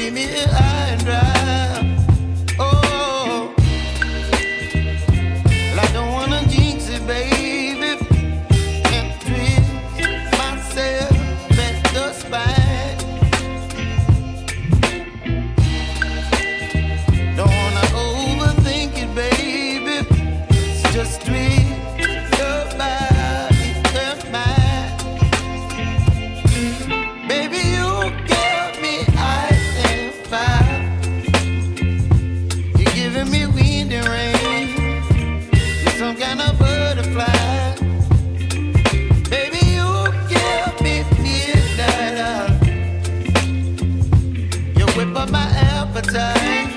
leave me high and dry. Oh, well, I don't wanna jinx it, baby, and twist myself at the spine. Don't wanna overthink it, baby. It's just twist your body and mine. Baby, you give me ice and fire. You're giving me wind and rain. You're some kind of butterfly. Baby, you give me midnight. You whip up my appetite.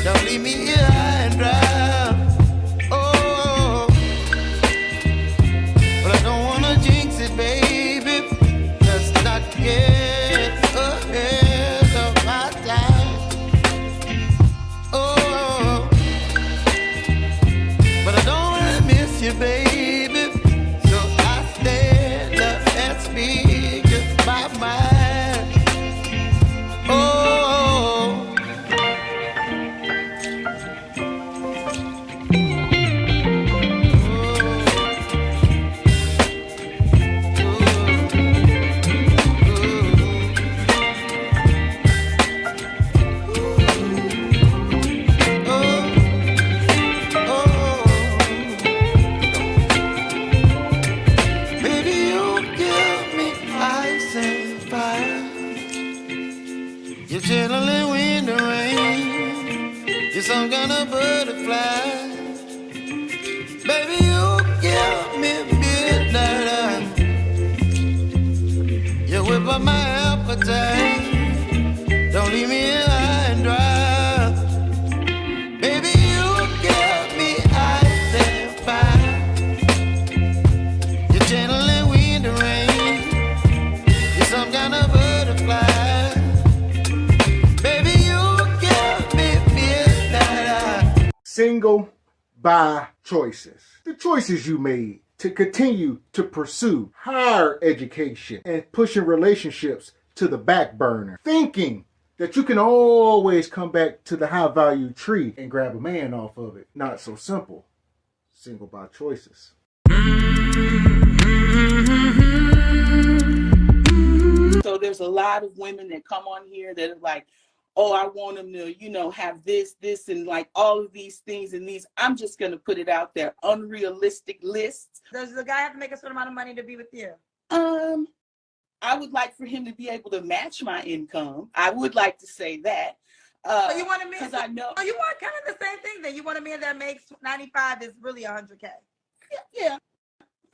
Don't leave me here high and dry. Oh, but I don't wanna jinx it, baby. Let's not get ahead of my time. Oh, but I don't wanna miss you, baby. So I stand up and speak my mind. Oh. Baby, you give me ice and fire. You're channeling wind and rain. You're some kind of butterfly. Baby, you give me midnight. You whip up my appetite. Don't leave me here high and dry. Baby, you give me ice and fire. You're channeling wind and rain. You're some kind of butterfly. Baby, you give me midnight. Single by choices. The choices you made to continue to pursue higher education and pushing relationships to the back burner. Thinking that you can always come back to the high value tree and grab a man off of it. Not so simple. Single by choices. So there's a lot of women that come on here that are like, oh, I want them to, have this, and like all of these things and these. I'm just going to put it out there. Unrealistic lists. Does the guy have to make a certain amount of money to be with you? I would like for him to be able to match my income. I would like to say that. So you want a man? Because I know. Oh, you want kind of the same thing then. You want a man that makes 95 is really 100K. Yeah.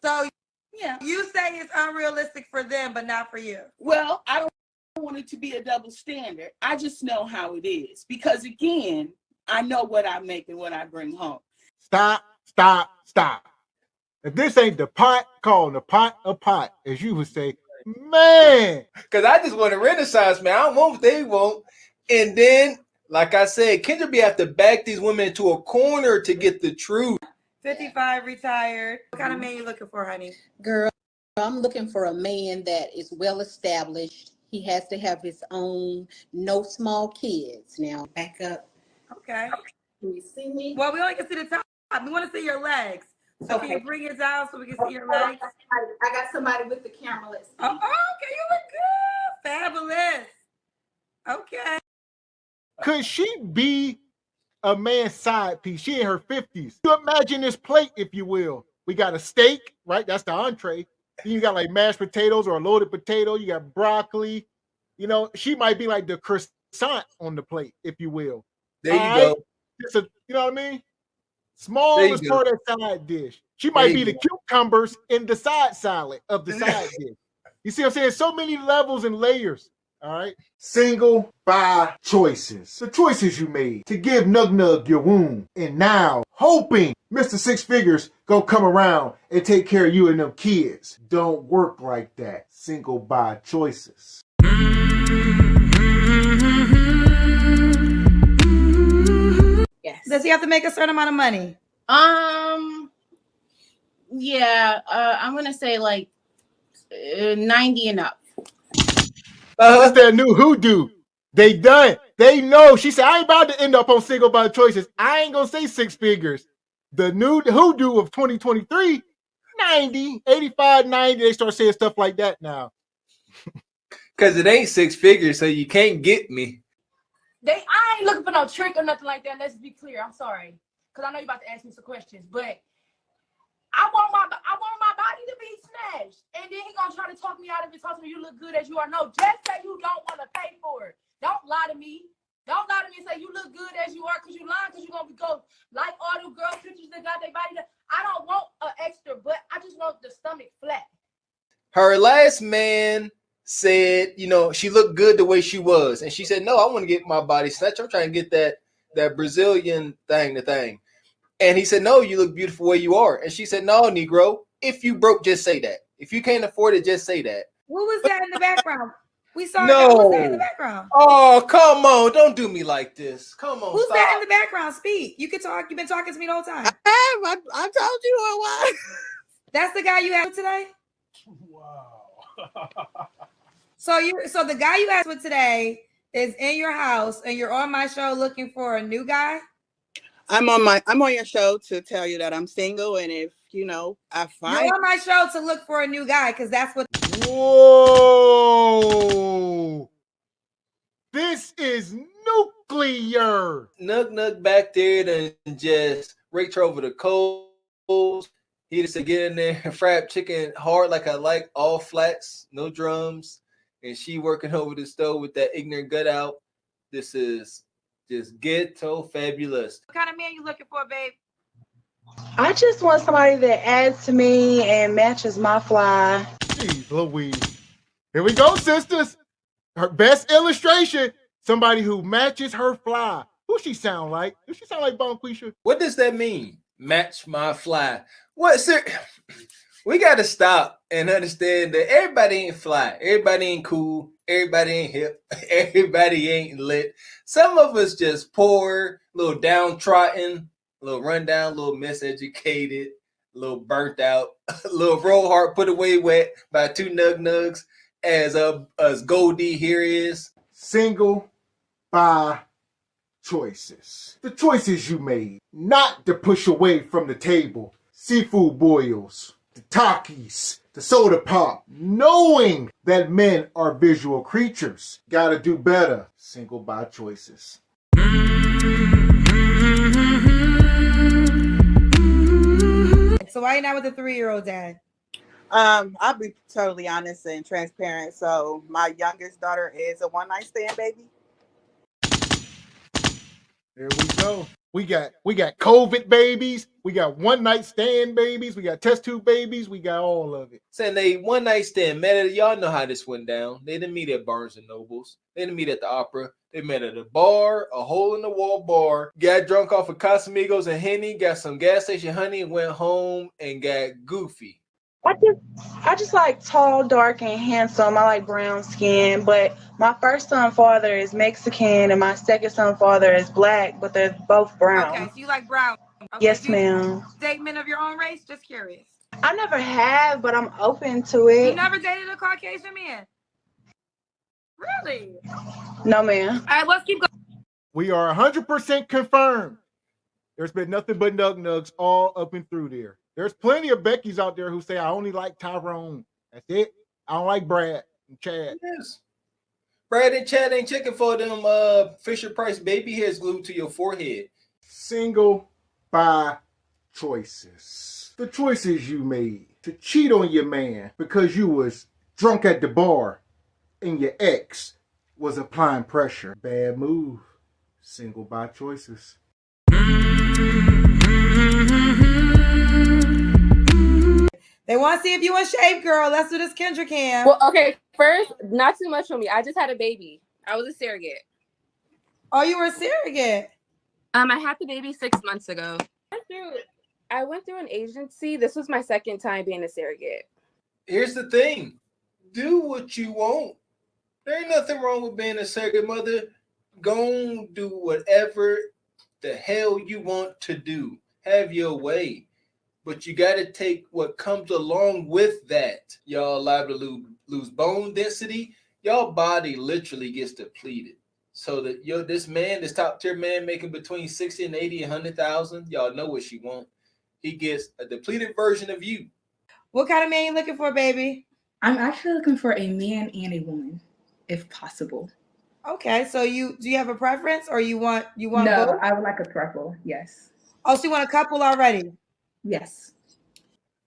So yeah, you say it's unrealistic for them, but not for you. Well, I don't want it to be a double standard. I just know how it is. Because again, I know what I make and what I bring home. Stop. If this ain't the pot, call the pot a pot, as you would say. Man, because I just want a renaissance, man. I don't want what they want. And then, like I said, Kendra be have to back these women into a corner to get the truth. 55, retired. What kind of man you looking for, honey? Girl, I'm looking for a man that is well established. He has to have his own, no small kids. Now, back up. Okay. Can you see me? Well, we only can see the top. We want to see your legs. So Okay. can you bring it down so we can see your legs? I got somebody with the camera. Let's see. Oh, okay. You look good. Fabulous. Okay. could she be a man's side piece? She in her 50s. You imagine this plate, if you will. We got a steak, right? That's the entree. Then you got like mashed potatoes or a loaded potato. You got broccoli. You know, she might be like the croissant on the plate, if you will. There you go. Just a, you know what I mean? Smallest part of that side dish. She might be the cucumbers in the side salad of the side dish. You see what I'm saying? So many levels and layers. All right. Single by choices. The choices you made to give Nug Nug your womb. And now, hoping Mr. Six Figures gonna come around and take care of you and them kids. Don't work like that. Single by choices. Yes. Does he have to make a certain amount of money? Yeah, I'm gonna say like 90 and up. That's that new Hoodie. They done. They know. She said, I ain't about to end up on single by choices. I ain't gonna say 6 figures. The new Hoodoo of 2023, 90, 85, 90. They start saying stuff like that now. Because it ain't 6 figures, so you can't get me. I ain't looking for no trick or nothing like that. Let's be clear. I'm sorry. Because I know you're about to ask me some questions, but I want my body to be snatched. And then he gonna try to talk me out of it, talk to me, you look good as you are. No, just say you don't want to pay for it. Don't lie to me. Don't lie to me and say you look good as you are, because you lying, because you're going to go like all the girl pictures that got their body. I don't want an extra butt. I just want the stomach flat. Her last man said, you know, she looked good the way she was. And she said, no, I want to get my body snatched. I'm trying to get that Brazilian thing. And he said, no, you look beautiful the way you are. And she said, no, Negro, if you broke, just say that. If you can't afford it, just say that. What was that in the background? We saw no. that. Who's that in the background? Oh, come on. Don't do me like this. Come on. Who's stop. that in the background? Speak. You can talk. You've been talking to me the whole time. I told you who it was. That's the guy you had today? Wow. So the guy you had with today is in your house and you're on my show looking for a new guy? I'm on your show to tell you that I'm single, and if I find you're on my show to look for a new guy, because that's what. Whoa! This is nuclear. Nug back there and just raked her over the coals. He just said, get in there and frap chicken hard like I like, all flats, no drums. And she working over the stove with that ignorant gut out. This is just ghetto fabulous. What kind of man you looking for, babe? I just want somebody that adds to me and matches my fly. Jeez Louise. Here we go, sisters. Her best illustration, somebody who matches her fly. Who she sound like? Does she sound like Bonquisha? What does that mean? Match my fly. What, sir? We got to stop and understand that everybody ain't fly. Everybody ain't cool. Everybody ain't hip. Everybody ain't lit. Some of us just poor, a little downtrodden, a little rundown, a little miseducated, a little burnt out, a little roll hard put away wet by 2 nugs as Goldie here is. Single by choices. The choices you made not to push away from the table. Seafood boils, the Takis, the soda pop, knowing that men are visual creatures. Gotta do better. Single by choices. So why you not with a 3-year-old dad? I'll be totally honest and transparent. So my youngest daughter is a one-night stand baby. There we go. We got COVID babies. We got one-night stand babies. We got test tube babies. We got all of it. Saying they one-night stand met at, y'all know how this went down. They didn't meet at Barnes and Nobles. They didn't meet at the opera. They met at a bar, a hole-in-the-wall bar. Got drunk off of Casamigos and Henny. Got some gas station honey and went home and got goofy. I just like tall, dark, and handsome. I like brown skin, but my first son father is Mexican and my second son father is black, but they're both brown. Okay, so you like brown. Okay, yes, ma'am. Date men of your own race? Just curious. I never have, but I'm open to it. You never dated a Caucasian man? Really? No, ma'am. All right, let's keep going. We are 100% confirmed. There's been nothing but nugs all up and through there. There's plenty of Beckys out there who say, I only like Tyrone. That's it. I don't like Brad and Chad. Yes. Brad and Chad ain't checking for them Fisher Price baby hairs glued to your forehead. Single by choices. The choices you made to cheat on your man because you was drunk at the bar and your ex was applying pressure. Bad move. Single by choices. They want to see if you in shape, girl. Let's do this Kendra cam. Well, okay, first, not too much on me. I just had a baby. I was a surrogate. Oh, you were a surrogate? I had the baby 6 months ago. I went through an agency. This was my second time being a surrogate. Here's the thing. Do what you want. There ain't nothing wrong with being a surrogate mother. Go do whatever the hell you want to do. Have your way. But you got to take what comes along with that. Y'all liable to lose bone density. Y'all body literally gets depleted. So that this top tier man making between 60 and 80 and 100,000, y'all know what she want. He gets a depleted version of you. What kind of man you looking for, baby? I'm actually looking for a man and a woman, if possible. Okay, so do you have a preference, or you want No, both? I would like a throuple. Yes. Oh, so you want a couple already? Yes.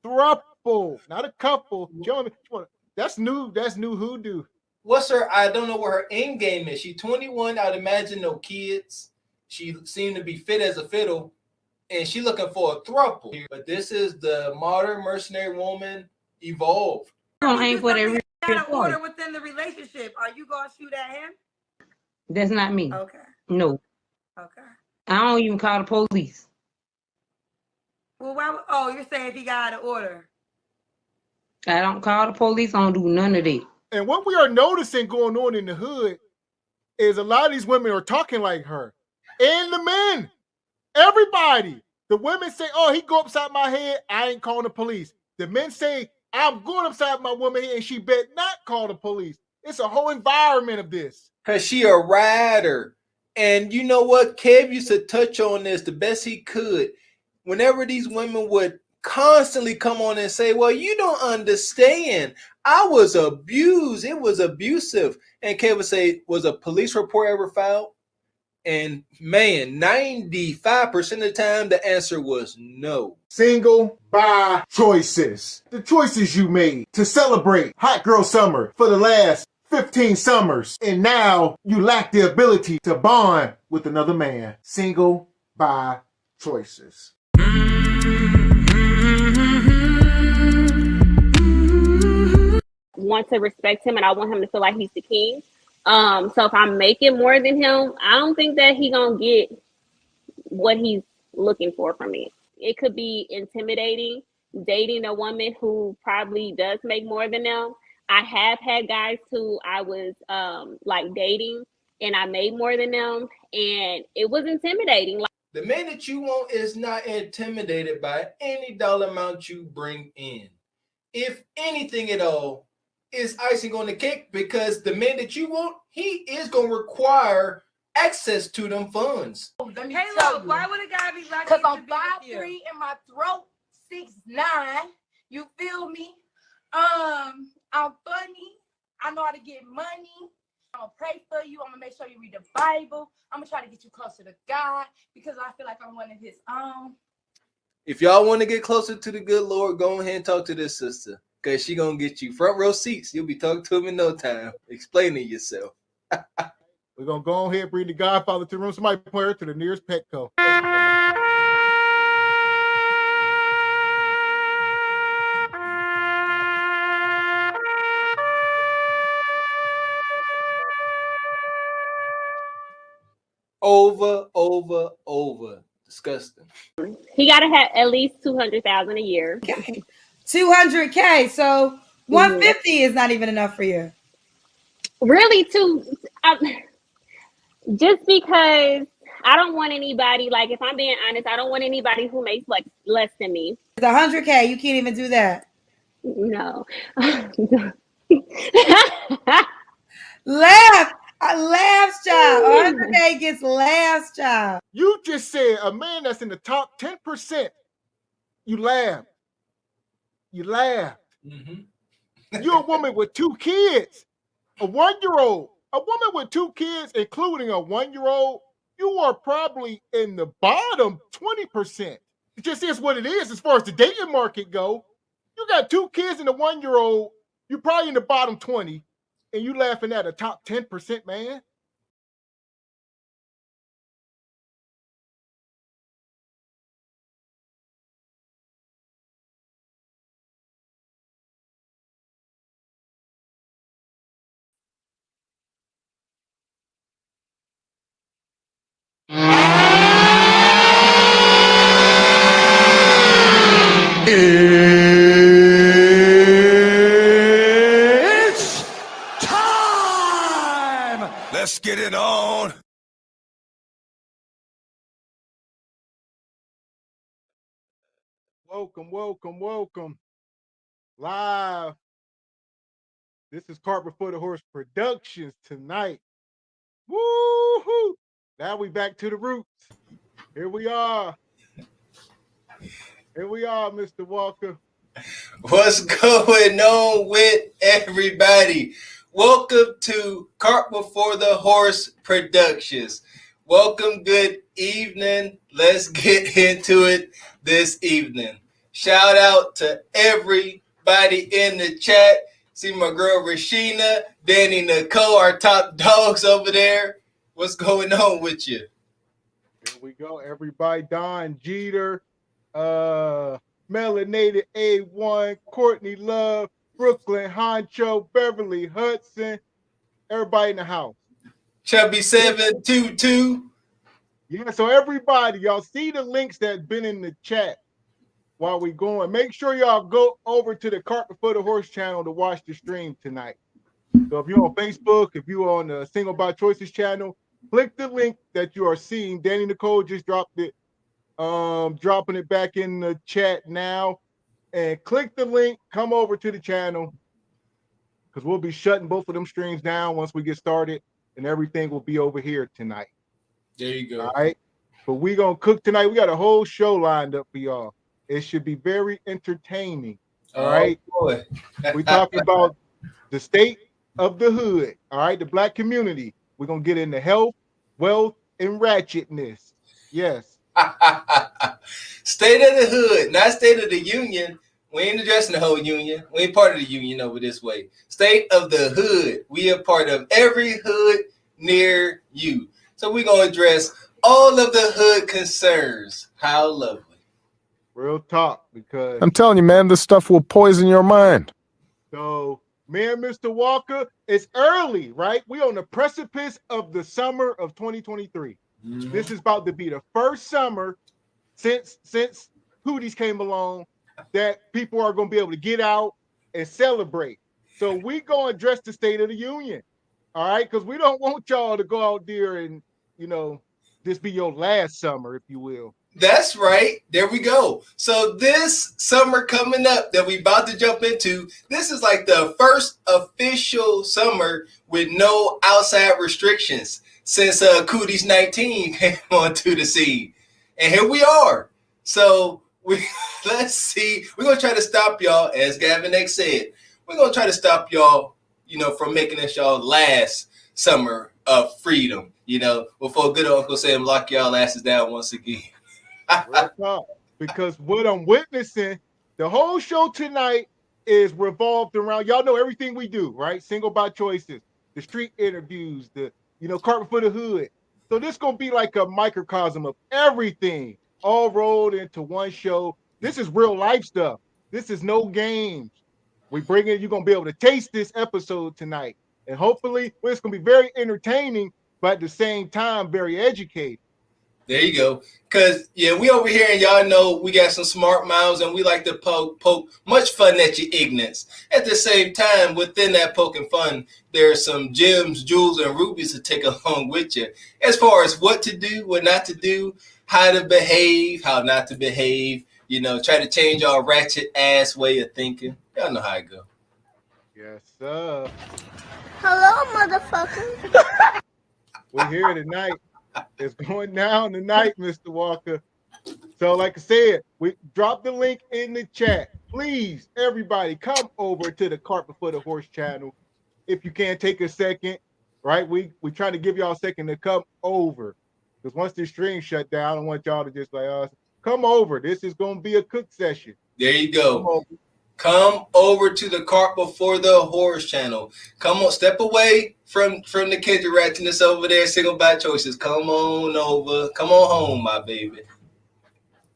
Throuple, not a couple. That's new. That's new hoodoo. What's her? I don't know what her end game is. She 21. I'd imagine no kids. She seemed to be fit as a fiddle, and she looking for a throuple. But this is the modern mercenary woman evolved. Don't aim for that. Got an order within the relationship. Are you gonna shoot at him? That's not me. Okay. No. Okay. I don't even call the police. Well, why? You're saying if he got an order? I don't call the police. I don't do none of that. And what we are noticing going on in the hood is a lot of these women are talking like her, and the men, everybody. The women say, "Oh, he go upside my head. I ain't calling the police." The men say, "I'm going upside my woman head, and she bet not call the police." It's a whole environment of this. Cause she a rider. And you know what? Kev used to touch on this the best he could. Whenever these women would constantly come on and say, well, you don't understand. I was abused. It was abusive. And Kev would say, was a police report ever filed? And man, 95% of the time, the answer was no. Single by choices. The choices you made to celebrate Hot Girl Summer for the last 15 summers. And now you lack the ability to bond with another man. Single by choices. Want to respect him, and I want him to feel like he's the king. So if I'm making more than him, I don't think that he gonna get what he's looking for from me. It could be intimidating dating a woman who probably does make more than them. I have had guys who I was like dating and I made more than them, and it was intimidating. The man that you want is not intimidated by any dollar amount you bring in. If anything at all, is icing on the cake, because the man that you want, he is going to require access to them funds. Let me tell you. Why would a guy be like? Because I'm 5'3" and my throat 6'9". You feel me? I'm funny. I know how to get money. I'm gonna pray for you. I'm gonna make sure you read the Bible. I'm gonna try to get you closer to God because I feel like I'm one of his own. If y'all want to get closer to the good Lord, go ahead and talk to this sister, because she going to get you front row seats. You'll be talking to him in no time, explaining yourself. We're going to go ahead and bring the Godfather to the room. Somebody point her to the nearest Petco. Over. Disgusting. He got to have at least 200,000 a year. Okay. 200K. So 150 is not even enough for you. Really, just because I don't want anybody, like, if I'm being honest, I don't want anybody who makes like less than me. The 100K, you can't even do that. No. Laugh. I laugh, child. 100K gets laughs, child. You just said a man that's in the top 10%. You laugh. You laugh. Mm-hmm. You're a woman with 2 kids, a 1-year-old. A woman with 2 kids, including a 1-year-old, you are probably in the bottom 20%. It just is what it is as far as the dating market go. You got 2 kids and a 1-year-old, you're probably in the bottom 20, and you laughing at a top 10%, man. It's time! Let's get it on. Welcome. Live. This is Cart Before the Horse Productions tonight. Woo-hoo. Now we back to the roots. Here we are. Here we are, Mr. Walker. What's going on with everybody? Welcome to Cart Before the Horse Productions. Welcome, good evening. Let's get into it this evening. Shout out to everybody in the chat. See my girl Rashina, Danny, Nicole, our top dogs over there. What's going on with you? Here we go. Everybody, Don Jeter, Melanated A1, Courtney Love, Brooklyn Honcho, Beverly Hudson, everybody in the house. Chubby 722. Yeah, so everybody, y'all see the links that's been in the chat while we going. Make sure y'all go over to the Cart Before the Horse channel to watch the stream tonight. So if you're on Facebook, if you're on the Single by Choices channel, click the link that you are seeing. Danny Nicole just dropped it. Dropping it back in the chat now, and click the link, come over to the channel, because we'll be shutting both of them streams down once we get started, and everything will be over here tonight. There you go. All right, but we gonna cook tonight. We got a whole show lined up for y'all. It should be very entertaining. All right, boy. We talking about the state of the hood. All right, the black community. We're gonna get into health, wealth, and ratchetness. Yes. State of the hood, not state of the union. We ain't addressing the whole union. We ain't part of the union over this way. State of the hood. We are part of every hood near you. So we're going to address all of the hood concerns. How lovely. Real talk, because I'm telling you, man, this stuff will poison your mind. So, me and Mr. Walker, it's early, right? We on the precipice of the summer of 2023. Mm-hmm. This is about to be the first summer since Hoodies came along that people are going to be able to get out and celebrate. So we going to address the State of the Union, all right? Because we don't want y'all to go out there and, this be your last summer, if you will. That's right. There we go. So this summer coming up that we about to jump into, this is like the first official summer with no outside restrictions since Cooties 19 came onto the scene. And here we are. So let's see. We're going to try to stop y'all, as Gavin X said. We're going to try to stop y'all, from making this y'all last summer of freedom, before good Uncle Sam lock y'all asses down once again. Because what I'm witnessing, the whole show tonight is revolved around, y'all know everything we do, right? Single by Choices, the street interviews, the Cart Before the Hood. So this gonna be like a microcosm of everything all rolled into one show. This is real life stuff. This is no games. We bring it, you're gonna be able to taste this episode tonight. And hopefully it's gonna be very entertaining, but at the same time, very educated. There you go. Because, we over here and y'all know we got some smart mouths and we like to poke much fun at your ignorance. At the same time, within that poking fun, there's some gems, jewels, and rubies to take along with you. As far as what to do, what not to do, how to behave, how not to behave, try to change our ratchet ass way of thinking. Y'all know how it go. Yes, sir. Hello, motherfucker. We're here tonight. It's going down tonight, Mr. Walker. So, like I said, we dropped the link in the chat. Please, everybody, come over to the Cart Before the Horse channel. If you can, take a second, right? We trying to give y'all a second to come over. Because once this stream shut down, I don't want y'all to just come over. This is going to be a cook session. There you go. Come over to the Cart Before the Horse channel. Come on, step away from the kids ratchetness over there, Single by Choices. Come on over. Come on home, my baby.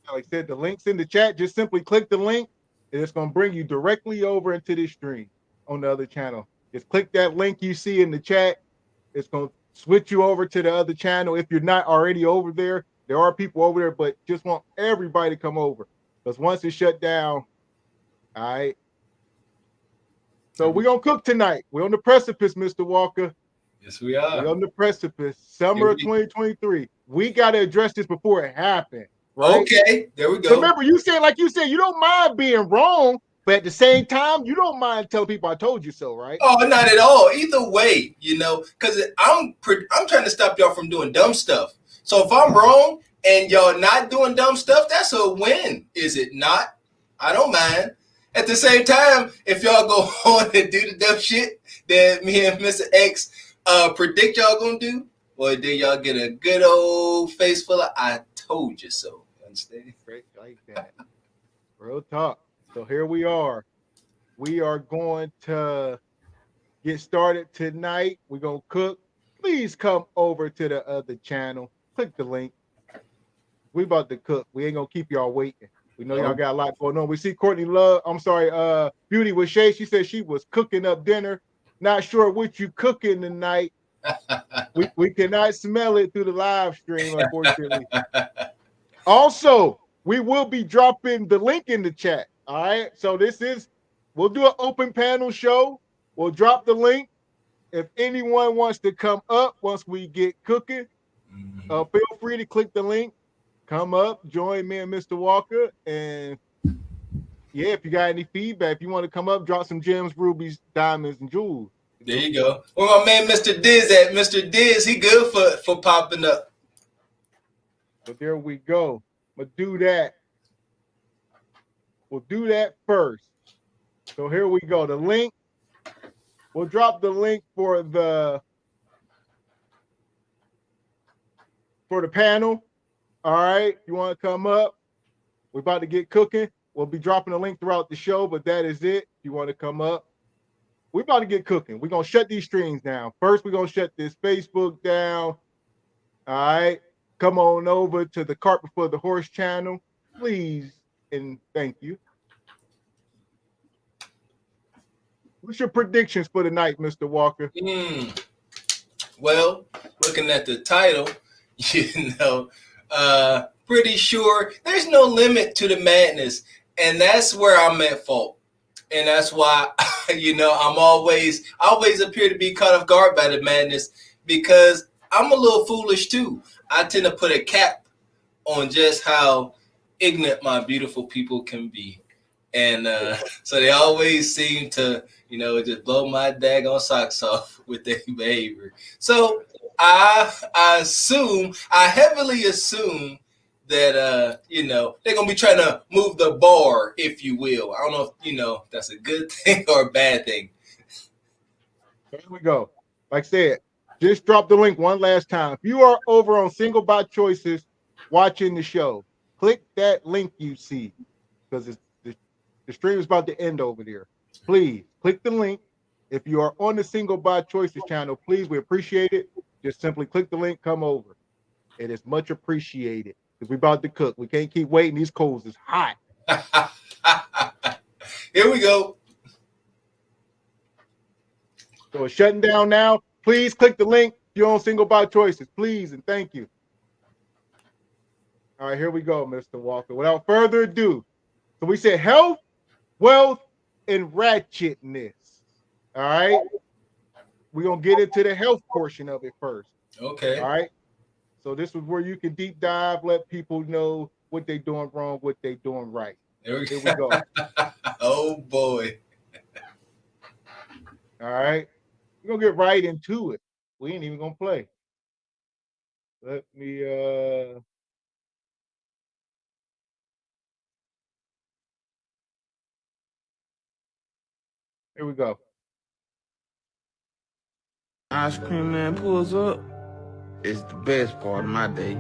Like I said, the link's in the chat. Just simply click the link, and it's going to bring you directly over into this stream on the other channel. Just click that link you see in the chat. It's going to switch you over to the other channel. If you're not already over there, there are people over there, but just want everybody to come over. Because once it's shut down, all right. So we're going to cook tonight. We're on the precipice, Mr. Walker. Yes, we are. We're on the precipice. Summer of 2023. We got to address this before it happened. Right? Okay, there we go. So remember, you said, you don't mind being wrong, But at the same time, you don't mind telling people I told you so, right? Oh, not at all. Either way, because I'm trying to stop y'all from doing dumb stuff. So if I'm wrong and y'all not doing dumb stuff, that's a win, is it not? I don't mind. At the same time, if y'all go on and do the dumb shit that me and Mr. X predict y'all gonna do, well, then y'all get a good old face full of "I told you so." Understand? Great, like that. Real talk. So here we are. We are going to get started tonight. We're going to cook. Please come over to the other channel. Click the link. We about to cook. We ain't going to keep y'all waiting. We know y'all got a lot going on. We see Courtney Beauty with Shay. She said she was cooking up dinner. Not sure what you cooking tonight. we cannot smell it through the live stream, unfortunately. Also, we will be dropping the link in the chat. All right. So we'll do an open panel show. We'll drop the link. If anyone wants to come up once we get cooking, feel free to click the link, come up, join me and Mr. Walker. And yeah, if you got any feedback, if you want to come up, drop some gems, rubies, diamonds, and jewels. There you go. Where my man Mr. Diz at? Mr. Diz, he good for popping up. So there we go. We'll do that. We'll do that first. So here we go. The link. We'll drop the link for the panel. All right. You want to come up? We're about to get cooking. We'll be dropping a link throughout the show, but that is it. If you want to come up, we're about to get cooking. We're going to shut these streams down. First, we're going to shut this Facebook down. All right. Come on over to the Cart Before the Horse channel, please, and thank you. What's your predictions for the night, Mr. Walker? Well, looking at the title, pretty sure there's no limit to the madness, and that's where I'm at fault. And that's why, I always appear to be caught off guard by the madness, because I'm a little foolish too. I tend to put a cap on just how ignorant my beautiful people can be. And so they always seem to, just blow my daggone socks off with their behavior. So I heavily assume that, they're going to be trying to move the bar, if you will. I don't know if, that's a good thing or a bad thing. There we go. Like I said, just drop the link one last time. If you are over on Single by Choices watching the show, click that link you see, because the stream is about to end over there. Please click the link. If you are on the Single by Choices channel, please, we appreciate it. Just simply click the link, come over. It is much appreciated, because we're about to cook. We can't keep waiting. These coals is hot. Here we go. So it's shutting down now. Please click the link if you're on Single by Choices. Please and thank you. All right, here we go, Mr. Walker. Without further ado, so we said health, wealth, and ratchetness. All right. We're going to get into the health portion of it first. Okay. All right. So this is where you can deep dive, let people know what they're doing wrong, what they're doing right. Here we go. Oh, boy. All right. We're going to get right into it. We ain't even going to play. Let me, here we go. Ice cream man pulls up. It's the best part of my day.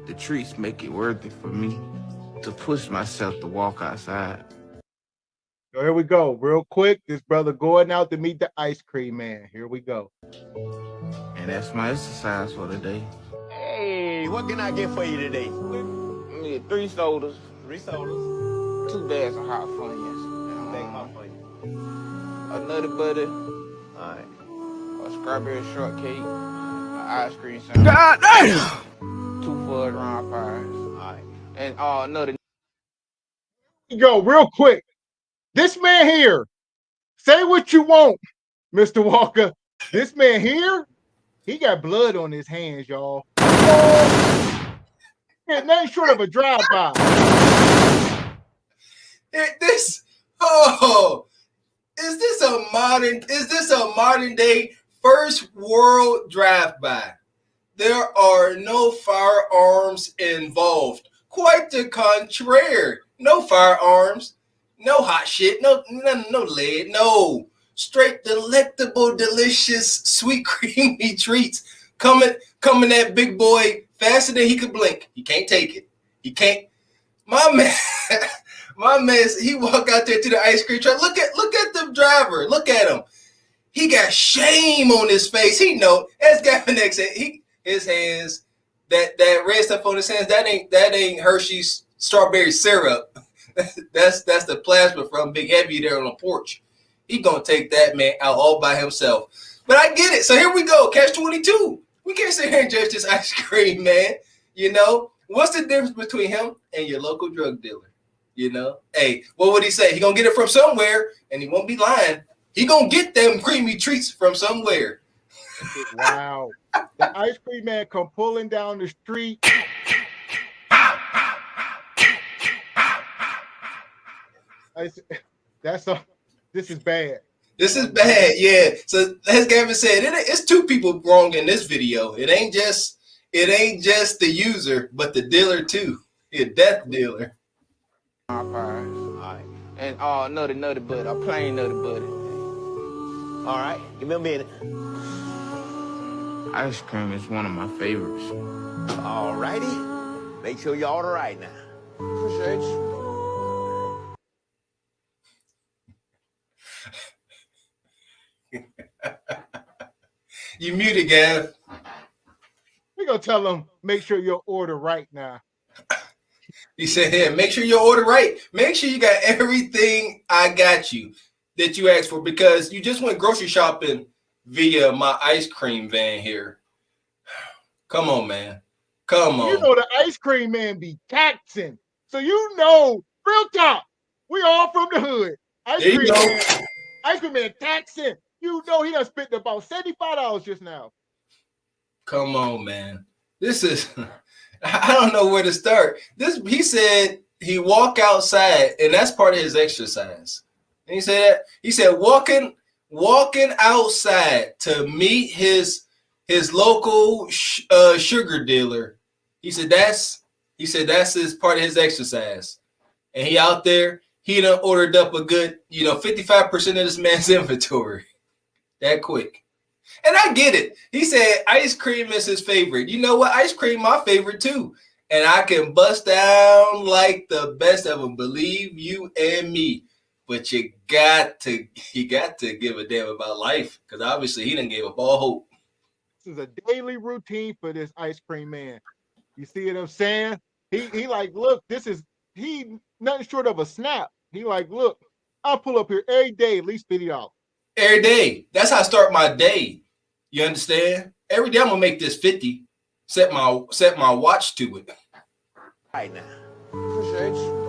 The treats make it worth it for me to push myself to walk outside. So here we go. Real quick, this brother going out to meet the ice cream man. Here we go. And that's my exercise for the day. Hey, what can I get for you today? I need 3 sodas. 3 sodas. 2 bags of hot Funyuns. A Nutty Buddy. Alright. A strawberry shortcake. An ice cream sandwich. God damn! 2 fudge round pies. Alright. And another. Go real quick. This man here, say what you want, Mr. Walker. This man here, he got blood on his hands, y'all. Yeah, nothing short of a drive-by. This is this a modern day first world drive-by? There are no firearms involved. Quite the contrary. No firearms, no hot shit, no lead, no. Straight delectable, delicious, sweet, creamy treats coming at big boy faster than he could blink. He can't take it. He can't. My man, he walk out there to the ice cream truck. Look at the driver. Look at him. He got shame on his face. He know, as Gavin X said, his hands, that red stuff on his hands, that ain't Hershey's strawberry syrup. That's the plasma from Big Heavy there on the porch. He gonna take that man out all by himself. But I get it. So here we go. Catch 22. We can't sit here and judge this ice cream man. You know, what's the difference between him and your local drug dealer? You know, hey, what would he say? He gonna get it from somewhere, and he won't be lying. He gonna get them creamy treats from somewhere. Wow. The ice cream man come pulling down the street. This is bad. This is bad, yeah. So as Gavin said, it's two people wrong in this video. It ain't just the user, but the dealer too. A death dealer. All right. And nutty buddy, a plain nutty buddy. All right, give me a minute. Ice cream is one of my favorites. All righty. Make sure you order right now. Appreciate you. You muted, Gav. We're gonna tell them, make sure your order right now. He said, "Here, make sure your order right. Make sure you got everything I got you that you asked for, because you just went grocery shopping via my ice cream van here. Come on, man. Come on. You know the ice cream man be taxing. So you know, real talk, we all from the hood. Ice cream man taxing. You know he done spent about $75 just now. Come on, man. This is, I don't know where to start. He said he walk outside, and that's part of his exercise. And he said walking outside to meet his local sugar dealer. He said that's his part of his exercise. And he out there, he done ordered up a good, 55% of this man's inventory. That quick. And I get it. He said ice cream is his favorite. You know what? Ice cream my favorite too. And I can bust down like the best of them. Believe you and me. But you got to give a damn about life, because obviously he done gave up all hope. This is a daily routine for this ice cream man. You see what I'm saying? He like, look, he nothing short of a snap. He like, look, I'll pull up here every day, at least $50. Every day. That's how I start my day. You understand? Every day I'm gonna make this 50. Set my watch to it. Right now. Appreciate you.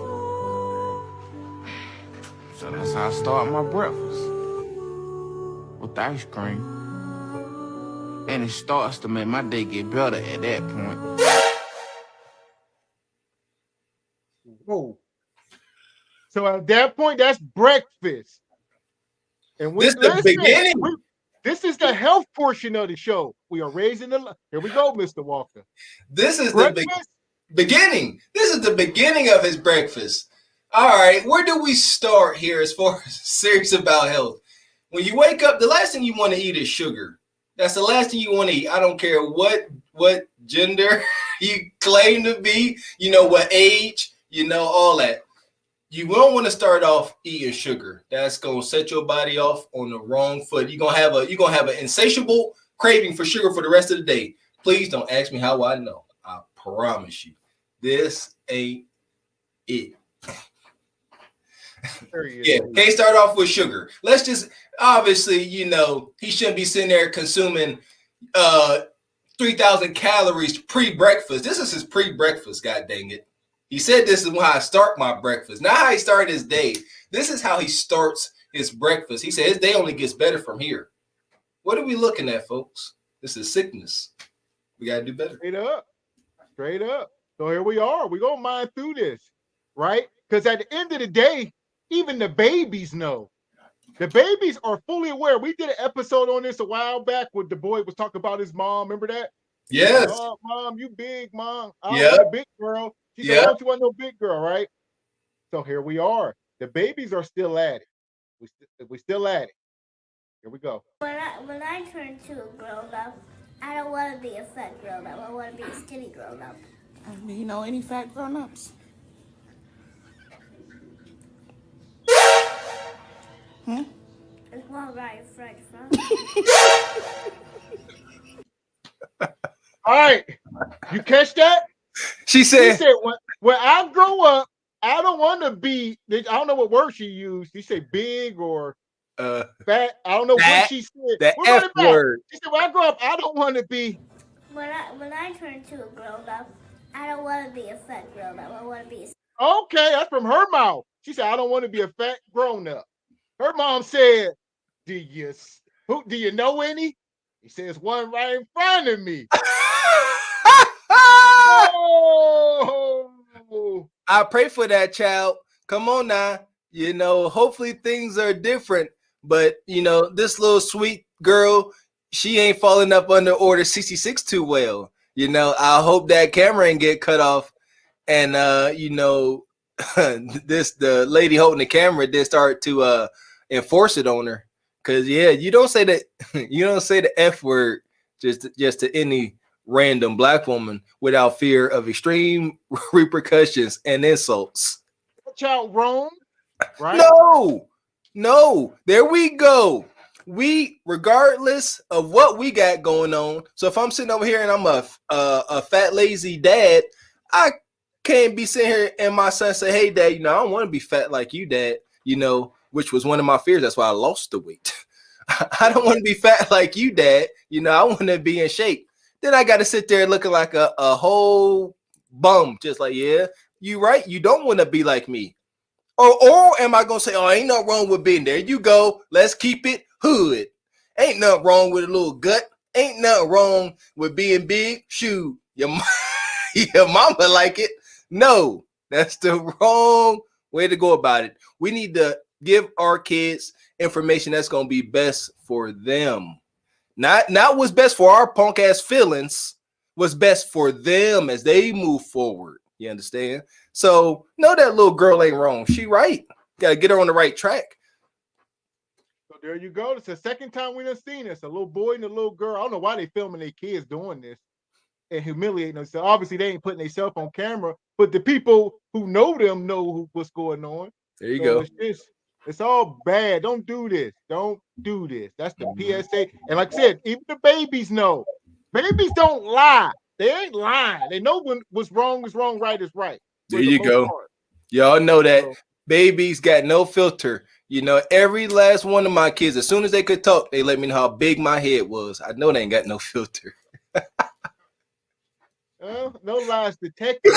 So that's how I start my breakfast. With ice cream. And it starts to make my day get better at that point. Whoa. So at that point, that's breakfast. And this is the beginning. This is the health portion of the show. We are raising the. Here we go, Mr. Walker. This is the beginning. This is the beginning of his breakfast. All right, where do we start here as far as serious about health? When you wake up, the last thing you want to eat is sugar. That's the last thing you want to eat. I don't care what gender you claim to be, what age, all that. You don't want to start off eating sugar. That's gonna set your body off on the wrong foot. You're gonna have an insatiable craving for sugar for the rest of the day. Please don't ask me how I know. I promise you, this ain't it. Yeah, can't start off with sugar. Let's just obviously, he shouldn't be sitting there consuming 3,000 calories pre-breakfast. This is his pre-breakfast, god dang it. He said this is how I start my breakfast. Not how he started his day. This is how he starts his breakfast. He said his day only gets better from here. What are we looking at, folks? This is sickness. We got to do better. Straight up. So here we are. We're going to mine through this, right? Because at the end of the day, even the babies know. The babies are fully aware. We did an episode on this a while back where the boy was talking about his mom. Remember that? Yes. Oh, mom, you big, mom. I don't want a big girl. She said, why don't you want no big girl, right? So here we are. The babies are still at it. We still at it. Here we go. When I turn to a grown up, I don't want to be a fat grown up. I want to be a skinny grown up. Do you know any fat grown ups? It's one right French fry. All right. You catch that? She said when I grow up, I don't want to be, I don't know what word she used. She said big or fat. I don't know what she said. The F word. She said, when I grow up, I don't want to be. When I turn to a grown up, I don't want to be a fat grown up. I want to be Okay, that's from her mouth. She said, I don't want to be a fat grown up. Her mom said, do you know any? He says, one right in front of me. Oh. I pray for that child. Come on now. You know, hopefully things are different. But, you know, this little sweet girl, she ain't falling up under Order 66 too well. You know, I hope that camera ain't get cut off. And, you know, the lady holding the camera did start to enforce it on her. Because, yeah, you don't say the F word just to any random black woman without fear of extreme repercussions and insults. That child wrong, right? No, there we go. We, regardless of what we got going on. So if I'm sitting over here and I'm a fat lazy dad, I can't be sitting here and my son say, "Hey, dad, you know, I don't want to be fat like you, dad." You know, which was one of my fears. That's why I lost the weight. I don't want to be fat like you, dad. You know, I want to be in shape. Then I got to sit there looking like a whole bum, just like, yeah, you right. You don't want to be like me. Or am I going to say, oh, ain't nothing wrong with being there. You go. Let's keep it hood. Ain't nothing wrong with a little gut. Ain't nothing wrong with being big. Shoot, your mama like it. No, that's the wrong way to go about it. We need to give our kids information that's going to be best for them. Not what's best for our punk ass feelings, what's best for them as they move forward. You understand? So no, that little girl ain't wrong. She right. Gotta get her on the right track. So there you go. It's the second time we done seen this. A little boy and a little girl. I don't know why they filming their kids doing this and humiliating themselves. Obviously, they ain't putting themselves on camera, but the people who know them know what's going on. There you go. It's all bad. Don't do this. Don't do this. That's the PSA. And like I said, even the babies know. Babies don't lie. They ain't lying. They know when what's wrong is wrong, right is right. There you go. Y'all know that babies got no filter. You know, every last one of my kids, as soon as they could talk, they let me know how big my head was. I know they ain't got no filter. No lies detected.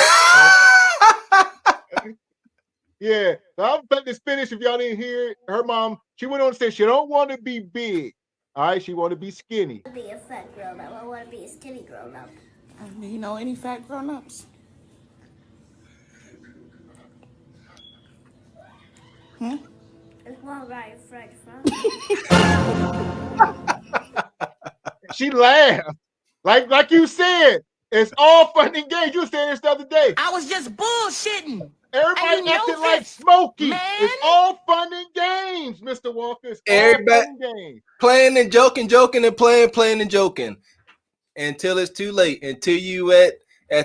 Yeah, so I'll let this finish if y'all didn't hear it. Her mom, she went on and said she don't want to be big. All right, she want to be skinny. I want to be a fat grown up. I want to be a skinny grown up. Do you know any fat grown ups? It's one right French fry. She laughed. Like you said, it's all fun and games. You were saying this the other day. I was just bullshitting. Everybody acting like Smokey. Man. It's all fun and games, Mr. Walker. It's all fun and games. Playing and joking and playing and joking. Until it's too late. Until you at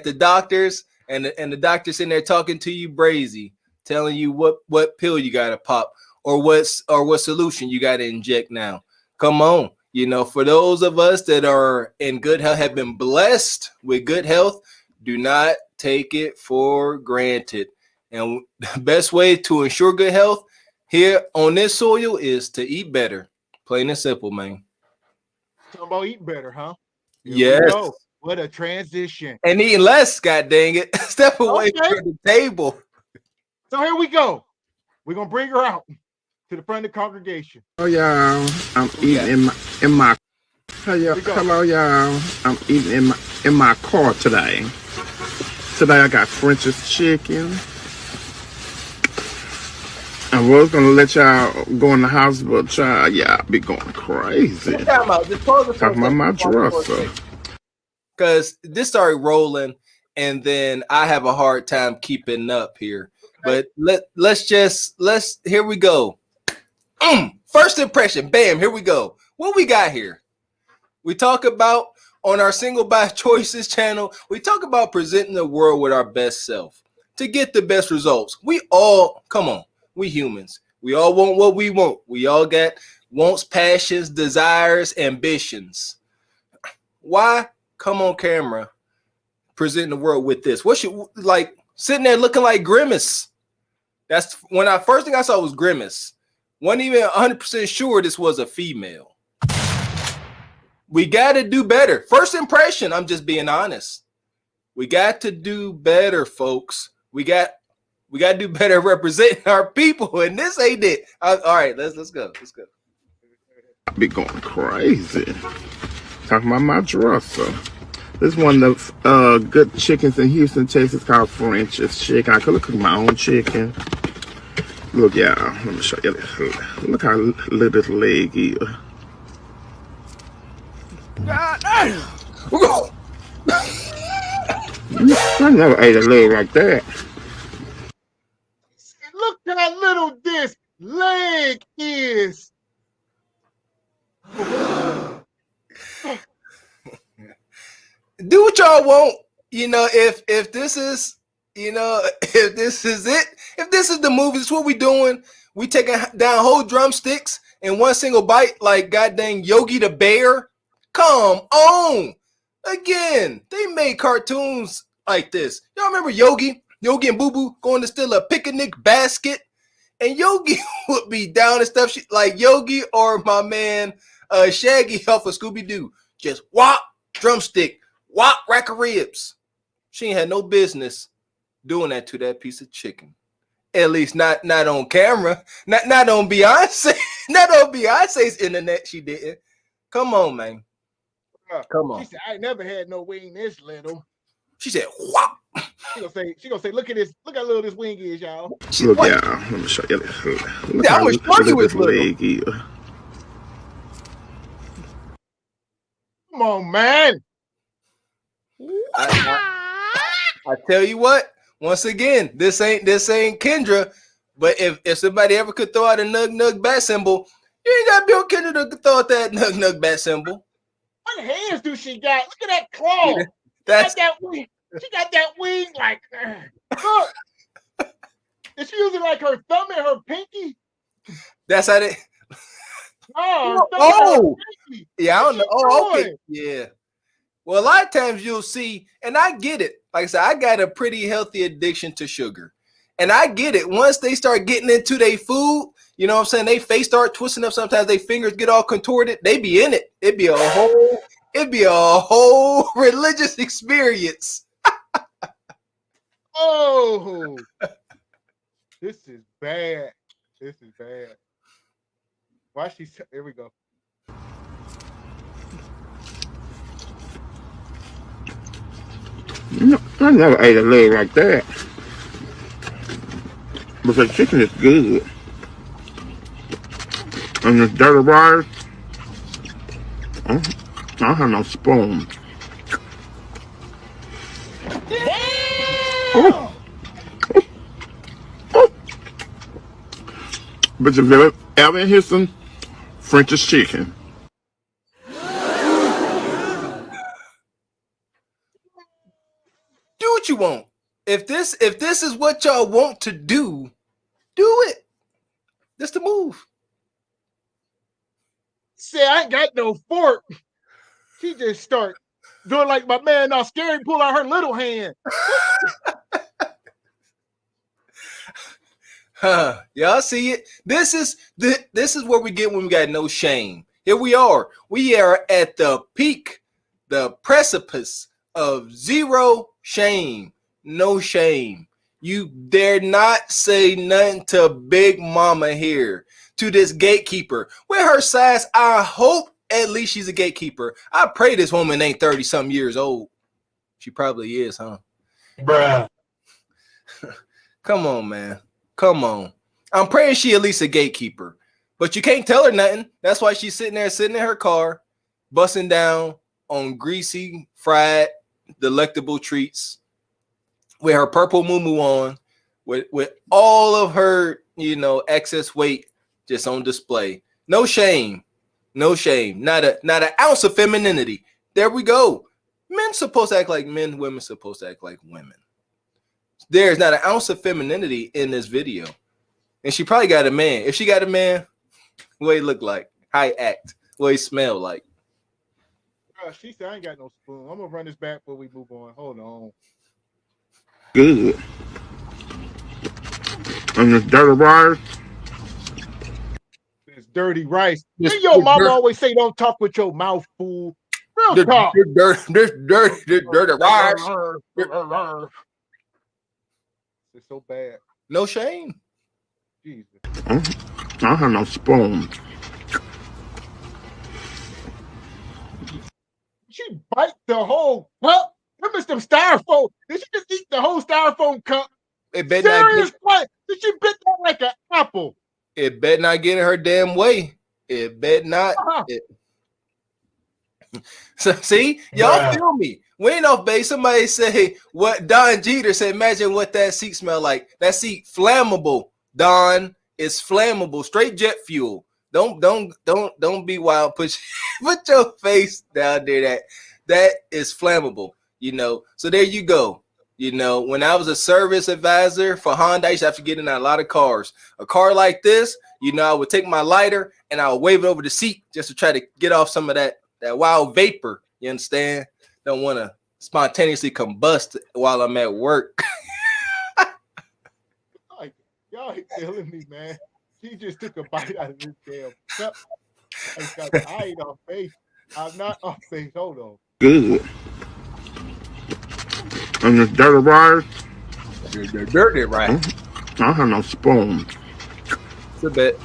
the doctor's and the doctor's in there talking to you brazy, telling you what pill you gotta pop or what solution you gotta inject now. Come on. You know, for those of us that are in good health, have been blessed with good health, do not take it for granted. And the best way to ensure good health here on this soil is to eat better. Plain and simple, man. Talking about eat better, huh? Yes. What a transition. And eating less, god dang it. Step away from the table. So here we go. We're going to bring her out to the front of the congregation. Oh, y'all. I'm eating in my hello, y'all. I'm eating in my car today. Today I got French's chicken, I was gonna let y'all go in the house, but y'all be going crazy. Just pause it for a Talking about second. my Pause it for a dresser. second. Because this started rolling, and then I have a hard time keeping up here. But let's here we go. First impression, bam, here we go. What we got here? We talk about on our Single by Choices channel, we talk about presenting the world with our best self to get the best results. We all, come on, we humans. We all want what we want. We all got wants, passions, desires, ambitions. Why come on camera presenting the world with this? What should, like, sitting there looking like Grimace? That's when I first thing I saw was Grimace. Wasn't even 100% sure this was a female. We got to do better. First impression, I'm just being honest. We got to do better, folks. We got to do better representing our people, and this ain't it. All right, let's go. Let's go. I be going crazy. Talking about my dresser. This one of the good chickens in Houston, Texas, called French's chicken. I could cook my own chicken. Look, y'all. Let me show you this. Look how little this leg is. God damn. I never ate a leg like that. Look how little this leg is. Do what y'all want. You know, if this is, you know, if this is it, if this is the movie, this is what we doing. We taking down whole drumsticks in one single bite, like goddamn Yogi the Bear. Come on. Again, they made cartoons like this. Y'all remember Yogi and Boo Boo going to steal a picnic basket? And Yogi would be down and stuff like Yogi or my man Shaggy off of Scooby-Doo. Just whop, drumstick, whop, rack of ribs. She ain't had no business doing that to that piece of chicken. At least not on camera. Not on Beyonce. Not on Beyonce's internet, she didn't. Come on, man. Come on. She said, I ain't never had no wing this little. She said, whop. She gonna say, look at this, look how little this wing is, y'all. Look, y'all. Let me show you this. Look Yeah, how I'm gonna show you this his little leg is. Come on, man. I tell you what, once again, this ain't Kendra, but if somebody ever could throw out a nug bat symbol, you ain't got Bill Kendra to throw out that nug bat symbol. What hands do she got? Look at that claw. That's that wing. She got that wing like, look. Is she using like her thumb and her pinky? That's how they. Oh, yeah, I don't know. Oh, okay, yeah. Well, a lot of times you'll see, and I get it. Like I said, I got a pretty healthy addiction to sugar, and I get it. Once they start getting into their food, you know what I'm saying? They face start twisting up. Sometimes their fingers get all contorted. They be in it. It'd be a whole religious experience. Oh, this is bad. This is bad. Why she? Here we go. No, I never ate a leg like that. But the chicken is good. And this dirty rice, I don't have no spoon. Oh. But if you ever in Houston, French's chicken. Do what you want. If this is what y'all want to do it. That's the move. Say I ain't got no fork. She just start doing like my man now scary pull out her little hand. Y'all see it? This is what we get when we got no shame. Here we are. We are at the peak, the precipice of zero shame. No shame. You dare not say nothing to Big Mama here, to this gatekeeper. With her size, I hope at least she's a gatekeeper. I pray this woman ain't 30-something years old. She probably is, huh? Bruh. Come on, man. Come on. I'm praying she at least a gatekeeper. But you can't tell her nothing. That's why she's sitting in her car, busting down on greasy, fried, delectable treats with her purple muumuu on, with all of her, excess weight just on display. No shame. No shame. Not an ounce of femininity. There we go. Men supposed to act like men, women supposed to act like women. There's not an ounce of femininity in this video. And she probably got a man. If she got a man, what he look like, how he act, what he smell like. She said, I ain't got no spoon. I'm gonna run this back before we move on. Hold on. Good. And this dirty rice. This dirty rice. And your mama always say, don't talk with your mouth, fool. Real talk. This dirty rice. It's so bad. No shame. Jesus. I don't have no spoon. She bite the whole cup. Remember some styrofoam? Did she just eat the whole styrofoam cup? Serious what? Did she bit that like an apple? It better not get in her damn way. It better not. So see, y'all feel me? We ain't off base. Somebody say what Don Jeter said. Imagine what that seat smell like. That seat flammable. Don, it's flammable. Straight jet fuel. Don't be wild. Put your face down there. That is flammable. So there you go. When I was a service advisor for Honda, I used to have to get in a lot of cars. A car like this, I would take my lighter and I would wave it over the seat just to try to get off some of that wild vapor. You understand? Don't want to spontaneously combust while I'm at work. Y'all ain't killing me, man. She just took a bite out of this damn cup. I ain't off base. I'm not off base. Hold on. Good. And this dirty rice. Dirty rice. I don't have no spoon. It's a bit.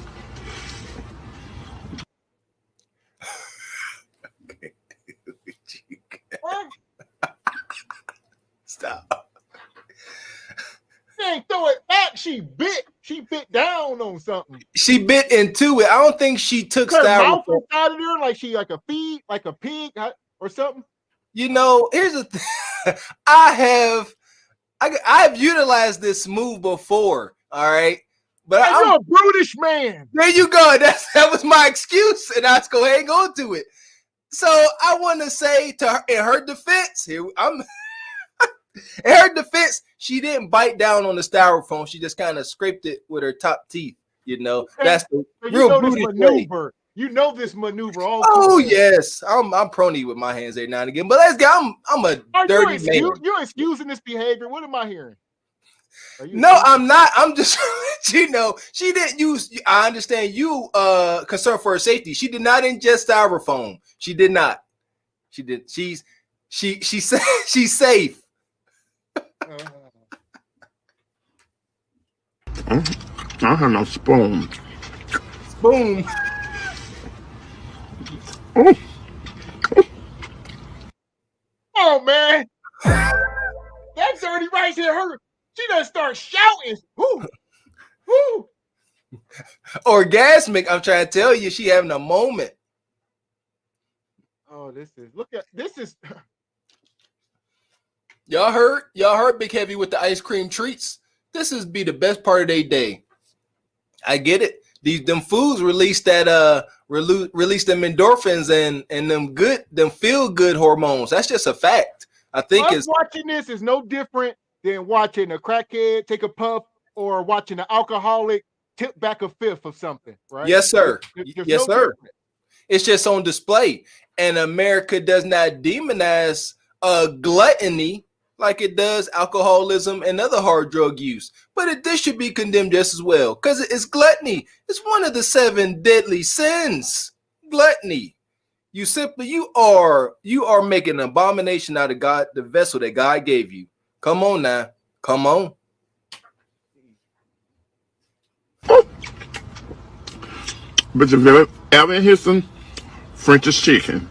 Stop. She ain't throw it back. She bit down on something. She bit into it. I don't think she took her styrofoam mouth out of there like she like a pig or something. Here's the thing. I've utilized this move before. All right. But you're a brutish man. There you go. That was my excuse, and I was go ahead and go to it. So I want to say to her, in her defense, in her defense, she didn't bite down on the styrofoam. She just kind of scraped it with her top teeth. That's the real brutish maneuver. You know this maneuver. Oh yes, I'm prone with my hands every now and again. But let's go. I'm a dirty man. You're excusing this behavior. What am I hearing? No, I'm not. I'm just she didn't use. I understand you concerned for her safety. She did not ingest styrofoam. She did not. She did. She's safe. I don't have no spoon. Spoon. Oh man, that dirty rice hit her. She doesn't start shouting. Woo, woo. Orgasmic. I'm trying to tell you, she having a moment. Oh, this is. Y'all heard Big Heavy with the ice cream treats. This is be the best part of their day. I get it. Them foods release that release them endorphins and them feel good hormones. That's just a fact. I think watching this is no different than watching a crackhead take a puff or watching an alcoholic tip back a fifth of something, right? Yes, sir. Yes, sir. Different. It's just on display. And America does not demonize gluttony like it does alcoholism and other hard drug use. But this should be condemned just as well, because it's gluttony. It's one of the 7 deadly sins. Gluttony. You are making an abomination out of God, the vessel that God gave you. Come on now. Come on. But if you're ever in Houston, French's chicken.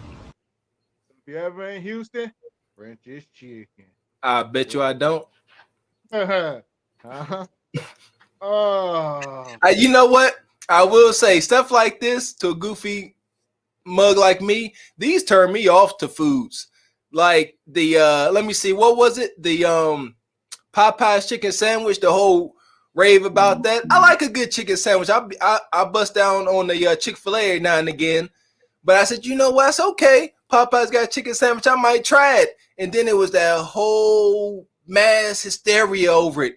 If you ever in Houston, French's chicken. I bet you I don't. You know what? I will say stuff like this to a goofy mug like me. These turn me off to foods like the let me see, what was it? The Popeye's chicken sandwich. The whole rave about that. I like a good chicken sandwich. I bust down on the Chick-fil-A every now and again. But I said, you know what? It's okay. Popeye's got a chicken sandwich. I might try it. And then it was that whole mass hysteria over it.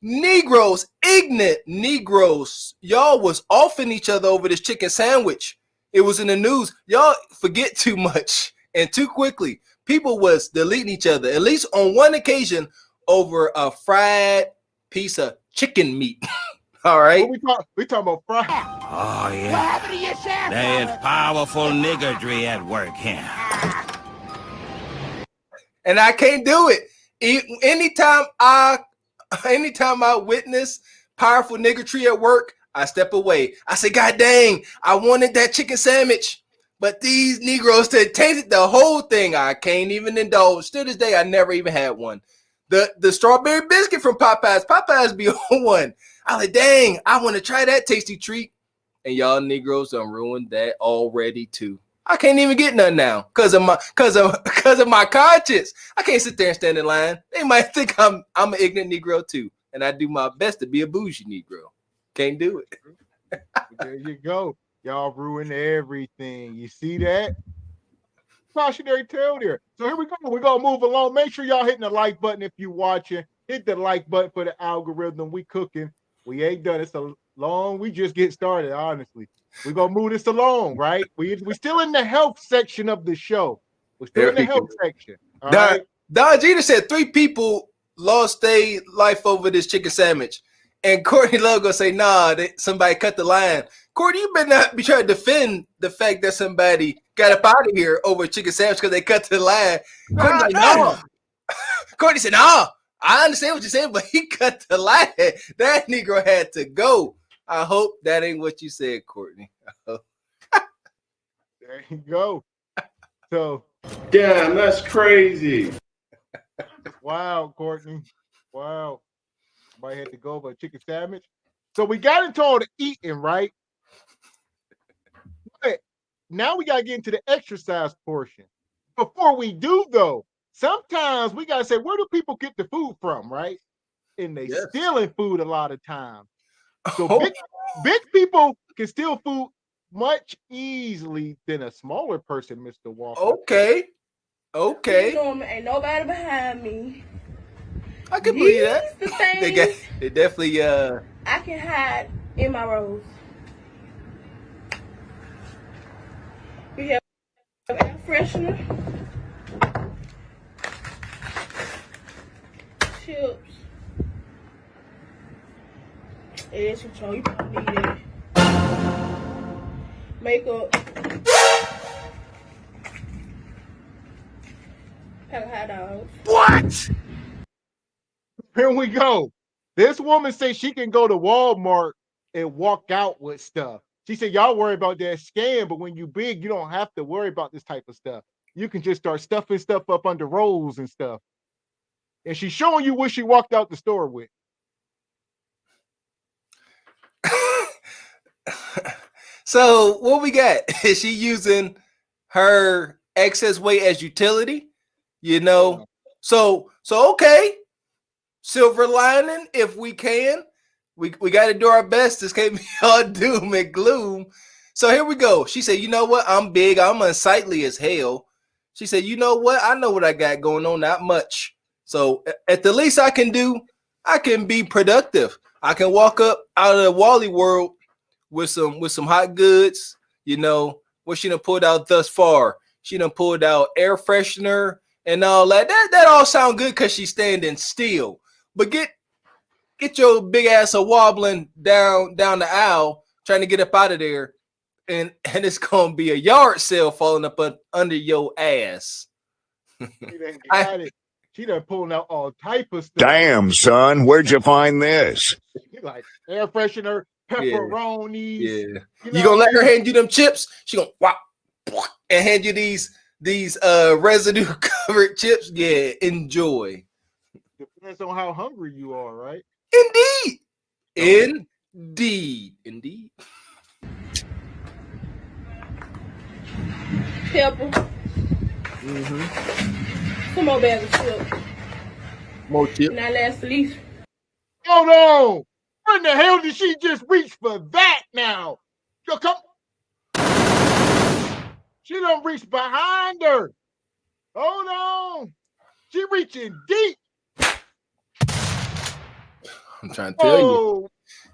Negroes, ignorant Negroes, y'all was offing each other over this chicken sandwich. It was in the news. Y'all forget too much and too quickly. People was deleting each other, at least on one occasion, over a fried piece of chicken meat. All right. We talking about fried. Oh, yeah. There's powerful niggardry at work here. And I can't do it. Anytime I witness powerful niggardry at work, I step away. I say, God dang, I wanted that chicken sandwich. But these Negroes tasted the whole thing. I can't even indulge. To this day, I never even had one. The strawberry biscuit from Popeyes. Popeyes be on one. I like, dang, I want to try that tasty treat. And y'all Negroes done ruined that already too. I can't even get none now because of my conscience. I can't sit there and stand in line. They might think I'm an ignorant Negro too, and I do my best to be a bougie Negro. Can't do it. There you go. Y'all ruin everything. You see that? Cautionary tale there. So here we go. We're gonna move along. Make sure y'all hitting the like button if you're watching. Hit the like button for the algorithm. We cooking. We ain't done. It's a long. We just get started. Honestly, we're gonna move this along, right? We still in the health section of the show. We're still in the health section. All right. Don Jeter said 3 people lost their life over this chicken sandwich, and Courtney Love gonna say, "Nah, somebody cut the line." Courtney, you better not be trying to defend the fact that somebody got up out of here over a chicken sandwich because they cut the line. Courtney like, no. Courtney said, "No, I understand what you're saying, but he cut the line. That Negro had to go." I hope that ain't what you said, Courtney. There you go. So, damn, that's crazy. Wow, Courtney. Wow. Somebody had to go over a chicken sandwich. So we got into all the eating, right? But now we got to get into the exercise portion. Before we do, though, sometimes we got to say, where do people get the food from, right? And they stealing food a lot of times. So big people can steal food much easily than a smaller person, Mr. Walker. Okay. Ain't nobody behind me. I can believe that. They definitely I can hide in my robes. We have air freshener, chips, edge control. You probably need it. Makeup. Pack of hot dogs. What? Here we go. This woman says she can go to Walmart and walk out with stuff. She said, y'all worry about that scam, but when you big, you don't have to worry about this type of stuff. You can just start stuffing stuff up under rolls and stuff. And she's showing you what she walked out the store with. So what we got? Is she using her excess weight as utility? You know, so okay. Silver lining, if we can. We got to do our best. This can't be all doom and gloom. So here we go. She said, you know what? I'm big. I'm unsightly as hell. She said, you know what? I know what I got going on. Not much. So at the least I can do, I can be productive. I can walk up out of the Wally world with some hot goods. You know, what she done pulled out thus far. She done pulled out air freshener and all that. That all sound good because she's standing still. But get your big ass a wobbling down the aisle trying to get up out of there, and it's gonna be a yard sale falling up under your ass. She done got it. She done pulling out all type of stuff. Damn, son, where'd you find this? Like air freshener, pepperonis. Yeah. You gonna let her hand you them chips? She gonna whop and hand you these residue covered chips. Yeah, enjoy. Depends on how hungry you are, right? Indeed. Indeed. Pepper. Some more bags of chips. More chips. And that last leaf. Hold on. Where in the hell did she just reach for that now? Yo, come. She don't reach behind her. Hold on. She reaching deep. I'm trying to tell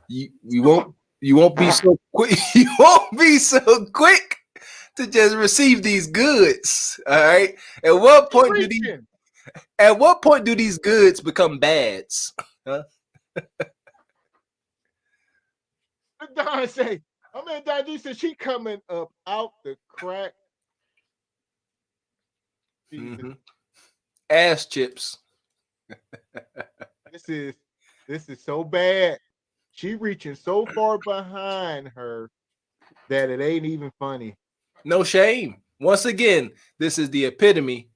you won't be so quick. You won't be so quick to just receive these goods. All right. At what point do these goods become bads? Huh? Don say, Don D said she coming up out the crack. Ass chips. This is so bad. She reaching so far behind her that it ain't even funny. No shame. Once again, this is the epitome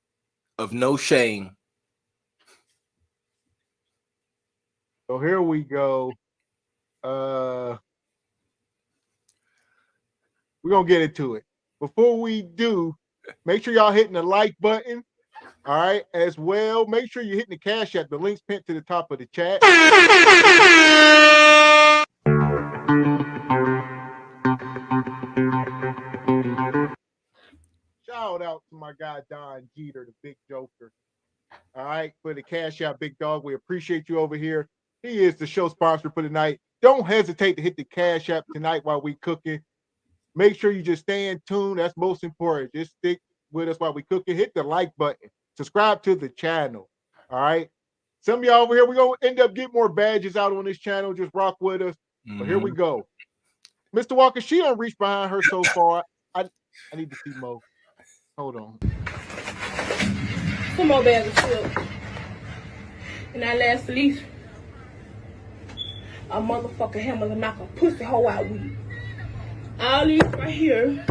of no shame. So here we go. We're gonna get into it. Before we do, make sure y'all hitting the like button. All right, as well. Make sure you're hitting the Cash App. The link's pinned to the top of the chat. Shout out to my guy Don Jeter, the big joker. All right, for the Cash App, big dog. We appreciate you over here. He is the show sponsor for tonight. Don't hesitate to hit the Cash App tonight while we cooking. Make sure you just stay in tune. That's most important. Just stick with us while we cooking. Hit the like button. Subscribe to the channel. All right. Some of y'all over here, we're going to end up getting more badges out on this channel. Just rock with us. But here we go. Mr. Walker, she don't reach behind her so far. I need to see Mo. Hold on. Some more bags of chips. And that last leaf. A motherfucker hammer to knock a pussy hoe out with. All these right here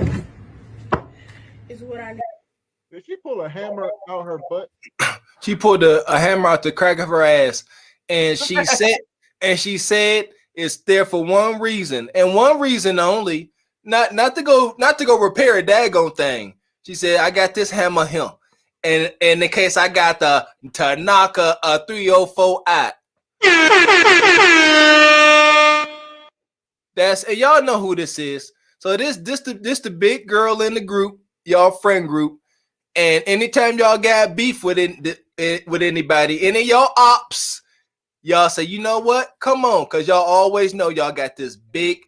is what I need. Did she pull a hammer out her butt? She pulled a hammer out the crack of her ass, and she said it's there for one reason and one reason only, not to go repair a daggone thing. She said, "I got this hammer here, and in case I got to knock a 304 out." And y'all know who this is. So this the big girl in the group, y'all friend group. And anytime y'all got beef with anybody, any of y'all ops, y'all say, you know what? Come on, because y'all always know y'all got this big,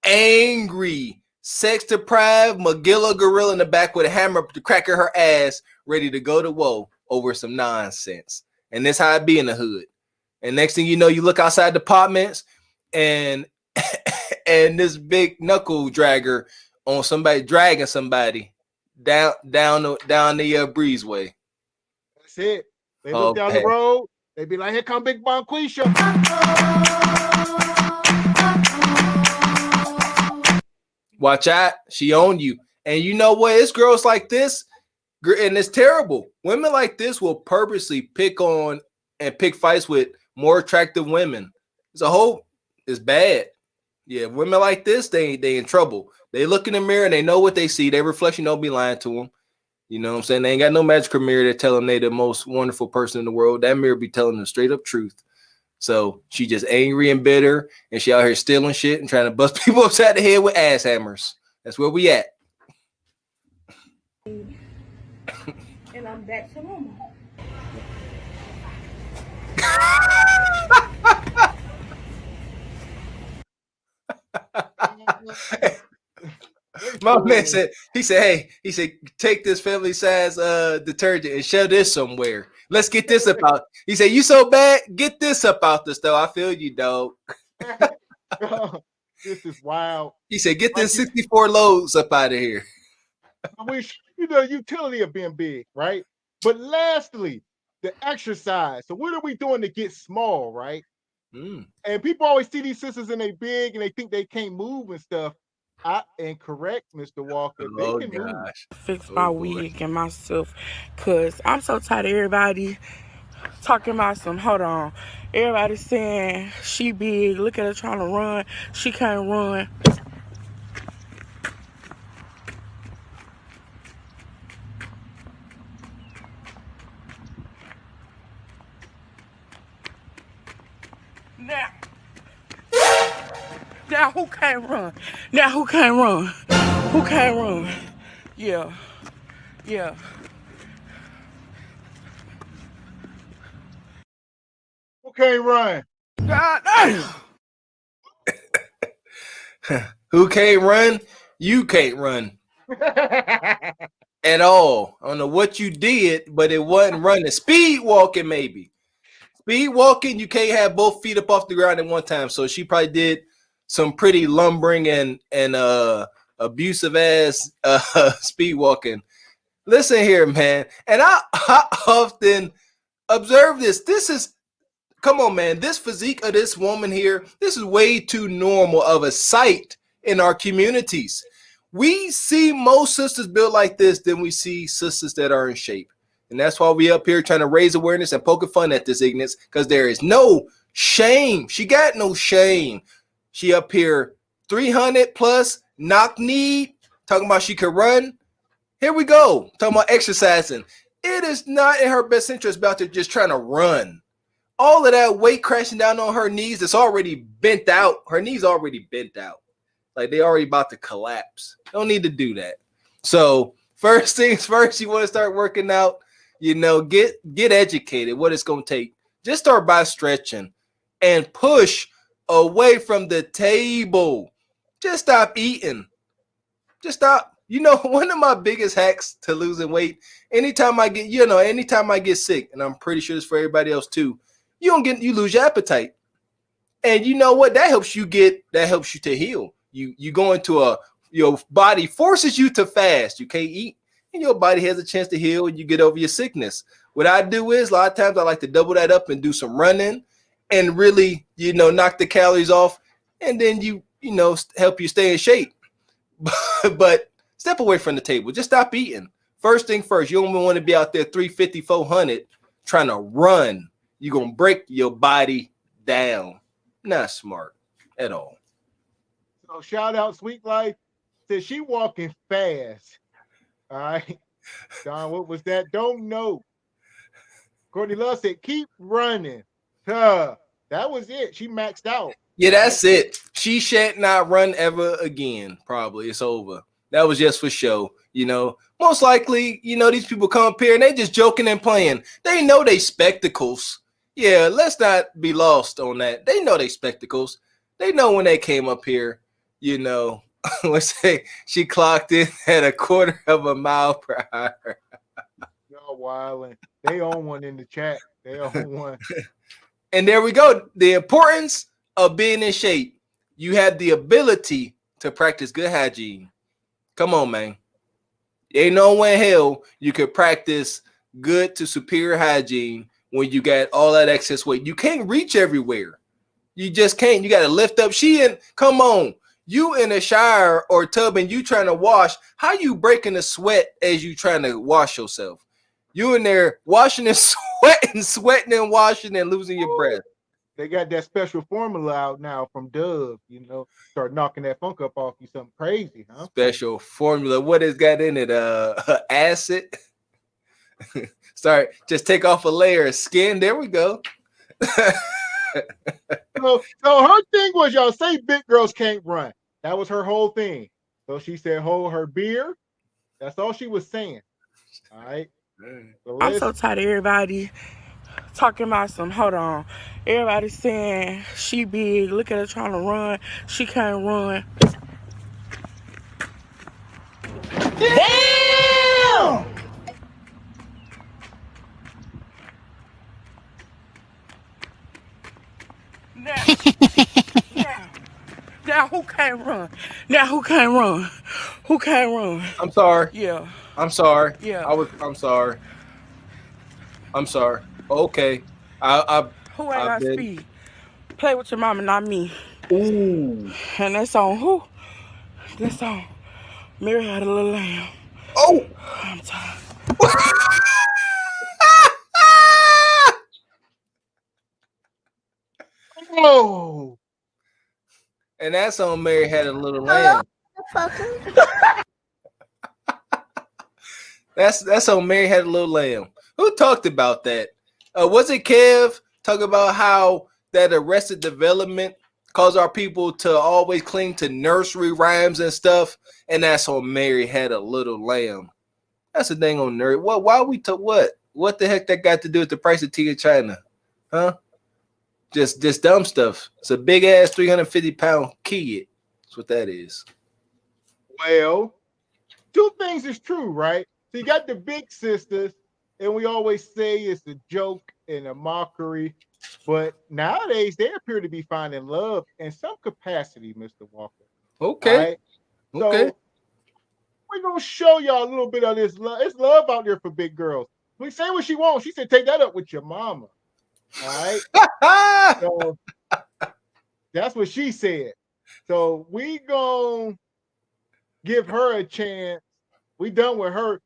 angry, sex-deprived Magilla gorilla in the back with a hammer to crack her ass, ready to go to war over some nonsense. And that's how it be in the hood. And next thing you know, you look outside the apartments, and this big knuckle dragger on somebody dragging somebody down the breezeway. That's it. They look down the road. They be like, "Here come Big Bonquisha." Watch out, she on you. And you know what? It's girls like this, and it's terrible. Women like this will purposely pick on and pick fights with more attractive women. It's bad. Yeah, women like this, they in trouble. They look in the mirror and they know what they see. Their reflection don't be lying to them. You know what I'm saying? They ain't got no magical mirror that tell them they the most wonderful person in the world. That mirror be telling them straight up truth. So she just angry and bitter, and she out here stealing shit and trying to bust people upside the head with ass hammers. That's where we at. And I'm back to normal. My man said, hey, take this family size detergent and shove this somewhere. Let's get this up out. He said, you so bad, get this up out the store. I feel you, dog. This is wild. He said, get this 64 loads up out of here. I wish, the utility of being big, right? But lastly, the exercise. So what are we doing to get small, right? And people always see these sisters and they big and they think they can't move and stuff. Incorrect, Mr. Walker. They can move. Fix my wig and myself, cause I'm so tired of everybody talking about some, hold on. Everybody saying she big. Look at her trying to run. She can't run. Now who can't run? Now who can't run? Who can't run? Yeah. Yeah. Who can't run? God damn. Who can't run? You can't run at all. I don't know what you did, but it wasn't running. Speed walking, maybe. Speed walking, you can't have both feet up off the ground at one time. So she probably did some pretty lumbering and abusive ass speed walking. Listen here, man. And I often observe this. This is, come on, man. This physique of this woman here, this is way too normal of a sight in our communities. We see most sisters built like this than we see sisters that are in shape. And that's why we up here trying to raise awareness and poking fun at this ignorance, because there is no shame. She got no shame. She up here 300 plus, knock knee, talking about she could run. Here we go, talking about exercising. It is not in her best interest about to just trying to run. All of that weight crashing down on her knees, it's already bent out. Her knees already bent out. Like they already about to collapse. Don't need to do that. So first things first, you want to start working out, you know, get educated what it's going to take. Just start by stretching and push away from the table. Just stop eating. Just stop. You know, one of my biggest hacks to losing weight, anytime I get sick, and I'm pretty sure it's for everybody else too, you lose your appetite. And you know what? That helps you to heal. You go into your body forces you to fast. You can't eat, and your body has a chance to heal, and you get over your sickness. What I do is a lot of times I like to double that up and do some running and really, knock the calories off, and then help you stay in shape. But step away from the table. Just stop eating. First thing first, you don't want to be out there 350, 400 trying to run. You're going to break your body down. Not smart at all. So shout out Sweet Life. Said she walking fast. All right. Don, what was that? Don't know. Courtney Love said, keep running. That was it. She maxed out. Yeah, that's it. She shan't not run ever again. Probably. It's over. That was just for show. Most likely, these people come up here and they just joking and playing. They know they spectacles. Yeah, let's not be lost on that. They know they spectacles. They know when they came up here, let's say she clocked in at 1/4 mile per hour. Y'all wilding. They own one in the chat. They own one. And there we go. The importance of being in shape. You have the ability to practice good hygiene. Come on, man. Ain't no way in hell you could practice good to superior hygiene when you got all that excess weight. You can't reach everywhere. You just can't. You got to lift up. Come on. You in a shower or tub and you trying to wash. How you breaking the sweat as you trying to wash yourself? You in there washing and sweating and washing and losing your breath. They got that special formula out now from Dove. Start knocking that funk up off you. Something crazy, huh? Special formula. What has got in it? Acid. Sorry, just take off a layer of skin. There we go. So her thing was, y'all say big girls can't run. That was her whole thing. So she said, hold her beer. That's all she was saying. All right. So I'm so tired of everybody talking about some, hold on. Everybody saying she big. Look at her trying to run. She can't run. Damn! Now who can't run? Now who can't run? Who can't run? I'm sorry. Yeah. I'm sorry. Yeah. I'm sorry. I'm sorry. Okay. Who ain't got speed? Play with your mama, not me. Ooh. And that's on who? That's on Mary Had a Little Lamb. Oh. I'm tired. And that's on Mary Had a Little Lamb. That's on Mary Had a Little Lamb. Who talked about that? Was it Kev talking about how that Arrested Development caused our people to always cling to nursery rhymes and stuff? And that's on Mary Had a Little Lamb. That's a dang on nerd. What? Why we took what? What the heck that got to do with the price of tea in China? Huh? Just dumb stuff. It's a big ass 350-pound kid. That's what that is. Well, two things is true, right? So you got the big sisters, and we always say it's a joke and a mockery. But nowadays they appear to be finding love in some capacity, Mr. Walker. Okay. Right? Okay. So we're gonna show y'all a little bit of this love. It's love out there for big girls. We say what she wants. She said, take that up with your mama. All right. So that's what she said. So we gonna give her a chance. We done with her,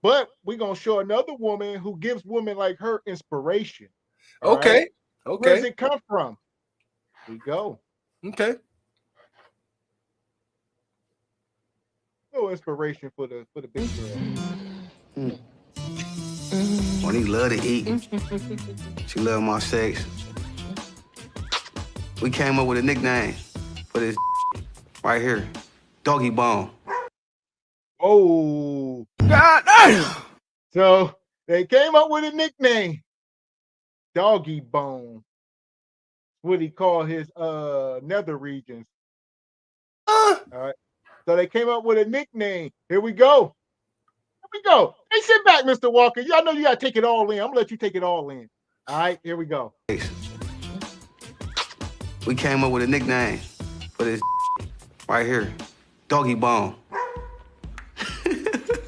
but we gonna show another woman who gives women like her inspiration. Okay. Right? Okay. Where does it come from? We go. Okay. No inspiration for the big girl. When he love to eat, she love my sex. We came up with a nickname for this right here, Doggy Bone. Oh, God damn! So they came up with a nickname, Doggy Bone. What he called his nether regions. All right. So they came up with a nickname. Here we go. Here we go. Hey, sit back, Mr. Walker. Y'all know you gotta take it all in. I'm gonna let you take it all in. All right, here we go. We came up with a nickname for this right here, Doggy Bone.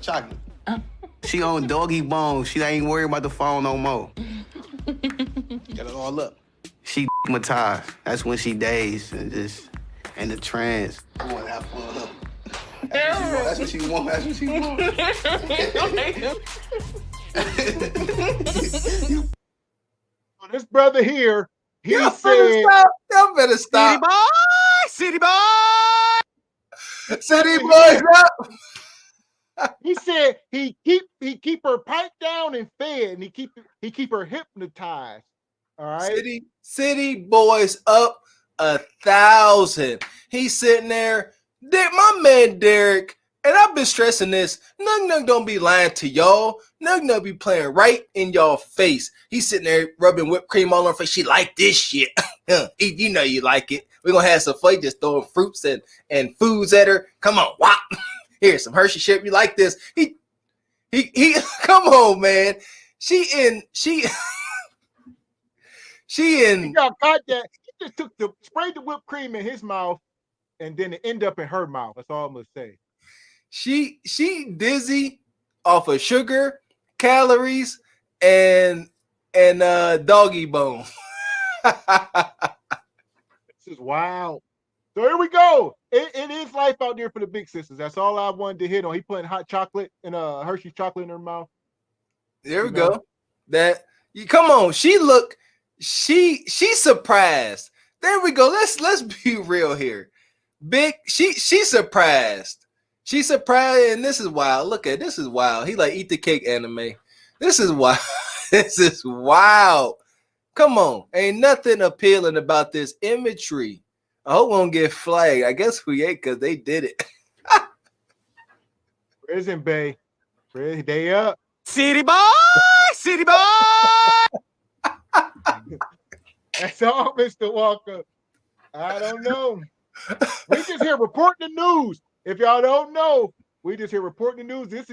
Chocolate. She on Doggy Bone. She ain't worried about the phone no more. Got it all up. She hypnotized. That's when she dazed and just in the trance. I want to have fun. That's what she want. That's what she want. So this brother here, he Y'all said, Y'all better stop. City boy! City boys up. He said he keep her piped down and fed, and he keep her hypnotized. All right. City boys up 1,000. He's sitting there. My man Derek, and I've been stressing this. Nug don't be lying to y'all. Nug be playing right in y'all face. He's sitting there rubbing whipped cream all on her face. She like this shit. You know you like it. We're gonna have some fun just throwing fruits and foods at her. Come on, wop. Here's some Hershey shit. You like this? He come on, man. She He got caught that he just sprayed the whipped cream in his mouth, and then it ended up in her mouth. That's all I'm gonna say. She dizzy off of sugar, calories, and doggy bone. This is wild. So here we go. It is life out there for the big sisters. That's all I wanted to hit on. He putting hot chocolate and Hershey chocolate in her mouth. There we go. Come on. She's surprised. There we go. Let's be real here. She's surprised. She's surprised, and this is wild. Look at this is wild. He like eat the cake anime. This is wild. This is wild. Come on. Ain't nothing appealing about this imagery. I hope we don't get flagged. I guess we ain't because they did it. Prison Bay. They up. City boy! City boy! That's all, Mr. Walker. I don't know. We just here reporting the news. If y'all don't know, we just here reporting the news. This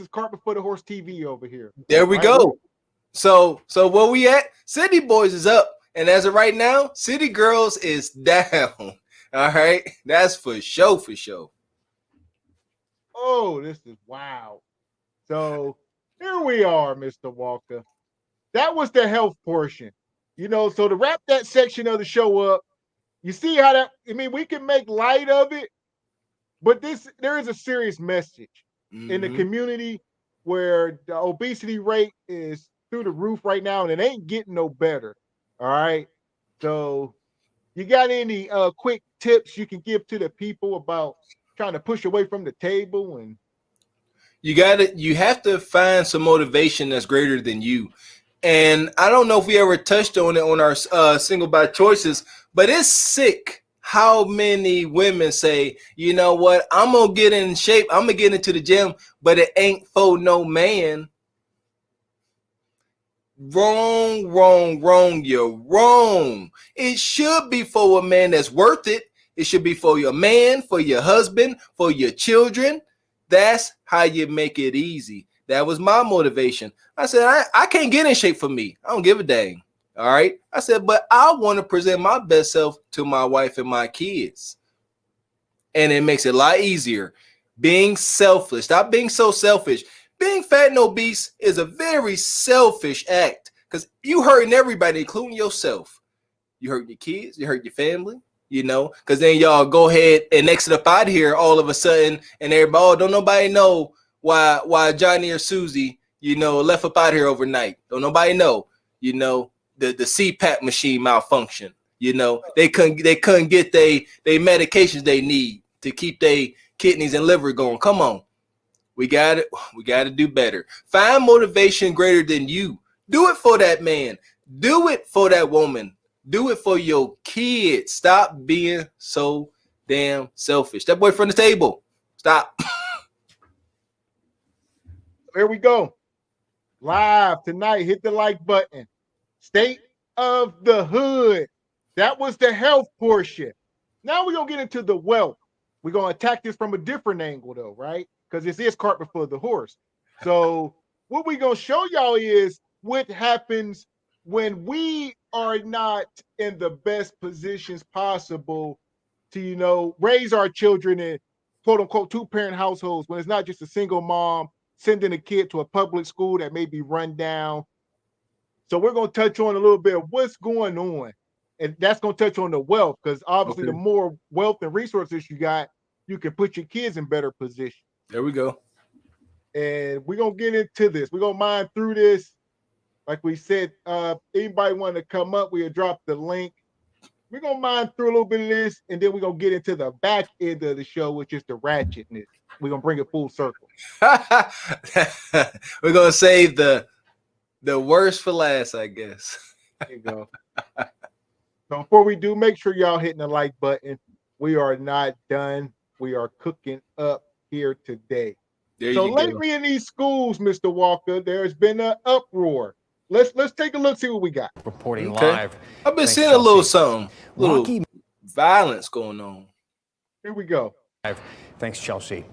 is cart before the horse TV over here. There we go. So where we at? City Boys is up. And as of right now, City Girls is down. All right. That's for sure, for sure. Oh, this is wild. So here we are, Mr. Walker. That was the health portion. So to wrap that section of the show up, you see how we can make light of it, but there is a serious message in the community where the obesity rate is through the roof right now, and it ain't getting no better. All right. So You got any quick tips you can give to the people about trying to push away from the table? And you have to find some motivation that's greater than you. And I don't know if we ever touched on it on our single by choices, but it's sick how many women say, you know what, I'm gonna get in shape, I'm gonna get into the gym, but it ain't for no man. Wrong, wrong, wrong. You're wrong. It should be for a man that's worth it. It should be for your man, for your husband, for your children. That's how you make it easy. That was my motivation. I said, I can't get in shape for me. I don't give a dang. All right. I said, but I want to present my best self to my wife and my kids. And it makes it a lot easier. Being selfless. Stop being so selfish. Being fat and obese is a very selfish act because you hurting everybody, including yourself. You hurt your kids, you hurt your family, you know, because then y'all go ahead and exit up out of here all of a sudden, and everybody, oh, don't nobody know why Johnny or Susie, you know, left up out here overnight. Don't nobody know, you know, the CPAP machine malfunction. You know, they couldn't get they medications they need to keep their kidneys and liver going. Come on. We got to do better. Find motivation greater than you. Do it for that man. Do it for that woman. Do it for your kids. Stop being so damn selfish. That boy from the table. Stop. There we go. Live tonight. Hit the like button. State of the hood. That was the health portion. Now we're going to get into the wealth. We're going to attack this from a different angle, though, right? Because this is cart before the horse. So what we're going to show y'all is what happens when we are not in the best positions possible to, you know, raise our children in quote unquote two-parent households, when it's not just a single mom sending a kid to a public school that may be run down. So we're going to touch on a little bit of what's going on. And that's going to touch on the wealth, because obviously the more wealth and resources you got, you can put your kids in better position. There we go. And we're going to get into this. We're going to mine through this. Like we said, anybody want to come up, we'll drop the link. We're going to mine through a little bit of this, and then we're going to get into the back end of the show, which is the ratchetness. We're going to bring it full circle. We're going to save the worst for last, I guess. There you go. So before we do, make sure y'all hitting the like button. We are not done. We are cooking up here today. So lately in these schools, Mr. Walker, there's been an uproar. Let's take a look, see what we got. Reporting live. I've been seeing a little something, little violence going on. Here we go. Thanks, Chelsea.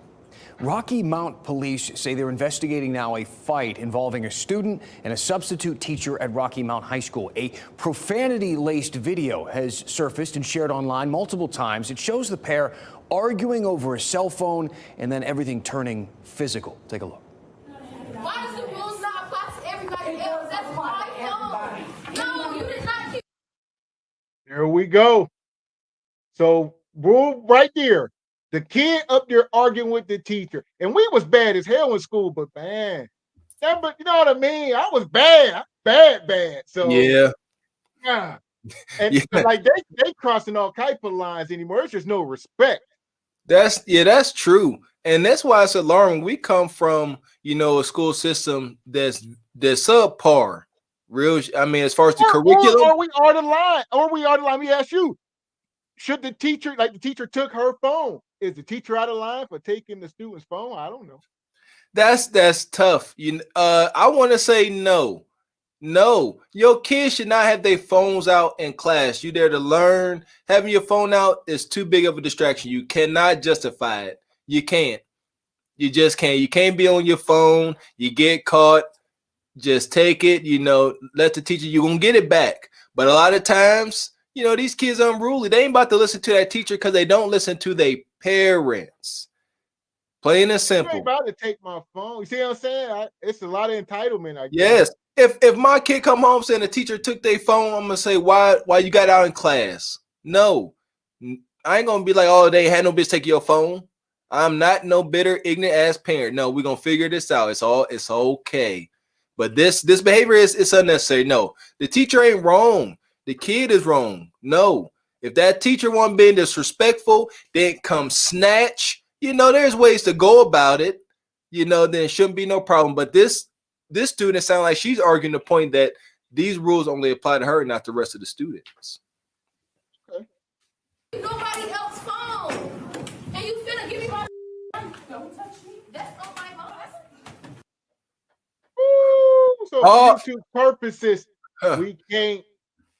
Rocky Mount police say they're investigating now a fight involving a student and a substitute teacher at Rocky Mount High School. A profanity-laced video has surfaced and shared online multiple times. It shows the pair arguing over a cell phone and then everything turning physical. Take a look. Why does the rules not apply to everybody else? That's my phone. No, you did not keep. There we go. So rule right there. The kid up there arguing with the teacher. And we was bad as hell in school, but man, but you know what I mean? I was bad. Bad. So yeah. And like they crossing all type of lines anymore. It's just no respect. That's true. And that's why it's alarming. We come from, you know, a school system that's subpar. Real, I mean, as far as the curriculum. Or we are the line. Let me ask you. Should the teacher, like the teacher took her phone, is the teacher out of line for taking the student's phone? I don't know. That's tough. I want to say no. No, your kids should not have their phones out in class. You there to learn. Having your phone out is too big of a distraction. You cannot justify it. You can't. You just can't. You can't be on your phone. You get caught. Just take it. You know, let the teacher. You're gonna get it back. But a lot of times, you know, these kids are unruly. They ain't about to listen to that teacher because they don't listen to their parents. Plain and simple. You ain't about to take my phone. You see what I'm saying? It's a lot of entitlement. I Yes. guess. If my kid come home saying the teacher took their phone, I'm gonna say why you got out in class. No, I ain't gonna be like, oh, they had no bitch take your phone. I'm not no bitter, ignorant ass parent. No, we're gonna figure this out. It's okay. But this behavior is unnecessary. No, the teacher ain't wrong. The kid is wrong. No, If that teacher wasn't being disrespectful, then come snatch. You know, there's ways to go about it. You know, then it shouldn't be no problem. But this student sounds like she's arguing the point that these rules only apply to her, not the rest of the students. Nobody else's phone. And you finna give me my don't touch me. That's not my phone. So for YouTube purposes, we can't.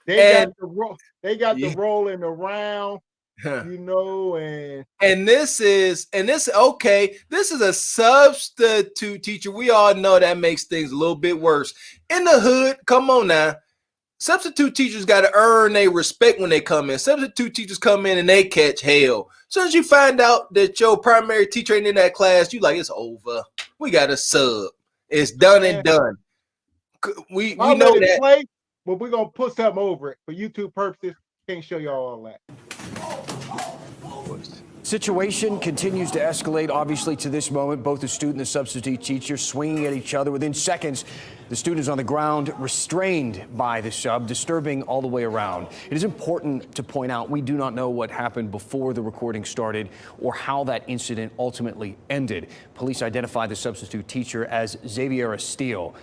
They got the rolling around, you know, and this is okay. This is a substitute teacher. We all know that makes things a little bit worse. In the hood, come on now. Substitute teachers got to earn their respect when they come in. Substitute teachers come in and they catch hell. As soon as you find out that your primary teacher ain't in that class, you like, it's over. We got a sub. It's done and done. We know that. Play, but we're going to put something over it. For YouTube purposes, can't show y'all all that. Situation continues to escalate, obviously, to this moment. Both the student and the substitute teacher swinging at each other. Within seconds, the student is on the ground, restrained by the sub, disturbing all the way around. It is important to point out we do not know what happened before the recording started or how that incident ultimately ended. Police identified the substitute teacher as Xaviera Steele.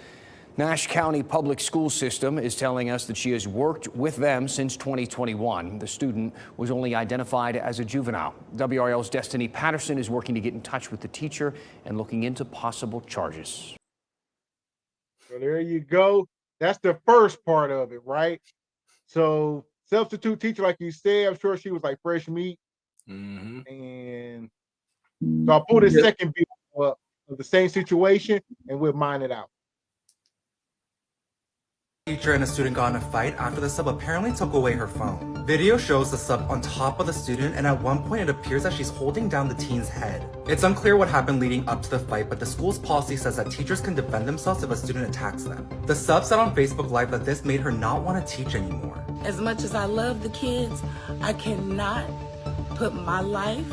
Nash County Public School System is telling us that she has worked with them since 2021. The student was only identified as a juvenile. WRL's Destiny Patterson is working to get in touch with the teacher and looking into possible charges. So there you go. That's the first part of it, right? So substitute teacher, like you said, I'm sure she was like fresh meat. And so I'll pull this second video up of the same situation and we'll mine it out. Teacher and a student got in a fight after the sub apparently took away her phone. Video shows the sub on top of the student, and at one point it appears that she's holding down the teen's head. It's unclear what happened leading up to the fight, but the school's policy says that teachers can defend themselves if a student attacks them. The sub said on Facebook Live that this made her not want to teach anymore. As much as I love the kids, I cannot put my life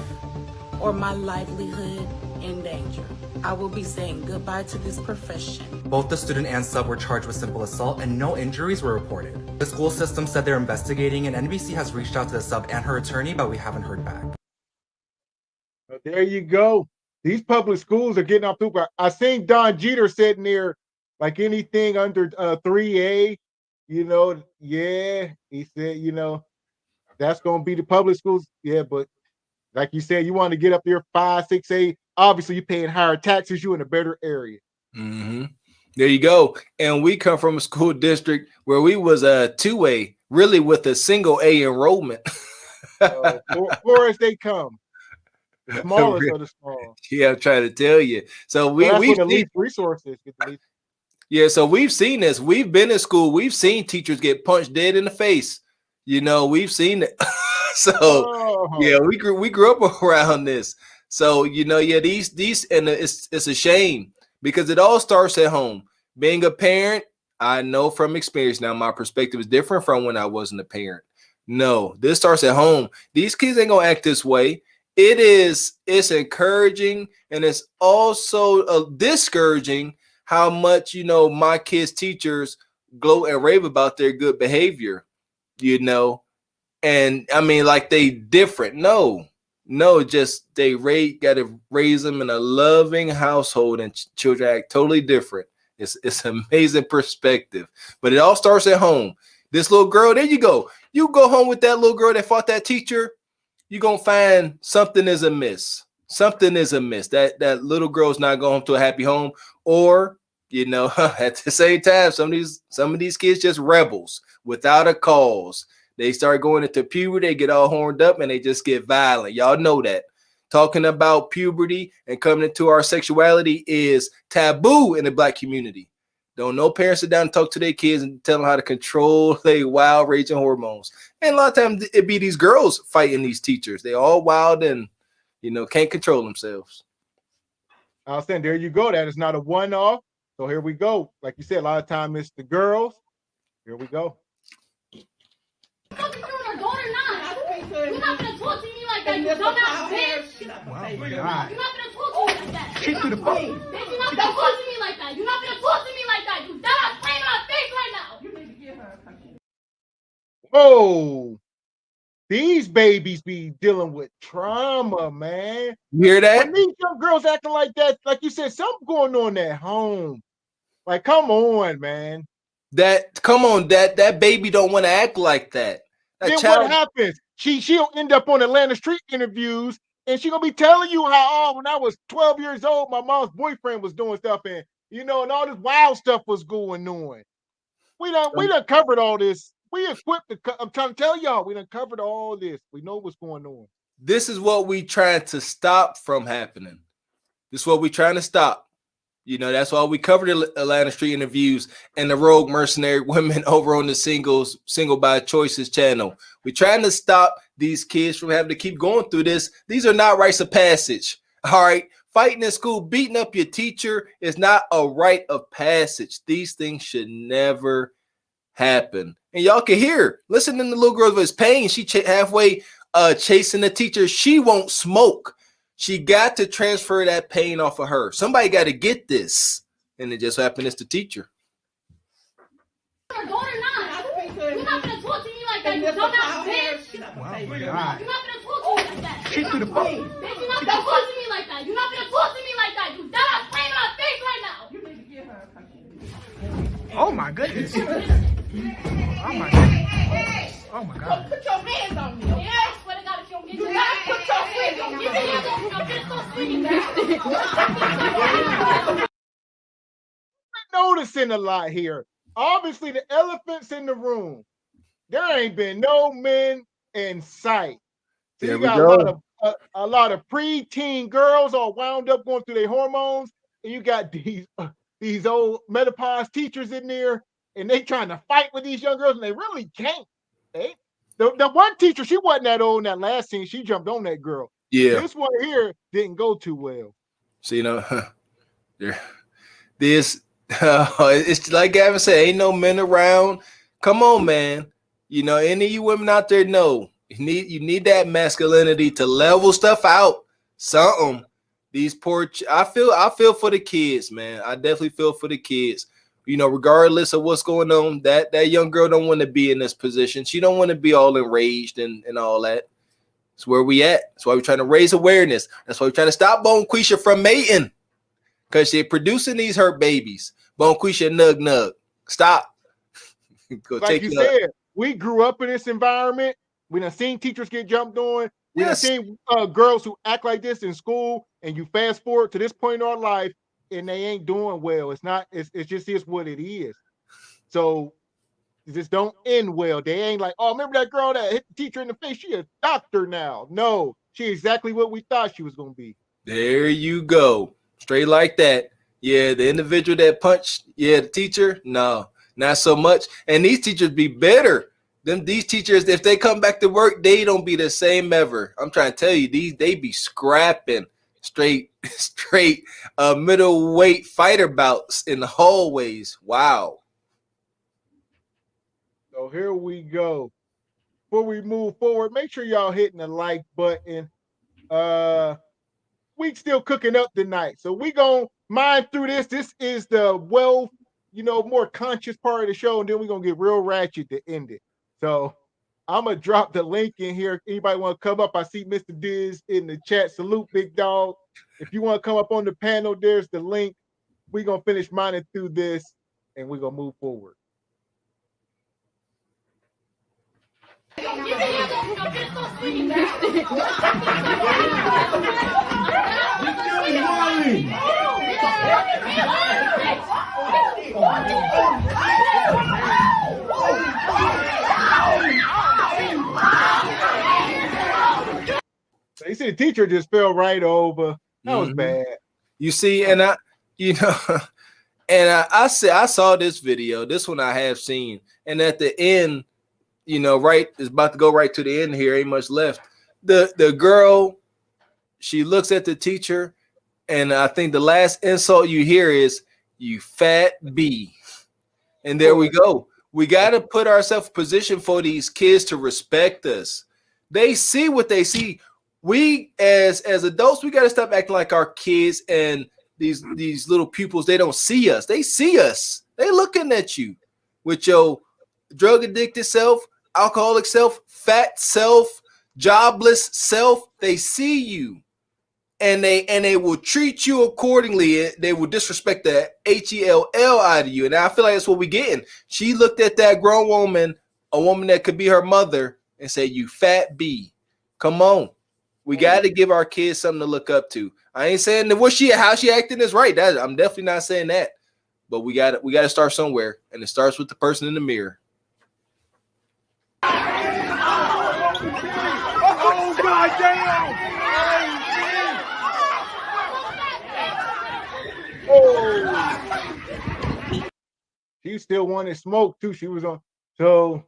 or my livelihood in danger. I will be saying goodbye to this profession. Both the student and sub were charged with simple assault and no injuries were reported. The school system said they're investigating, and NBC has reached out to the sub and her attorney, but we haven't heard back. So there you go. These public schools are getting off the. I seen Don Jeter sitting there like anything under 3A, you know, yeah, he said, you know, that's going to be the public schools. Yeah, but like you said, you want to get up there 5, 6A. Obviously, you're paying higher taxes. You're in a better area. There you go. And we come from a school district where we was a 2A, really with a single A enrollment. Poor as they come. The smallest of the small. Yeah, I'm trying to tell you. So we've the least resources. Yeah, so we've seen this. We've been in school. We've seen teachers get punched dead in the face. You know, we've seen it. So yeah, we grew up around this. So, you know, yeah, these and it's a shame because it all starts at home. Being a parent, I know from experience now, my perspective is different from when I wasn't a parent. No, this starts at home. These kids ain't gonna act this way. It's encouraging, and it's also discouraging how much, you know, my kids' teachers gloat and rave about their good behavior, you know, and I mean, like they different. No, just they got to raise them in a loving household, and children act totally different. It's amazing perspective, but it all starts at home. This little girl, there you go. You go home with that little girl that fought that teacher, you're going to find something is amiss. Something is amiss. That little girl's not going home to a happy home, or, you know, at the same time, some of these kids just rebels without a cause. They start going into puberty, they get all horned up, and they just get violent. Y'all know that. Talking about puberty and coming into our sexuality is taboo in the Black community. Don't no parents sit down and talk to their kids and tell them how to control their wild raging hormones. And a lot of times it be these girls fighting these teachers. They all wild and, you know, can't control themselves. I was saying, there you go. That is not a one-off. So here we go. Like you said, a lot of time it's the girls. Here we go. Fucking doing her daughter not. You're not gonna talk to me like that, you dumbass bitch. You're not gonna talk to me like that. Kick through the phone. Bitch, you're not gonna talk to me like that. You're not gonna talk to me like that. You dumbass playing in my face right now. You need to give her a punch. Whoa. these babies be dealing with trauma, man. You hear that? When these young girls acting like that, like you said, something going on at home. Like, come on, man. Come on, that baby don't want to act like that. Then what happens? She'll end up on Atlanta Street interviews, and she gonna be telling you how, when I was 12 years old, my mom's boyfriend was doing stuff, and and all this wild stuff was going on. We done covered all this. We equipped I'm trying to tell y'all, we done covered all this. We know what's going on. This is what we trying to stop from happening. This is what we trying to stop. That's why we covered the Atlanta Street interviews and the rogue mercenary women over on the Single by Choices channel. We're trying to stop these kids from having to keep going through this. These are not rites of passage. All right. Fighting in school, beating up your teacher is not a rite of passage. These things should never happen. And y'all can hear, listen to the little girl's voice, pain. She halfway chasing the teacher. She won't smoke. She got to transfer that pain off of her. Somebody got to get this. And it just happened. It's the teacher. You're not going to talk to me like that, you dumbass bitch. Oh my God. You're not going to talk to me like that. She threw the phone. Bitch, you're not going to talk to me like that. You're not going to talk to me like that. You dumbass playing in my face right now. You need to give her a Oh my goodness. Oh my goodness. Oh my God. Put your hands on me. Yeah, I swear to God, if you don't get your hands, put your hands on me. Get your hands on me. I'm just so sweet. We're noticing a lot here. Obviously, the elephants in the room. There ain't been no men in sight. So There you we got go. a lot of preteen girls all wound up going through their hormones, and you got these old menopause teachers in there, and they trying to fight with these young girls, and they really can't. The one teacher, she wasn't that old in that last scene. She jumped on that girl. Yeah. This one here didn't go too well. So it's like Gavin said, ain't no men around. Come on, man. Any of you women out there know you need that masculinity to level stuff out. Something. These poor I feel for the kids, man. I definitely feel for the kids. Regardless of what's going on, that young girl don't want to be in this position. She don't want to be all enraged and all that. That's where we at. That's why we're trying to raise awareness. That's why we're trying to stop Bonquisha from mating. Because they're producing these hurt babies. Bonquisha, nug. Stop. Go like take you it up. said, we grew up in this environment. We done seen teachers get jumped on. We done seen girls who act like this in school, and you fast forward to this point in our life, and they ain't doing well. It just is what it is. So it just don't end well. They ain't like, oh, remember that girl that hit the teacher in the face? She a doctor now. No, she exactly what we thought she was gonna be. There you go. Straight like that. Yeah, the individual that punched, the teacher, no, not so much. And these teachers be bitter. These teachers, if they come back to work, they don't be the same ever. I'm trying to tell you, they be scrapping straight middleweight fighter bouts in the hallways. Wow. So here we go. Before we move forward, make sure y'all hitting the like button. We still cooking up tonight, so we gonna mine through this. This is the more conscious part of the show, and then we're gonna get real ratchet to end it. So I'm gonna drop the link in here. Anybody want to come up? I see Mr. Diz in the chat. Salute, big dog. If you want to come up on the panel, there's the link. We're gonna finish mining through this, and we're gonna move forward. They said the teacher just fell right over. That was bad. You see, and I saw this video. This one I have seen, and at the end, right, it's about to go right to the end here. Ain't much left. The girl, she looks at the teacher, and I think the last insult you hear is "you fat B," and there we go. We got to put ourselves in position for these kids to respect us. They see what they see. We as adults, we got to stop acting like our kids and these little pupils. They don't see us. They see us. They looking at you with your drug addicted self, alcoholic self, fat self, jobless self, they see you. And they will treat you accordingly. They will disrespect the HELL out of you. And I feel like that's what we're getting. She looked at that grown woman, a woman that could be her mother, and said, "You fat B. Come on. We got to give our kids something to look up to." I ain't saying that how she acting is right. I'm definitely not saying that. But we got to start somewhere, and it starts with the person in the mirror. Oh, goddamn! Oh, she still wanted smoke too. She was on. So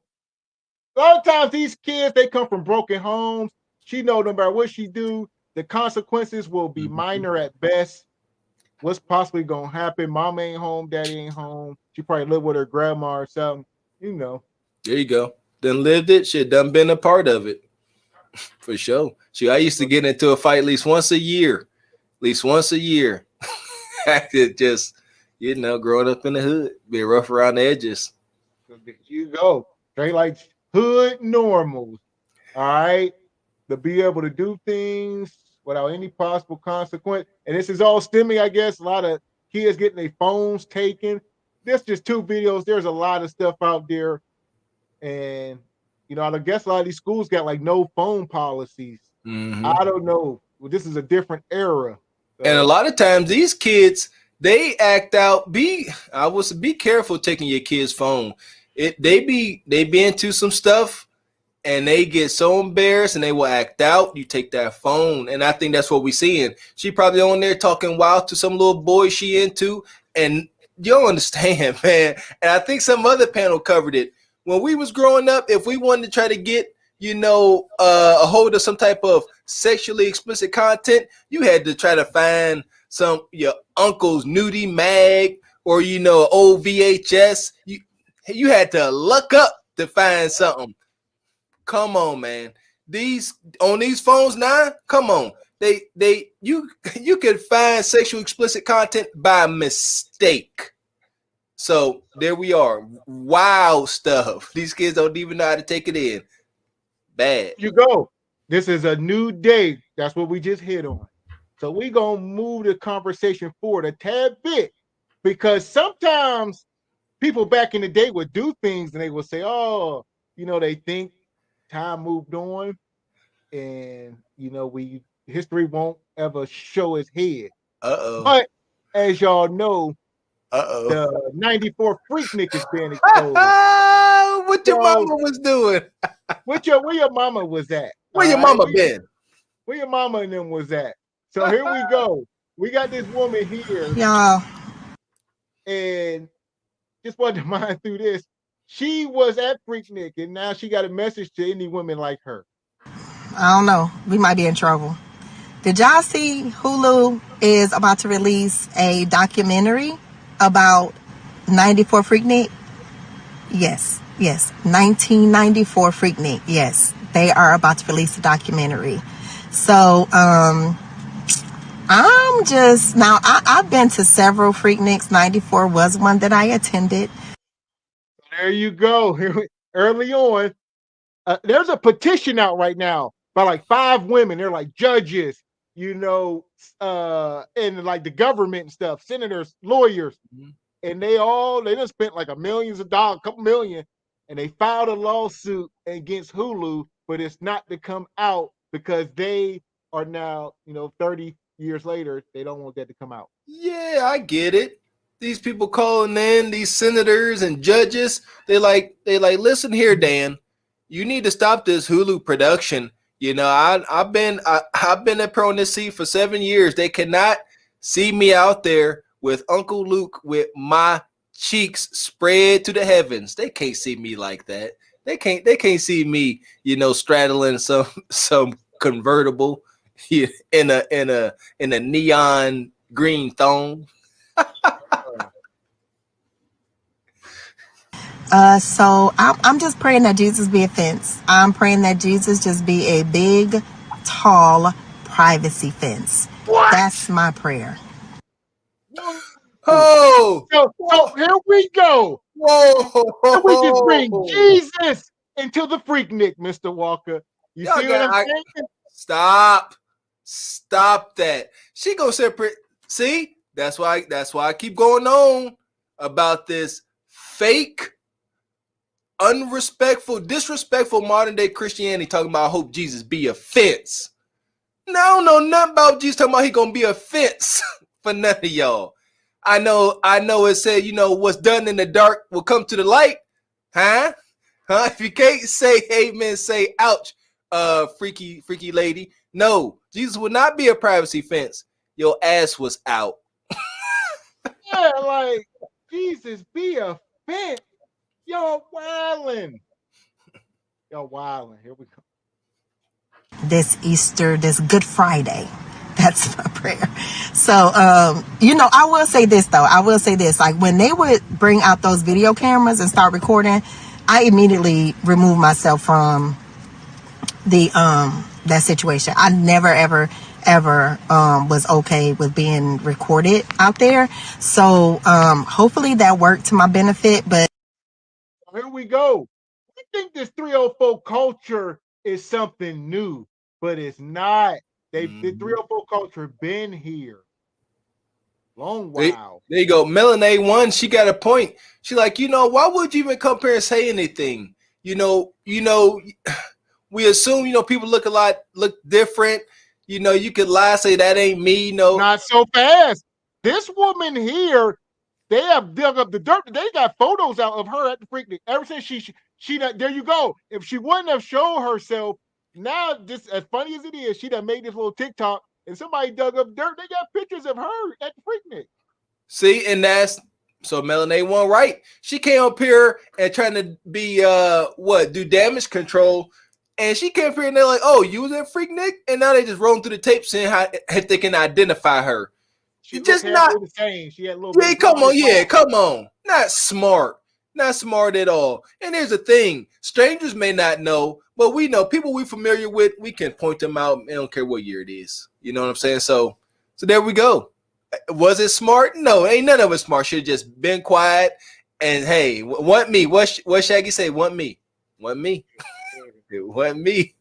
a lot of times these kids, they come from broken homes. She know no matter what she do, the consequences will be minor at best. What's possibly gonna happen? Mom ain't home, daddy ain't home. She probably live with her grandma or something. You know. There you go. Done lived it. She done been a part of it. For sure. I used to get into a fight at least once a year. At least once a year. It just, growing up in the hood, being rough around the edges. So there you go. Straight like hood normals. All right. To be able to do things without any possible consequence. And this is all stemming, I guess, a lot of kids getting their phones taken. There's just 2 videos. There's a lot of stuff out there. And, I guess a lot of these schools got like no phone policies. I don't know. Well, this is a different era. So. And a lot of times these kids, they act out. Be careful taking your kid's phone. They be into some stuff, and they get so embarrassed and they will act out. You take that phone, and I think that's what we're seeing. She probably on there talking wild to some little boy she into, and you don't understand, man. And I think some other panel covered it. When we was growing up, if we wanted to try to get, a hold of some type of sexually explicit content, you had to try to find your uncle's nudie mag or, old VHS. You had to look up to find something. Come on, man. These phones now, come on. You could find sexual explicit content by mistake. So there we are. Wow stuff. These kids don't even know how to take it in. Bad. You go. This is a new day. That's what we just hit on. So we're going to move the conversation forward a tad bit, because sometimes people back in the day would do things and they would say, oh, they think time moved on and, history won't ever show its head. But as y'all know, the 94 Freaknik is being exposed. What your mama was doing? Where your mama was at? Where your mama been? Where your mama and them was at? So here we go. We got this woman here. Y'all. And just wanted to mind through this. She was at Freaknik, and now she got a message to any women like her. I don't know. We might be in trouble. Did y'all see Hulu is about to release a documentary about 94 Freaknik? Yes. 1994 Freaknik. Yes. They are about to release a documentary. So, I'm just, now I've been to several Freakniks. 94 was one that I attended. There you go. Early on, there's a petition out right now by like 5 women. They're like judges, and like the government and stuff, senators, lawyers, and they just spent like millions of dollars, a couple million, and they filed a lawsuit against Hulu, but it's not to come out because they are now, 30 years later, they don't want that to come out. Yeah, I get it. These people calling in, these senators and judges, they like, listen here, Dan, you need to stop this Hulu production. I've been up on this seat for 7 years. They cannot see me out there with Uncle Luke with my cheeks spread to the heavens. They can't see me like that. They can't see me, straddling some convertible in a neon green thong. So I'm just praying that Jesus be a fence. I'm praying that Jesus just be a big, tall privacy fence. What? That's my prayer. Oh, so here we go. Whoa! And we just bring Jesus into the Freaknik, Mr. Walker. You see what I'm saying? Stop that. She gonna separate. See, that's why I keep going on about this fake, unrespectful, disrespectful modern day Christianity talking about I hope Jesus be a fence. No, I don't know nothing about Jesus talking about he gonna be a fence for none of y'all. I know it said, what's done in the dark will come to the light. Huh? If you can't say amen, say ouch, freaky lady. No, Jesus would not be a privacy fence. Your ass was out. Yeah, like Jesus be a fence. Y'all wildin'. Y'all wildin'. Here we go. This Easter, this Good Friday. That's my prayer. So, I will say this though. Like when they would bring out those video cameras and start recording, I immediately removed myself from the that situation. I never ever was okay with being recorded out there. So hopefully that worked to my benefit. But here we go. We think this 304 culture is something new, but it's not. The 304 culture been here long while. There you go. Melanie one, she got a point. She like, why would you even come here and say anything? We assume, people look different. You could lie, say that ain't me. No, not so fast. This woman here, they have dug up the dirt. They got photos out of her at the freaking. Ever since she there you go. If she wouldn't have shown herself, now just as funny as it is, she done made this little TikTok and somebody dug up dirt. They got pictures of her at the freaking. See, and that's so Melanie one right. She came up here and trying to be do damage control. And she came up here and they're like, oh, you was at Freaknik? And now they just rolling through the tape saying how if they can identify her. She just not the same. She had a little bit. Come on. Not smart at all. And here's the thing: strangers may not know, but we know people we familiar with. We can point them out. I don't care what year it is. You know what I'm saying? So there we go. Was it smart? No, ain't none of it smart. Should have just been quiet. And hey, want me? What Shaggy say? Want me? It wasn't me.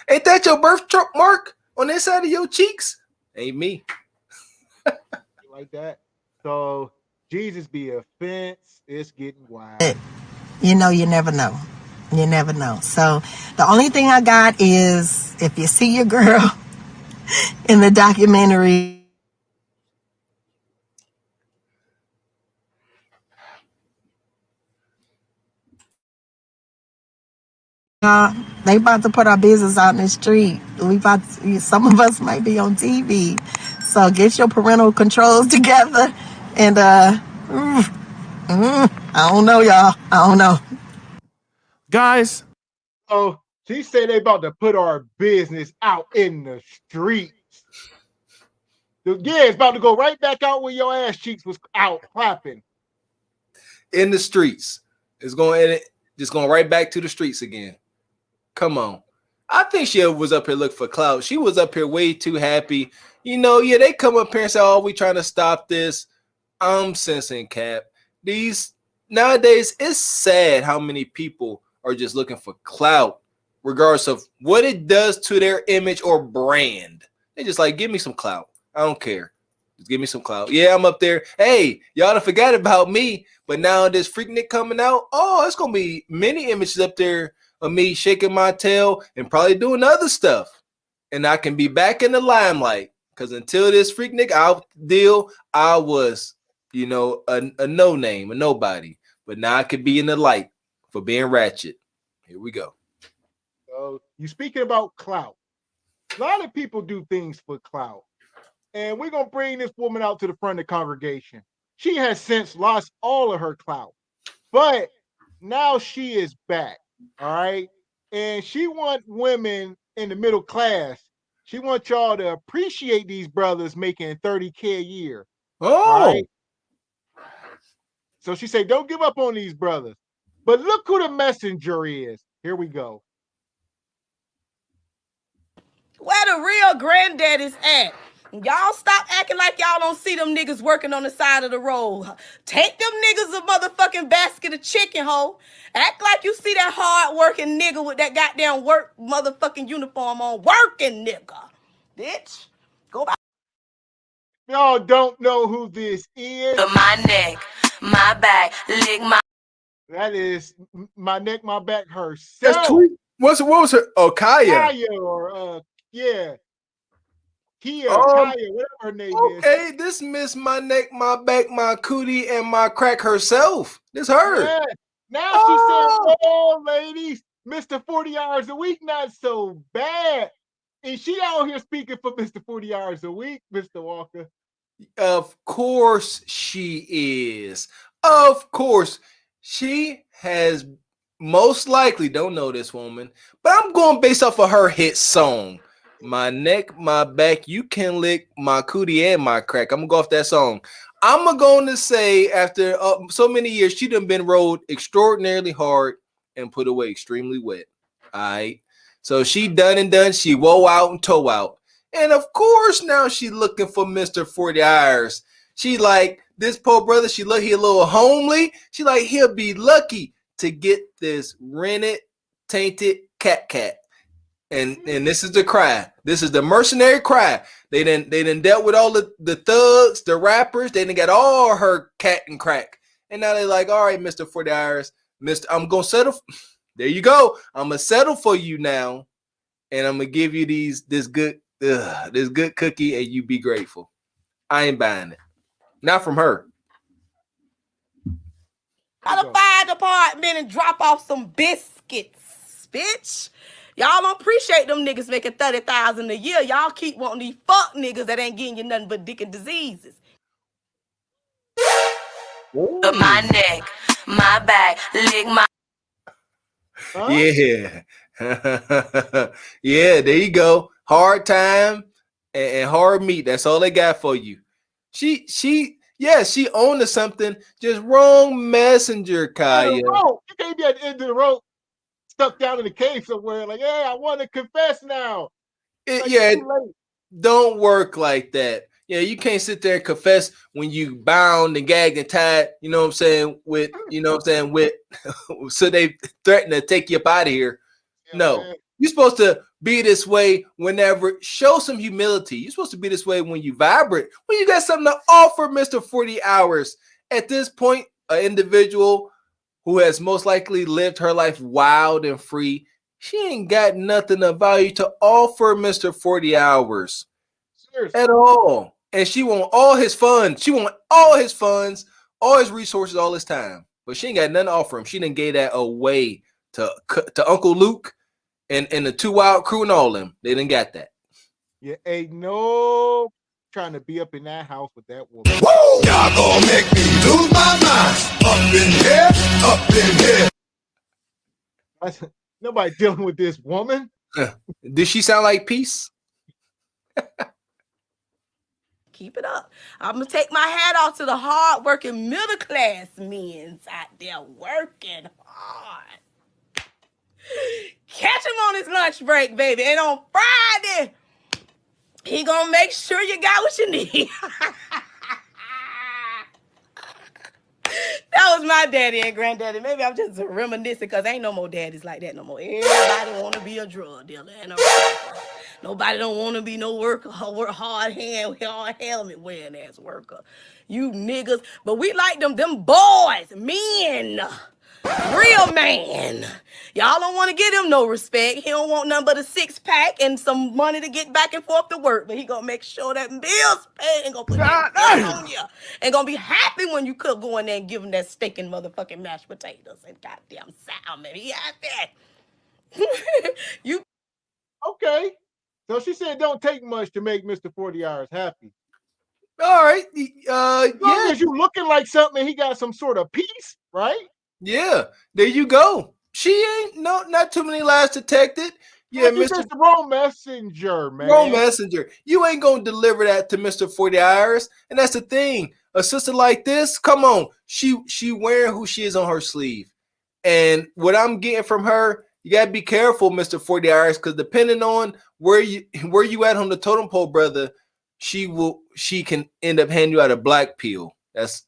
Ain't that your birthmark on the inside of your cheeks? Ain't me. Like that. So Jesus be a fence. It's getting wild. You never know. You never know. So the only thing I got is if you see your girl in the documentary, they about to put our business out in the street. Some of us might be on TV. So get your parental controls together. And I don't know, y'all. I don't know. Guys. Oh, she said they about to put our business out in the streets. Yeah, it's about to go right back out where your ass cheeks was out clapping. In the streets. It's going right back to the streets again. Come on. I think she was up here looking for clout. She was up here way too happy. They come up here and say, oh, we trying to stop this. I'm sensing cap. Nowadays, it's sad how many people are just looking for clout, regardless of what it does to their image or brand. They just like, give me some clout. I don't care. Just give me some clout. Yeah, I'm up there. Hey, y'all done forgot about me. But now this Freaknik coming out, oh, it's going to be many images up there of me shaking my tail and probably doing other stuff. And I can be back in the limelight. Because until this Freaknik out deal, I was, a no name, a nobody. But now I could be in the light for being ratchet. Here we go. So you speaking about clout. A lot of people do things for clout. And we're going to bring this woman out to the front of the congregation. She has since lost all of her clout. But now she is back. All right. And she wants women in the middle class. She wants y'all to appreciate these brothers making 30K a year. Oh. Right? So she said, don't give up on these brothers. But look who the messenger is. Here we go. Where the real granddaddies at? Y'all stop acting like y'all don't see them niggas working on the side of the road. Take them niggas a motherfucking basket of chicken, hoe. Act like you see that hard-working nigga with that goddamn work motherfucking uniform on. Working nigga. Bitch. Go back. Y'all don't know who this is. My neck, my back, lick my... That is my neck, my back herself. That's Tweet. What was her? Oh, Kaya. Kaya or yeah. Kia, Kaya, whatever her name is. Okay, this Miss My Neck, My Back, My Cootie, and My Crack herself. This her. Yeah. Now she said, oh, ladies, Mr. 40 hours a week, not so bad. And she out here speaking for Mr. 40 hours a week, Mr. Walker. Of course she is. Of course. She has most likely, don't know this woman, but I'm going based off of her hit song. My neck, my back, you can lick my cootie and my crack. I'm gonna go off that song. I'm going to say after so many years, she done been rolled extraordinarily hard and put away extremely wet. All right. So she done and done. She woe out and toe out. And of course, now she looking for Mr. 40 hours. She like, this poor brother, she look, he a little homely. She like, he'll be lucky to get this rented, tainted cat. And this is the cry. This is the mercenary cry. They done dealt with all the thugs, the rappers. They done got all her cat and crack. And now they like, all right, Mr. 40 hours, I'm gonna settle. There you go. I'm gonna settle for you now, and I'm gonna give you this good cookie, and you be grateful. I ain't buying it. Not from her. Out of fire department and drop off some biscuits, bitch. Y'all don't appreciate them niggas making $30,000 a year. Y'all keep wanting these fuck niggas that ain't getting you nothing but dick and diseases. My neck, my back, lick my... Huh? Yeah. Yeah, there you go. Hard time and hard meat. That's all they got for you. She owned to something. Just wrong messenger, Kaya. You can't be at the end of the rope, stuck down in the cave somewhere. Like, hey, I want to confess now. Don't work like that. Yeah, you can't sit there and confess when you bound and gagged and tied. You know what I'm saying? So they threaten to take you up out of here. No, you're supposed to be this way whenever. Show some humility. You're supposed to be this way when you vibrate. When you got something to offer, Mr. 40 hours. At this point, an individual who has most likely lived her life wild and free, she ain't got nothing of value to offer Mr. 40 hours. Seriously. At all. And she want all his funds. She want all his funds, all his resources, all his time. But she ain't got nothing to offer him. She done gave that away to Uncle Luke and the 2 Wild Crew and all them. They done got that. Yeah, ain't no trying to be up in that house with that woman. Woo! Y'all gonna make me lose my mind. Up in here. Nobody dealing with this woman. Does she sound like peace? Keep it up. I'm going to take my hat off to the hard-working middle-class men out there working hard. Catch him on his lunch break, baby. And on Friday, he going to make sure you got what you need. That was my daddy and granddaddy. Maybe I'm just reminiscing because ain't no more daddies like that no more. Everybody want to be a drug dealer and a rapper. Nobody don't want to be no worker, hard helmet wearing ass worker. You niggas. But we like them boys, men, real man. Y'all don't want to give him no respect. He don't want nothing but a 6-pack and some money to get back and forth to work. But he gonna make sure that bills paid and gonna put that on you. And gonna be happy when you could go in there and give him that steak and motherfucking mashed potatoes and goddamn salmon. He happy. You okay? So she said, "Don't take much to make Mr. 40 hours happy." All right. As long as you looking like something, he got some sort of peace, right? Yeah. There you go. She ain't not too many lies detected. Yeah, Mr. the wrong messenger, man. Wrong messenger. You ain't gonna deliver that to Mr. 40 hours. And that's the thing. A sister like this, come on. She wearing who she is on her sleeve. And what I'm getting from her, you gotta be careful, Mr. 40 hours, because depending on where you at on the totem pole, brother, she can end up handing you out a black pill. That's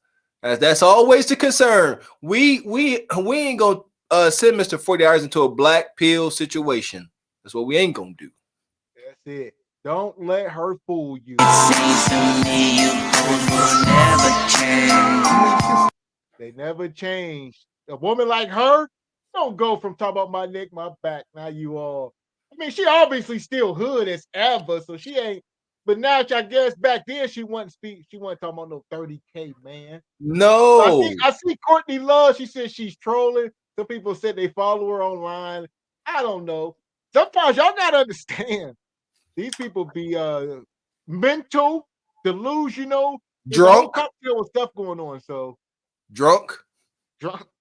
always the concern. We ain't gonna send Mr. 40 hours into a black pill situation. That's what we ain't gonna do. That's it. Don't let her fool you. They never change. A woman like her don't go from talking about my neck, my back. Now you all. I mean, she obviously still hood as ever, so she ain't. But now, I guess back then she wasn't speak. She wasn't talking about no 30K, man. No. I see Courtney Love. She said she's trolling. Some people said they follow her online. I don't know. Sometimes y'all gotta understand. These people be mental, delusional, drunk, cocktail with stuff going on. So drunk.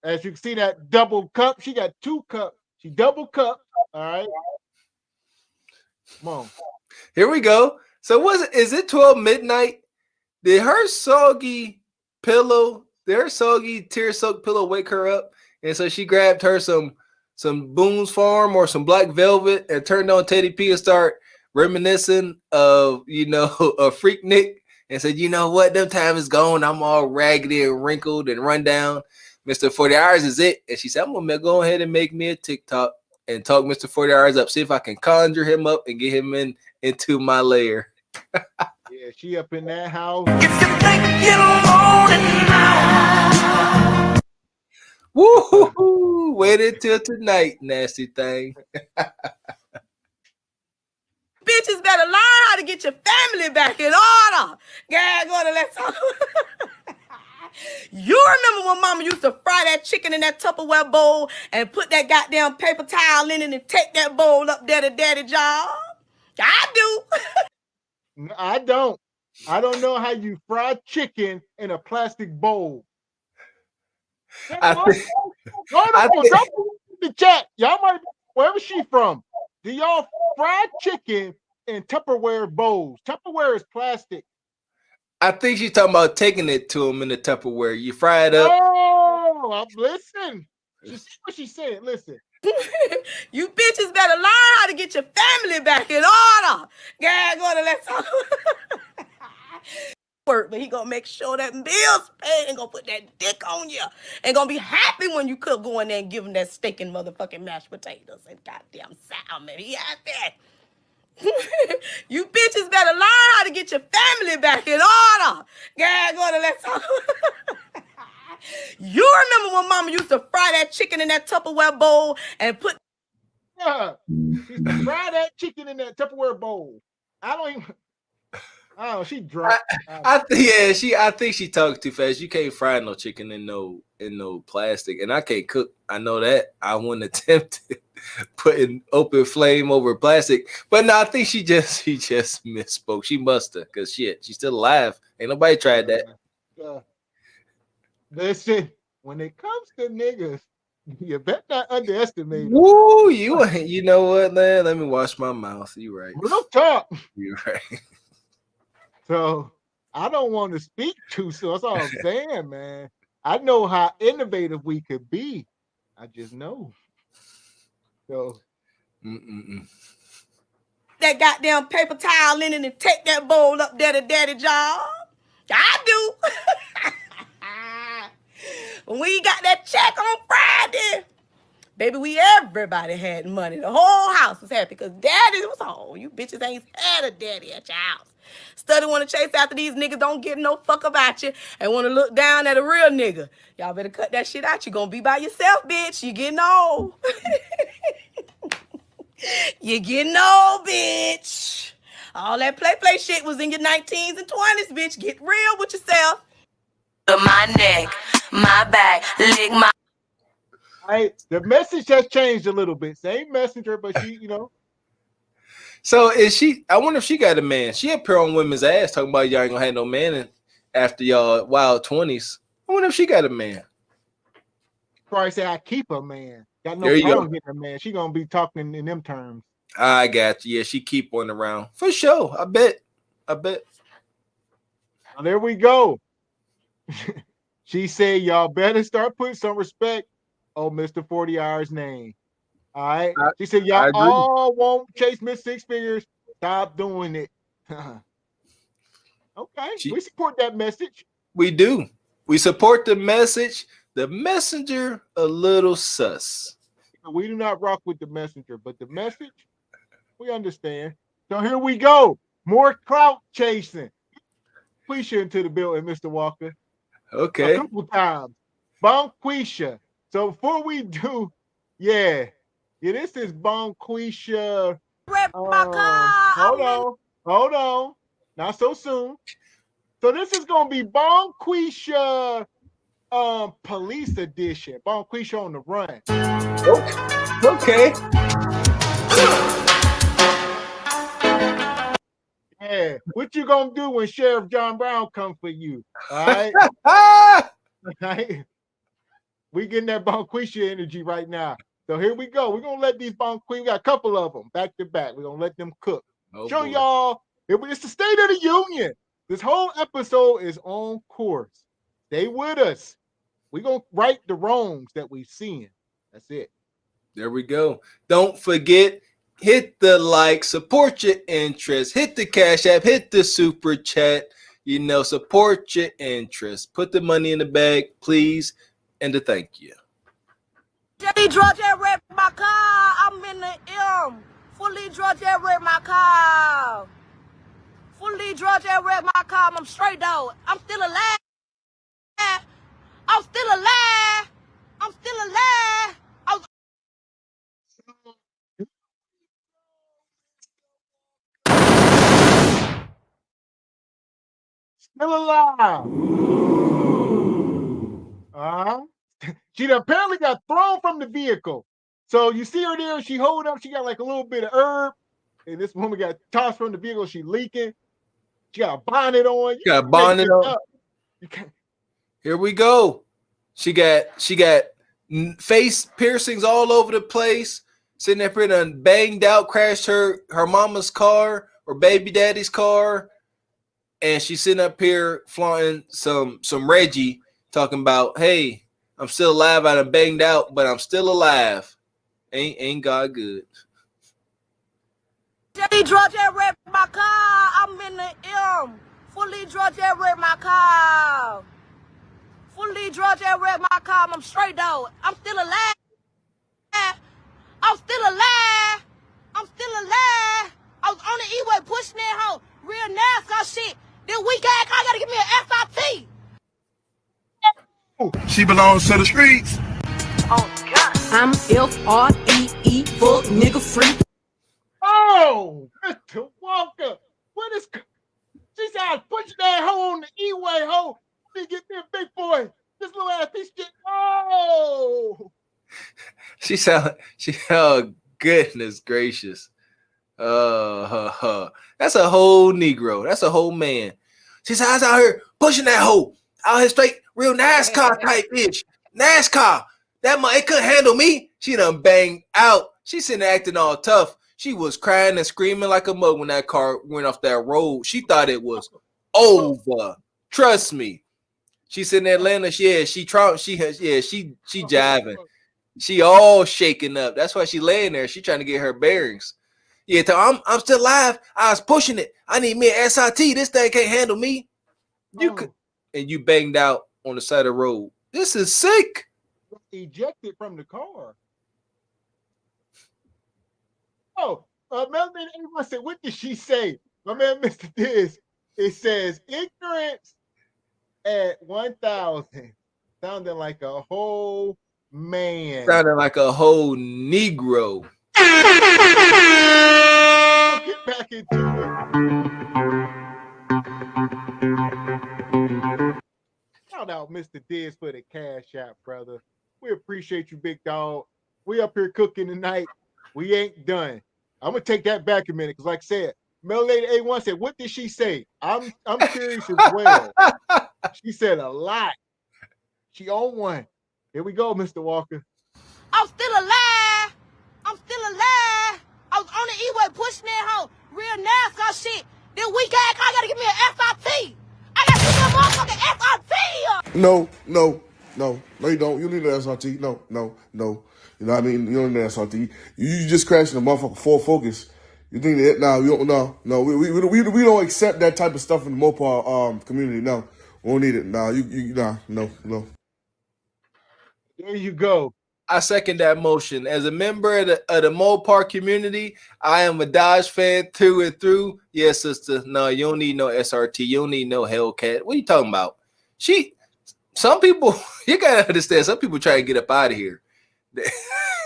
As you can see, that double cup. She got 2 cups. She double cup. All right. Come on. Here we go. So is it 12 midnight? Did her soggy tear-soaked pillow wake her up? And so she grabbed her some Boone's Farm or some Black Velvet and turned on Teddy P and start reminiscing of, a Freak Nick and said, you know what, them time is gone. I'm all raggedy and wrinkled and run down. Mr. 40 Hours is it. And she said, I'm going to go ahead and make me a TikTok and talk Mr. 40 Hours up, see if I can conjure him up and get him into my lair. Yeah, she up in that house. Woo-hoo-hoo. Waited till tonight, nasty thing. Bitches better learn how to get your family back in order. Girl, go to let's talk. You remember when mama used to fry that chicken in that Tupperware bowl and put that goddamn paper towel in it and take that bowl up there to daddy job? I do. I don't. I don't know how you fry chicken in a plastic bowl. Go to the chat. Y'all might be wherever she from. Do y'all fry chicken in Tupperware bowls? Tupperware is plastic. I think she's talking about taking it to him in the Tupperware. You fry it up. Oh, listen. You see what she said? Listen. You bitches better learn how to get your family back in order. Girl, go to let's talk. Work, but he gonna make sure that bills paid and gonna put that dick on you. And gonna be happy when you cook, go in there and give him that steak and motherfucking mashed potatoes and goddamn salmon. He happy. You bitches better learn how to get your family back in order. Girl, go to let's talk. You remember when mama used to fry that chicken in that Tupperware bowl and put She used to fry that chicken in that Tupperware bowl. I don't even. Oh, she drunk. I think she talks too fast. You can't fry no chicken in no plastic, and I can't cook. I know that. I wouldn't attempt putting open flame over plastic. But no, I think she just misspoke. She must have, because she's still alive. Ain't nobody tried that. Listen, when it comes to niggas, you better not underestimate them. Woo, you know what, man? Let me wash my mouth. You right. Real talk. You right. So I don't want to speak too soon. That's all I'm saying, man. I know how innovative we could be. I just know. So that goddamn paper towel in it and take that bowl up there to daddy job. I do. When we got that check on Friday, baby, everybody had money. The whole house was happy because daddy was home. You bitches ain't had a daddy at your house. Study want to chase after these niggas, don't give no fuck about you, and want to look down at a real nigga. Y'all better cut that shit out. You gonna be by yourself, bitch. You getting old. You getting old, bitch. All that play shit was in your 19s and 20s, bitch. Get real with yourself. My neck, my back, lick my... The message has changed a little bit. Same messenger, but she, So is she? I wonder if she got a man. She appear on women's ass talking about y'all ain't gonna have no man after y'all wild 20s. I wonder if she got a man. Probably say I keep a man. Got no problem getting a man. She gonna be talking in them terms. I got you. Yeah, she keep one around for sure. I bet. Well, there we go. She said, y'all better start putting some respect on Mr. 40 Hours' name. All right. She said, y'all all won't chase Miss Six Figures. Stop doing it. Okay, we support that message. We do. We support the message. The messenger a little sus. We do not rock with the messenger, but the message, we understand. So here we go. More clout chasing. Quisha into the building, Mr. Walker. Okay. A couple times. Bonquisha. So before we do, this is Bonquisha. Hold on. Not so soon. So this is gonna be Bonquisha police edition. Bonquisha on the run. Okay. Yeah, what you gonna do when Sheriff John Brown comes for you? All right. Right? We getting that Bonquisha energy right now. So here we go. We're gonna let these Bonquisha, we got a couple of them back to back. We're gonna let them cook. Show y'all. It's the State of the Union. This whole episode is on course. Stay with us. We're gonna right the wrongs that we've seen. That's it. There we go. Don't forget, hit the like, support your interest, hit the Cash App, hit the super chat. Support your interest. Put the money in the bag, please, and a thank you. Fully drug wreck my car. I'm in the M. Fully drug wreck my car. Fully drug wreck my car. I'm straight though. I'm still alive. I'm still alive. I'm still alive. Still alive. She apparently got thrown from the vehicle. So you see her there, she hold up, she got like a little bit of herb, and this woman got tossed from the vehicle, she leaking. She got a bonnet on. You got a bonnet on. Here we go. She got face piercings all over the place. Sitting there pretty done banged out, crashed her mama's car or baby daddy's car. And she's sitting up here flaunting some Reggie, talking about, hey, I'm still alive. I done banged out, but I'm still alive. Ain't God good? Fully drug wreck my car. I'm in the M. Fully drug wreck my car. Fully drug wreck my car. I'm straight though. I'm still alive. I'm still alive. I'm still alive. I was on the E-way pushing that hoe. Real NASCAR shit. This weak ass car gotta give me an SRT. She belongs to the streets. Oh God. I'm F-R-E-E, fuck nigga free. Oh, Mr. Walker. What is she said I was pushing that hoe on the E-way hoe. Let me get me a big boy. This little ass piece of shit. Oh. Oh goodness gracious. That's a whole Negro. That's a whole man. She said I was out here pushing that hoe. Out here straight real NASCAR type bitch. NASCAR. That it couldn't handle me. She done banged out. She sitting there acting all tough. She was crying and screaming like a mug when that car went off that road. She thought it was over. Trust me. She's in Atlanta. She jiving. She all shaking up. That's why she laying there. She trying to get her bearings. Yeah, I'm still alive. I was pushing it. I need me an SRT. This thing can't handle me. You could, and you banged out on the side of the road. This is sick. Ejected from the car. Oh, Melvin A1 said, what did she say? My man, Mr. Diz, it says ignorance at 1,000. Sounding like a whole man. Sounding like a whole Negro. Get back into it. Shout out Mr. Diz for the cash out, brother. We appreciate you, big dog. We up here cooking tonight. We ain't done. I'm gonna take that back a minute because, like I said, Mel Lady A1 said, "What did she say?" I'm curious as well. She said a lot. She on one. Here we go, Mr. Walker. I'm still alive. I'm still alive. I was on the E-way pushing that hoe. Real NASCAR shit. This weak ass car gotta give me an SRT. I gotta give me a motherfucking SRT. No, you don't. You need an SRT. No. You know what I mean? You don't need an SRT. You just crashed in the motherfucking Ford Focus. You think that? No, we don't accept that type of stuff in the Mopar community. No, we don't need it. No, no. There you go. I second that motion. As a member of the Mopar community, I am a Dodge fan through and through. Yes, sister. No, you don't need no SRT. You don't need no Hellcat. What are you talking about? Some people, you gotta understand. Some people try to get up out of here,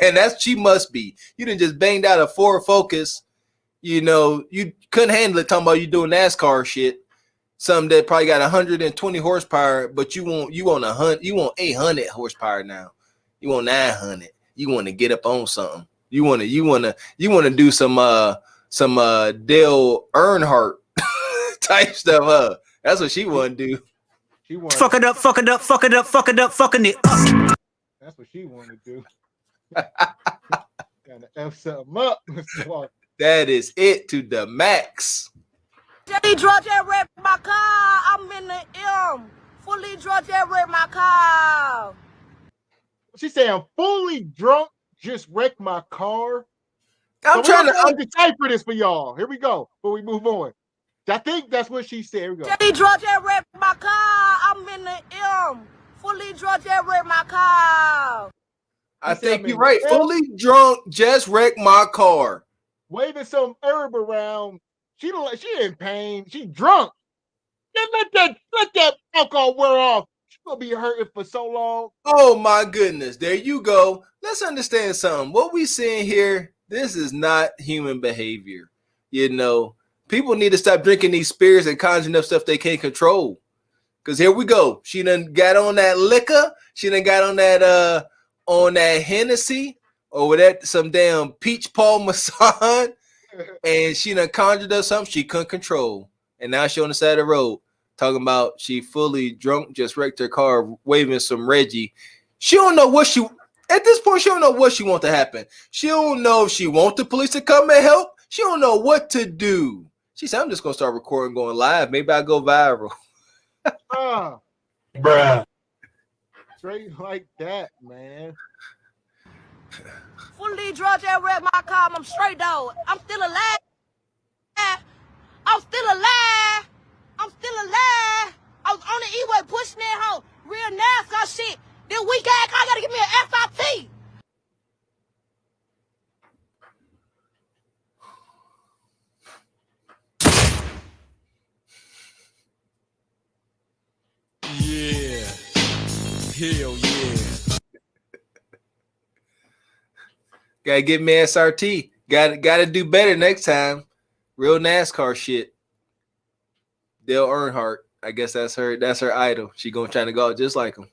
and she must be. You done just banged out a Ford Focus. You know, you couldn't handle it. Talking about you doing NASCAR shit. Something that probably got 120 horsepower, but you want 800 horsepower now. You want 900. You want to get up on something. You want to do some Dale Earnhardt type stuff. That's what she want to do. She want fuck it up. Fucking it up. That's what she want to do. Gotta F something up, Mr. Walker. That is it to the max. Fully drunk, just wrecked my car. I'm in the M. Fully drunk, just wrecked my car. She said, I'm fully drunk, just wrecked my car. I'm trying to decipher this for y'all. Here we go, before we move on. I think that's what she said. Here we go. Fully drunk, just wrecked my car. I'm in the M. Fully drunk, just wrecked my car. I think you're right. Fully drunk, just wrecked my car. Waving some herb around. She in pain. She drunk. Let that alcohol wear off. She's gonna be hurting for so long. Oh my goodness. There you go. Let's understand something. What we seeing here, this is not human behavior. You know, people need to stop drinking these spirits and conjuring up stuff they can't control. Because here we go. She done got on that liquor. She done got on that Hennessy or with that some damn peach parmesan. And she done conjured up something she couldn't control. And now she on the side of the road talking about she fully drunk, just wrecked her car, waving some Reggie. She don't know what at this point, she don't know what she want to happen. She don't know if she want the police to come and help. She don't know what to do. She said, I'm just going to start recording, going live. Maybe I'll go viral. Bruh. Straight like that, man. Fully drunk, just wrecked my car. I'm straight though. I'm still alive. I'm still alive. I'm still alive. I was on the E-way pushing that hoe. Real NASCAR shit. This weak ass car gotta give me an SRT. Yeah. Hell yeah. Gotta get me SRT. Gotta do better next time. Real NASCAR shit. Dale Earnhardt. I guess that's her idol. She gonna try to go out just like him.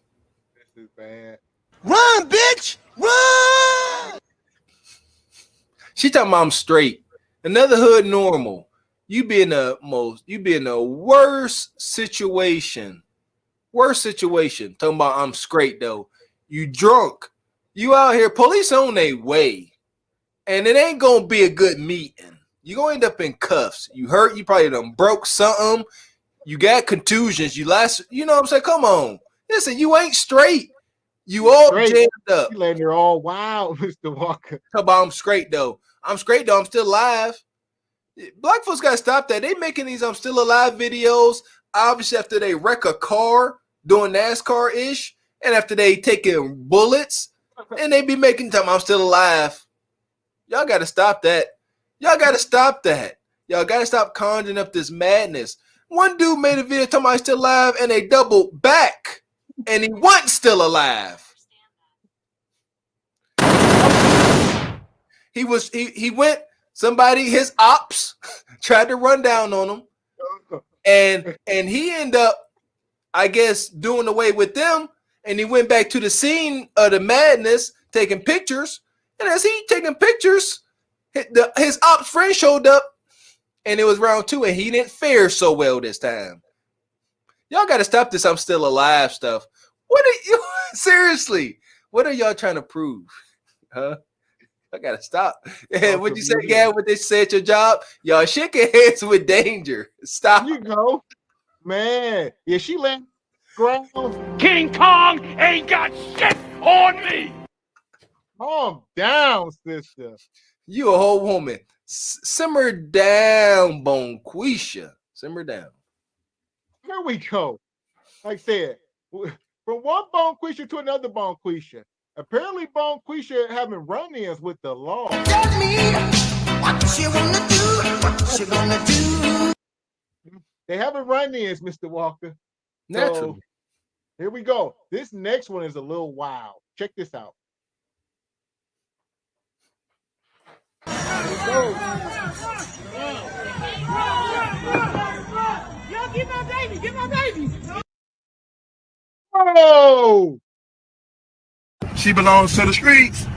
This is bad. Run, bitch! Run! She talking about I'm straight. Another hood normal. You be in the worst situation. Worst situation. Talking about I'm straight though. You drunk. You out here. Police on their way. And it ain't gonna be a good meeting. You gonna end up in cuffs. You hurt. You probably done broke something. You got contusions. You know what I'm saying? Come on. Listen, you ain't straight. You all jammed up. You letting her all wild, Mr. Walker. Talk about I'm straight though. I'm straight though. I'm still alive. Black folks gotta stop that. They making these I'm still alive videos. Obviously, after they wreck a car doing NASCAR ish, and after they taking bullets, and they be making time I'm still alive. Y'all gotta stop that. Y'all gotta stop that. Y'all gotta stop conjuring up this madness. One dude made a video talking about he's still alive, and they doubled back, and he wasn't still alive. He went. Somebody, his ops, tried to run down on him, and he ended up, I guess, doing away with them, and he went back to the scene of the madness, taking pictures, and as he taking pictures, his ops friend showed up, and it was round 2, and he didn't fare so well this time. Y'all got to stop this I'm still alive stuff. What are you, seriously, what are y'all trying to prove? Huh? I gotta stop. What'd you say, Gavin? What they say at your job? Y'all shaking hands with danger. Stop. You go, man. Yeah, she let ground. King Kong ain't got shit on me. Calm down, sister. You a whole woman. Simmer down, Bonquisha. Simmer down. Here we go. Like I said, from one Bonquisha to another Bonquisha. Apparently, Bonquisha having run-ins with the law. Tell me what you wanna do, what you gonna do. They haven't run-ins, Mr. Walker. Naturally. So here we go. This next one is a little wild. Check this out. Yo, get my baby, get my baby. Oh! She belongs to the streets.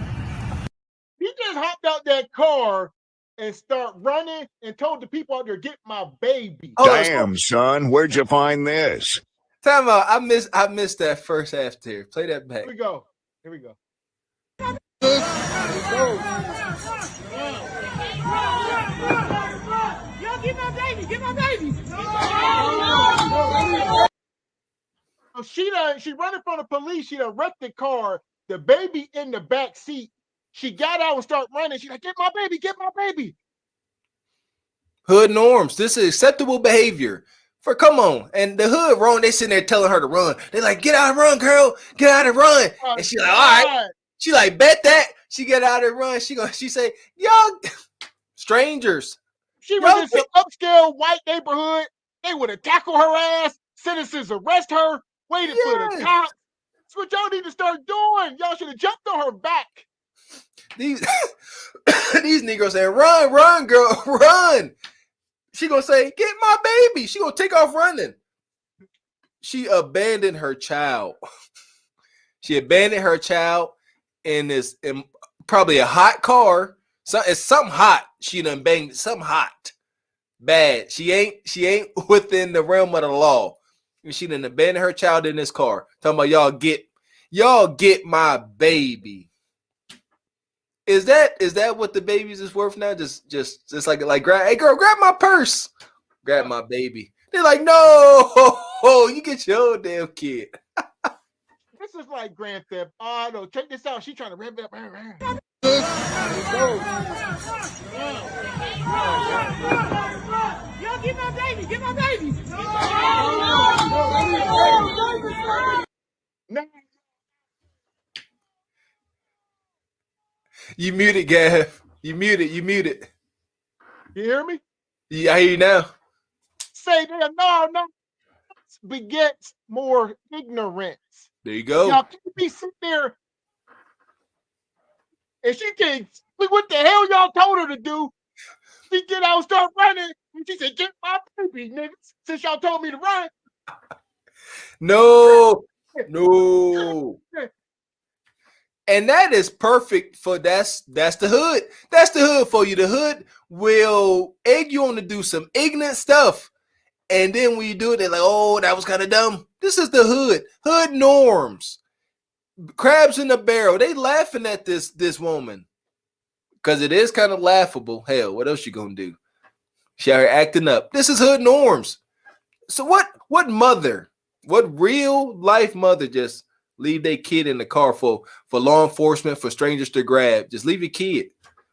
He just hopped out that car and start running and told the people out there, get my baby. Damn, son, where'd you find this? Time out. I missed that first half there. Play that back. Here we go. Here we go. Yo, get my baby, get my baby. So she running from the police. She done wrecked the car. The baby in the back seat. She got out and started running. She's like, get my baby, get my baby. Hood norms. This is acceptable behavior. For come on. And the hood wrong, they sitting there telling her to run. They like, get out and run, girl. Get out and run. And she like, all right. She like, bet that. She get out and run. She say, y'all strangers. She was in some upscale white neighborhood. They would have tackled her ass. Citizens arrest her. Waited for the cops. That's what y'all need to start doing. Y'all should have jumped on her back. These Negroes saying, run, girl, run. She gonna say, get my baby. She gonna take off running. She abandoned her child. She abandoned her child in this probably a hot car. So it's something hot. She done banged something hot. Bad. She ain't within the realm of the law. She done abandoned her child in this car. Talking about y'all get my baby. Is that what the babies is worth now? Just like hey girl, grab my purse. Grab my baby. They're like, no, you get your own damn kid. This is like Grand Theft Auto. Check this out. She trying to rev up. Yo, get my baby, get my baby. You muted, Gav. You muted. You hear me? Yeah, I hear you now. Say that no. Begets more ignorance. There you go. Y'all can't be sitting there and she can't. What the hell y'all told her to do? She get out and start running. And she said, get my baby, niggas. Since y'all told me to run. No. And that is perfect for that's the hood. That's the hood for you. The hood will egg you on to do some ignorant stuff. And then when you do it, they're like, oh, that was kind of dumb. This is the hood. Hood norms. Crabs in the barrel. They laughing at this woman. Because it is kind of laughable. Hell, what else you gonna do? She out here acting up. This is hood norms. So what mother, what real life mother just leave their kid in the car for law enforcement, for strangers to grab? Just leave your kid.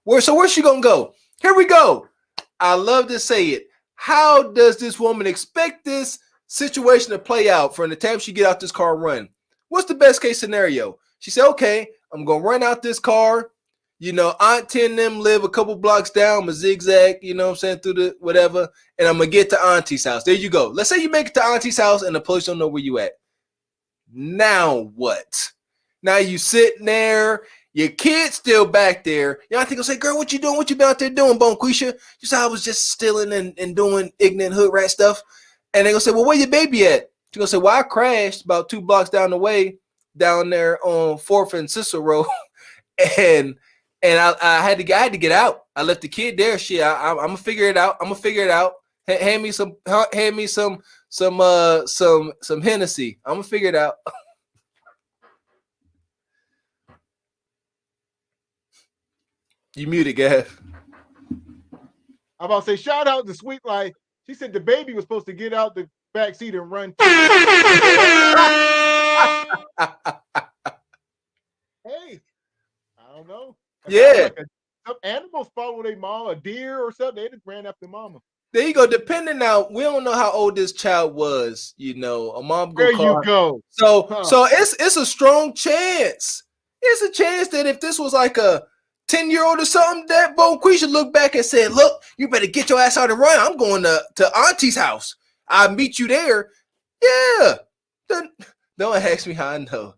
Where's she gonna go? Here we go. I love to say it. How does this woman expect this situation to play out from the time she get out this car and run? What's the best case scenario? She said, okay, I'm gonna run out this car. You know, Aunt 10 them live a couple blocks down, I'm a zigzag, you know what I'm saying, through the whatever, and I'm gonna get to Auntie's house. There you go. Let's say you make it to Auntie's house and the police don't know where you at. Now what? Now you sitting there, your kid's still back there. Y'all think, say, girl, what you doing? What you been out there doing, Bonquisha? You said I was just stealing and doing ignorant hood rat stuff. And they gonna say, well, where your baby at? She gonna say, well, I crashed about 2 blocks down the way, down there on 4th and Cicero, and I had to get out. I left the kid there. Shit, I'm gonna figure it out. Hand me some Hennessy. I'm gonna figure it out. You muted, Gav. I'm about to say, shout out to Sweet Life. She said the baby was supposed to get out the back seat and run. Hey, I don't know. Yeah. some animals follow their mom, a deer or something. They just ran after mama. There you go. Depending now, we don't know how old this child was. You know, a mom There gonna call you her. go. So Huh. so it's a strong chance. It's a chance that if this was like a 10-year-old or something, that Bonquisha looked back and said, "Look, you better get your ass out and run. I'm going to Auntie's house. I'll meet you there." Yeah. Don't ask me how I know.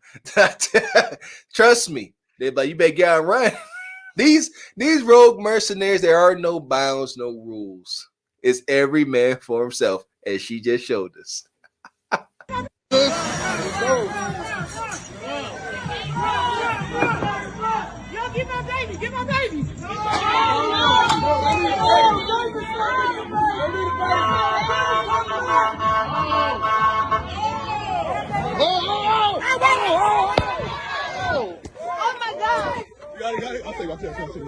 Trust me. They're like, you better get out and run. These rogue mercenaries, there are no bounds, no rules. It's every man for himself, as she just showed us. Yo, get my baby, get my baby. Oh my God. You got it. I'll take it. I got it.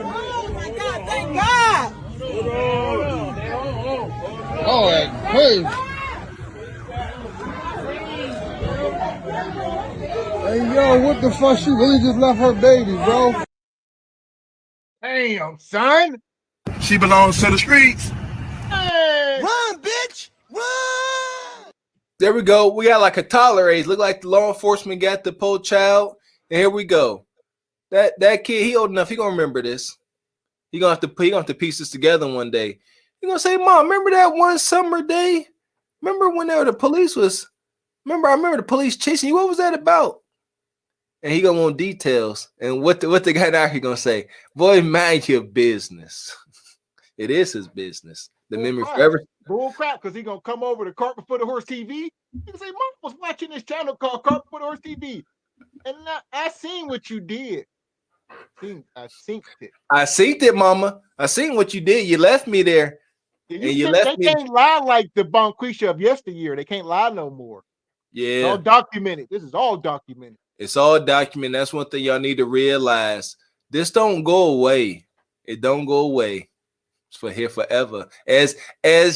Oh my God, thank God. Oh, that's crazy. Hey, yo, what the fuck? She really just left her baby, bro. Damn, son. She belongs to the streets. Hey. Run, bitch! Run! There we go. We got like a tolerate. Look like the law enforcement got the poor child. And here we go. That kid, he old enough. He gonna remember this. He gonna have to piece this together one day. He gonna say, "Mom, remember that one summer day? Remember when the police was? I remember the police chasing you. What was that about?" And he gonna want details. And what the guy out here gonna say? "Boy, mind your business." It is his business. The memory forever. Bull crap, because he gonna come over to Cart Before the Horse TV. He can say, "Mom was watching this channel called Cart Before the Horse TV, and I seen what you did. I synced it. I seen it, Mama. I seen what you did. You left me there, Yeah, and you left they me. can't lie like the Bonquisha of yesteryear. They can't lie no more. Yeah, it's all documented. This is all documented. It's all documented. That's one thing y'all need to realize. This don't go away. It don't go away. It's for here forever. As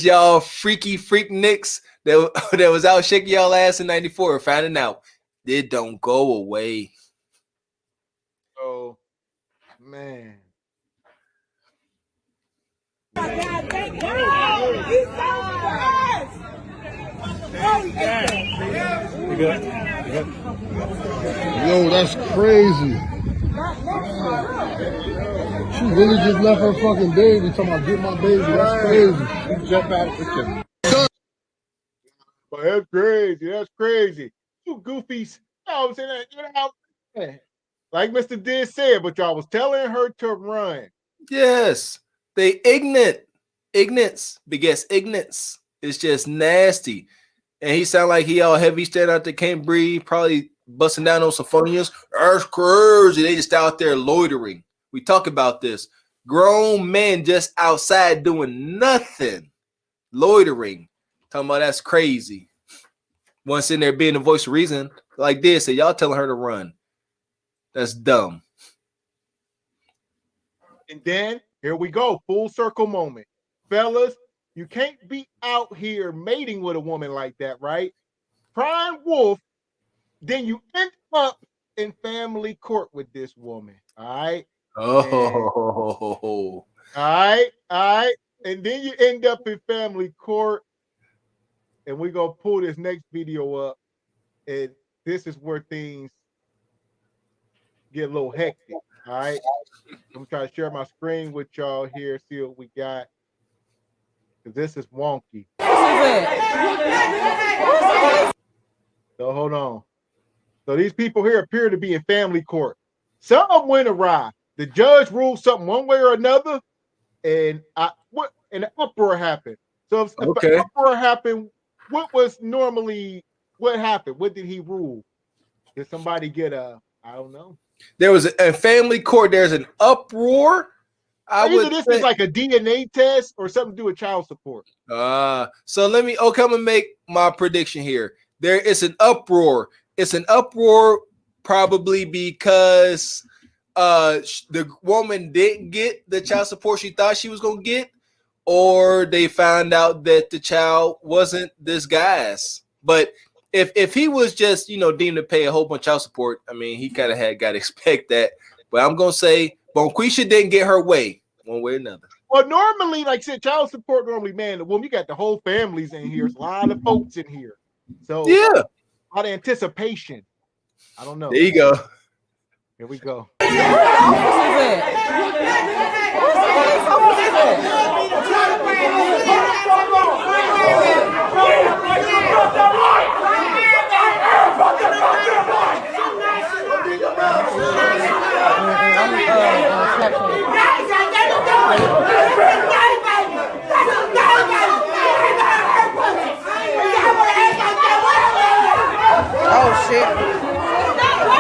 y'all freaky freak nicks that was out shaking y'all ass in '94 finding out, it don't go away. Oh man. Yo, that's crazy. She really just left her fucking baby. Talking about get my baby. That's crazy. Jump out of the kitchen. But that's crazy. That's crazy. You goofies. You know what I'm saying? You know, like Mr. Did said, but y'all was telling her to run. Yes. They ignorant. Ignorance begets ignorance. It's just nasty. And he sound like he all heavy, standing out there, can't breathe, probably busting down on some phonies. That's crazy. They just out there loitering. We talk about this. Grown men just outside doing nothing. Loitering. Talking about that's crazy. One sitting there being the voice of reason, like this, so y'all telling her to run. That's dumb. And then here we go, full circle moment. Fellas, you can't be out here mating with a woman like that, right? Prime wolf, then you end up in family court with this woman. All right. Oh, all right. And then you end up in family court. And we're gonna pull this next video up. And this is where things get a little hectic. All right. I'm trying to share my screen with y'all here, see what we got. Because this is wonky. So hold on. So these people here appear to be in family court. Something went awry. The judge ruled something one way or another, and an uproar happened. So if an uproar happened, what happened? What did he rule? Did somebody get I don't know. There was a family court. There's an uproar. Either this is like a DNA test or something to do with child support. So let me. Okay, I'm gonna make my prediction here. There is an uproar. It's an uproar probably because the woman didn't get the child support she thought she was gonna get, or they found out that the child wasn't this guy's. But if he was just, you know, deemed to pay a whole bunch of child support, I mean, he kind of had got to expect that. But I'm gonna say Bonquisha didn't get her way one way or another. Well, normally, like I said, child support normally, man, the woman, you got the whole families in here. There's a lot of folks in here. So yeah, a lot of anticipation. I don't know. There you go. Here we go. Oh shit.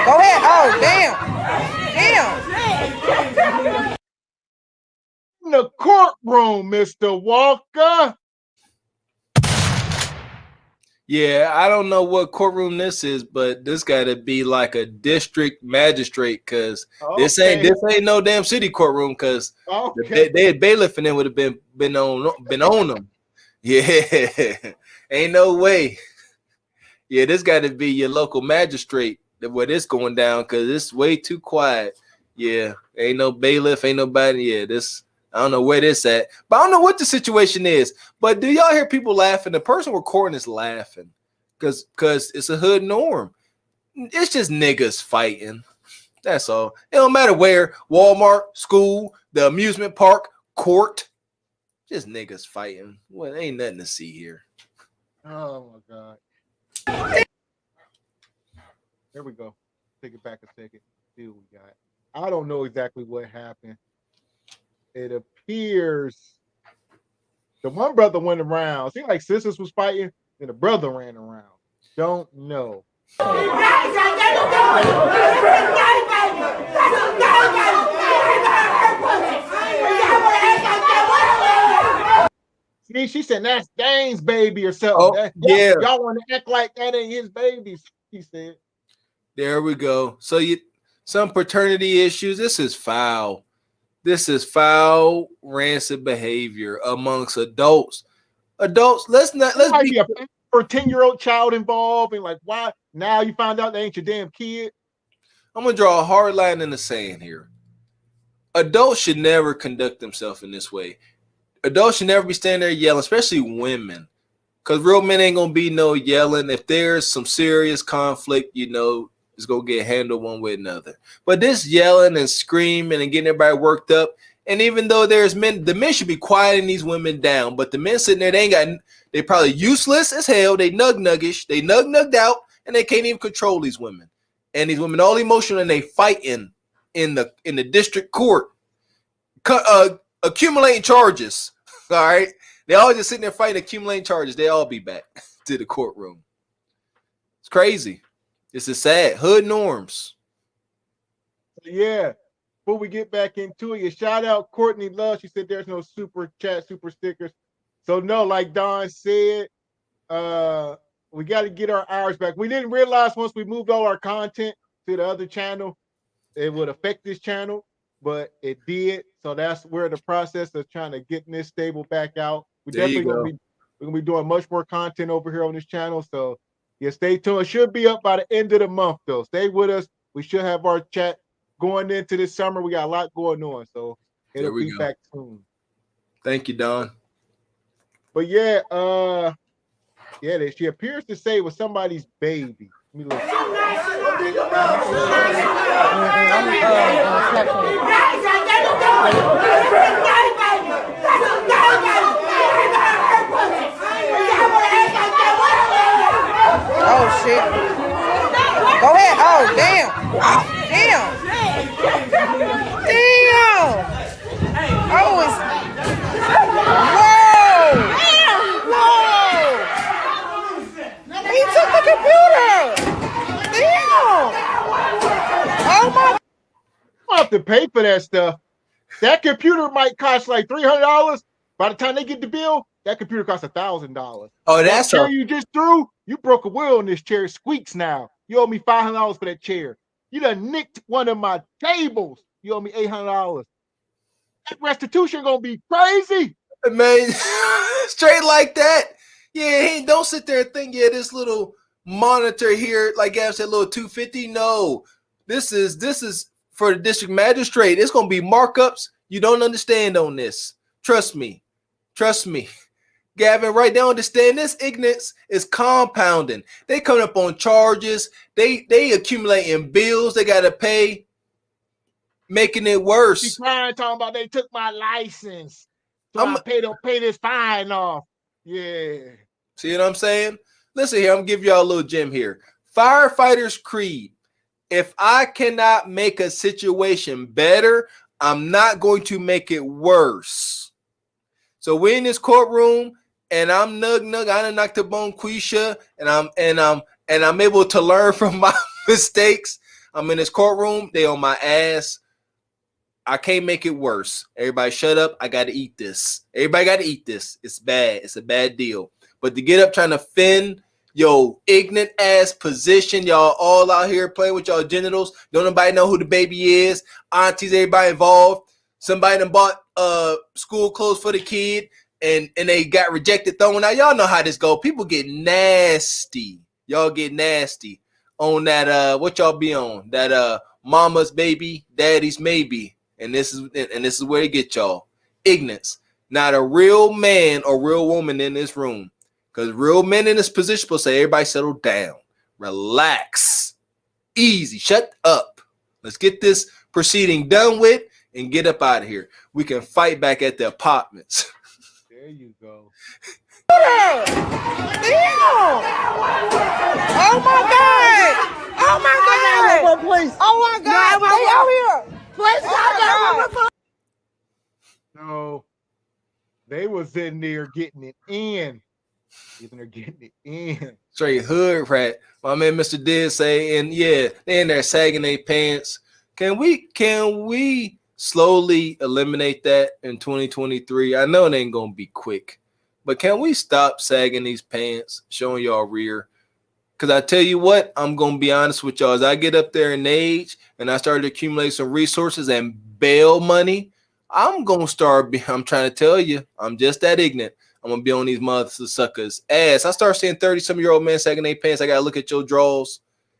Go ahead. Oh damn. Damn. In the courtroom, Mr. Walker. Yeah, I don't know what courtroom this is, but this got to be like a district magistrate, because this ain't no damn city courtroom, because they bailiff and then would have been on them. Yeah, ain't no way. Yeah, this got to be your local magistrate where this going down, because it's way too quiet. Yeah, ain't no bailiff, ain't nobody. Yeah, this. I don't know where this at, but I don't know what the situation is. But do y'all hear people laughing? The person recording is laughing because it's a hood norm. It's just niggas fighting. That's all. It don't matter where. Walmart, school, the amusement park, court. Just niggas fighting. Well, ain't nothing to see here. Oh my God. There we go. Take it back a second. See what we got. I don't know exactly what happened. It appears the one brother went around. It seemed like sisters was fighting, and the brother ran around. Don't know. See, she said that's Dane's baby or something. Oh, yeah. Y'all want to act like that ain't his baby, he said. There we go. So some paternity issues. This is foul. This is foul, rancid behavior amongst adults. Adults, let's be a 10-year-old child involved, and like, why now you find out they ain't your damn kid? I'm gonna draw a hard line in the sand here. Adults should never conduct themselves in this way. Adults should never be standing there yelling, especially women, because real men ain't gonna be no yelling. If there's some serious conflict, you know, it's gonna get handled one way or another. But this yelling and screaming and getting everybody worked up, and even though there's men, the men should be quieting these women down. But the men sitting there, they probably useless as hell. They nuggish, they nugged out, and they can't even control these women. And these women all emotional, and they fighting in the district court, accumulating charges. All right, they all just sitting there fighting, accumulating charges. They all be back to the courtroom. It's crazy. This is sad. Hood norms. Yeah. Before we get back into it, shout out Courtney Love. She said there's no super chat, super stickers. So no, like Don said, we got to get our hours back. We didn't realize once we moved all our content to the other channel, it would affect this channel, but it did. So that's we're in the process of trying to get this stable back out. We're gonna be doing much more content over here on this channel. So yeah, stay tuned. It should be up by the end of the month, though. Stay with us. We should have our chat going into this summer. We got a lot going on, so it'll be back soon. Thank you, Don. But yeah, she appears to say it was somebody's baby. Let me look. Oh shit. Go ahead. Oh damn. Damn. Damn. Oh, it's whoa. He took the computer. Damn. Oh my. I have to pay for that stuff. That computer might cost like $300. By the time they get the bill, that computer costs $1,000. Oh, that's that chair you just threw. You broke a wheel on this chair. It squeaks now. You owe me $500 for that chair. You done nicked one of my tables. You owe me $800. That restitution gonna be crazy, man. Straight like that. Yeah, hey, don't sit there and think, yeah, this little monitor here, like Gavin said, little 250. No, this is for the district magistrate. It's gonna be markups you don't understand on this. Trust me. Gavin, right? They understand this ignorance is compounding. They coming up on charges. They accumulating bills they gotta pay, making it worse. She crying, talking about they took my license, so I pay this fine off. Yeah. See what I'm saying? Listen here, I'm gonna give y'all a little gem here. Firefighter's creed. If I cannot make a situation better, I'm not going to make it worse. So we're in this courtroom, and I'm nug. I done knocked the bone Quisha, and I'm able to learn from my mistakes. I'm in this courtroom. They on my ass. I can't make it worse. Everybody shut up. I got to eat this. Everybody got to eat this. It's bad. It's a bad deal. But to get up trying to fend your ignorant ass position, y'all all out here playing with y'all genitals. Don't nobody know who the baby is. Aunties, everybody involved. Somebody done bought school clothes for the kid and they got rejected, thrown out. Y'all know how this go. People get nasty. Y'all get nasty on that what y'all be on? That mama's baby, daddy's maybe. And this is where they get y'all. Ignorance. Not a real man or real woman in this room. Because real men in this position will say, everybody settle down. Relax. Easy. Shut up. Let's get this proceeding done with and get up out of here. We can fight back at the apartments. There you go. Oh my God! Oh my God! Please. Oh my God! Stay out here! Please stop. No, they was in there getting it in. They're getting it in. Straight hood rat. My man Mr. did say, and yeah, they in there sagging their pants. Can we slowly eliminate that in 2023? I know it ain't gonna be quick, but can we stop sagging these pants, showing y'all rear? Because I tell you what, I'm gonna be honest with y'all. As I get up there in age and I start to accumulate some resources and bail money, I'm trying to tell you, I'm just that ignorant. I'm gonna be on these mother suckers' ass. I start seeing 30-some-year-old men sagging their pants. I gotta look at your drawers.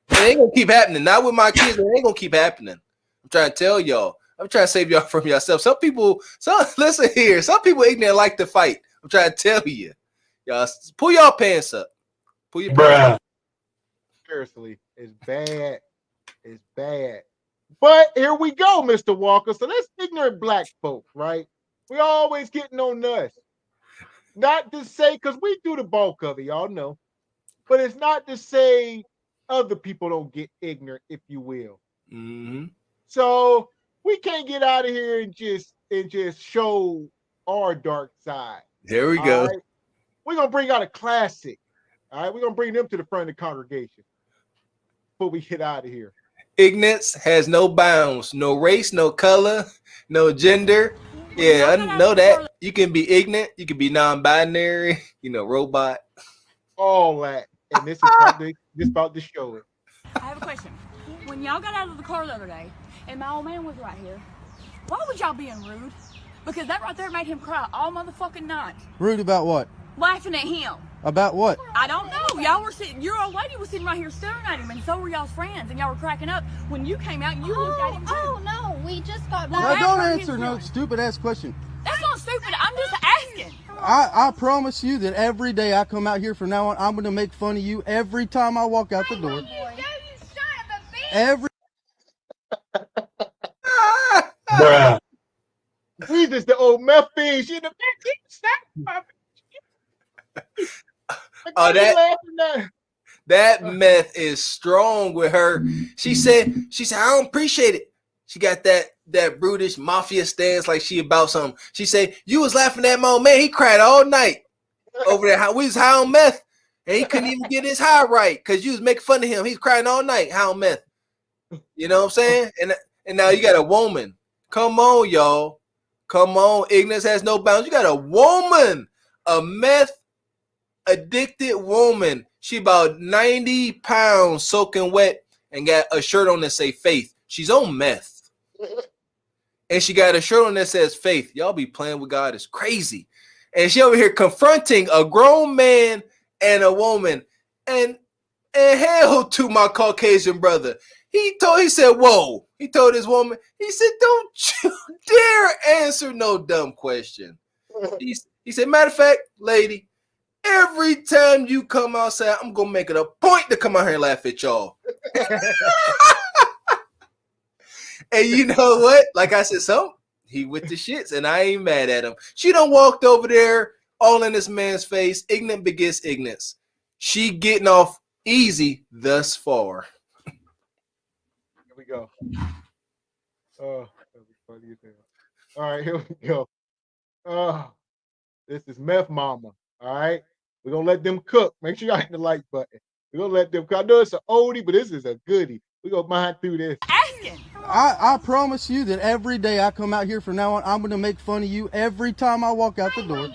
It ain't gonna keep happening. Not with my kids. It ain't gonna keep happening. I'm trying to tell y'all. I'm trying to save y'all from yourself. Listen here. Some people ignorant like to fight. I'm trying to tell you. Y'all pull y'all pants up. Pull your pants up. Seriously, it's bad. It's bad. But here we go, Mr. Walker. So that's ignorant black folk, right? We always getting on us. Not to say, because we do the bulk of it, y'all know. But it's not to say other people don't get ignorant, if you will. Mm-hmm. So we can't get out of here and just show our dark side. There we go. Right? We're gonna bring out a classic. All right, we're gonna bring them to the front of the congregation before we get out of here. Ignorance has no bounds, no race, no color, no gender. Yeah, I know that. You can be ignorant, you can be non-binary, robot. All that. And this is about to show it. I have a question. When y'all got out of the car the other day, and my old man was right here, why was y'all being rude? Because that right there made him cry all motherfucking night. Rude about what? Laughing at him. About what? I don't know. Y'all were sitting, your old lady was sitting right here staring at him, and so were y'all's friends, and y'all were cracking up. When you came out, you looked at him too. Oh, no, we just got back. Now don't answer no stupid ass question. That's not stupid. I'm just asking. I promise you that every day I come out here from now on, I'm going to make fun of you every time I walk out the door. Every. Bruh. We just the old meth fiend. She in the back. Oh, that meth is strong with her. She said, I don't appreciate it. She got that brutish mafia stance like she about something. She said, you was laughing at my old man. He cried all night over there. We was high on meth. And he couldn't even get his high right because you was making fun of him. He's crying all night, high on meth. You know what I'm saying? And now you got a woman. Come on, y'all. Come on. Ignorance has no bounds. You got a woman, a meth addicted woman. She about 90 pounds soaking wet and got a shirt on that say faith. She's on meth. And she got a shirt on that says faith. Y'all be playing with God. It's crazy. And she over here confronting a grown man and a woman. And And hell to my Caucasian brother. He said, whoa. He told his woman, he said, don't you dare answer no dumb question. He said, matter of fact, lady, every time you come outside, I'm going to make it a point to come out here and laugh at y'all. And you know what? Like I said, he with the shits, and I ain't mad at him. She done walked over there all in this man's face. Ignorant begets ignorance. She getting off easy thus far. Here we go. Oh, that was funny as hell. All right, here we go. This is Meth Mama. All right. We're gonna let them cook. Make sure y'all hit the like button. We're gonna let them cook. I know it's an oldie, but this is a goodie. We're gonna mine through this. I promise you that every day I come out here from now on, I'm gonna make fun of you every time I walk out the door.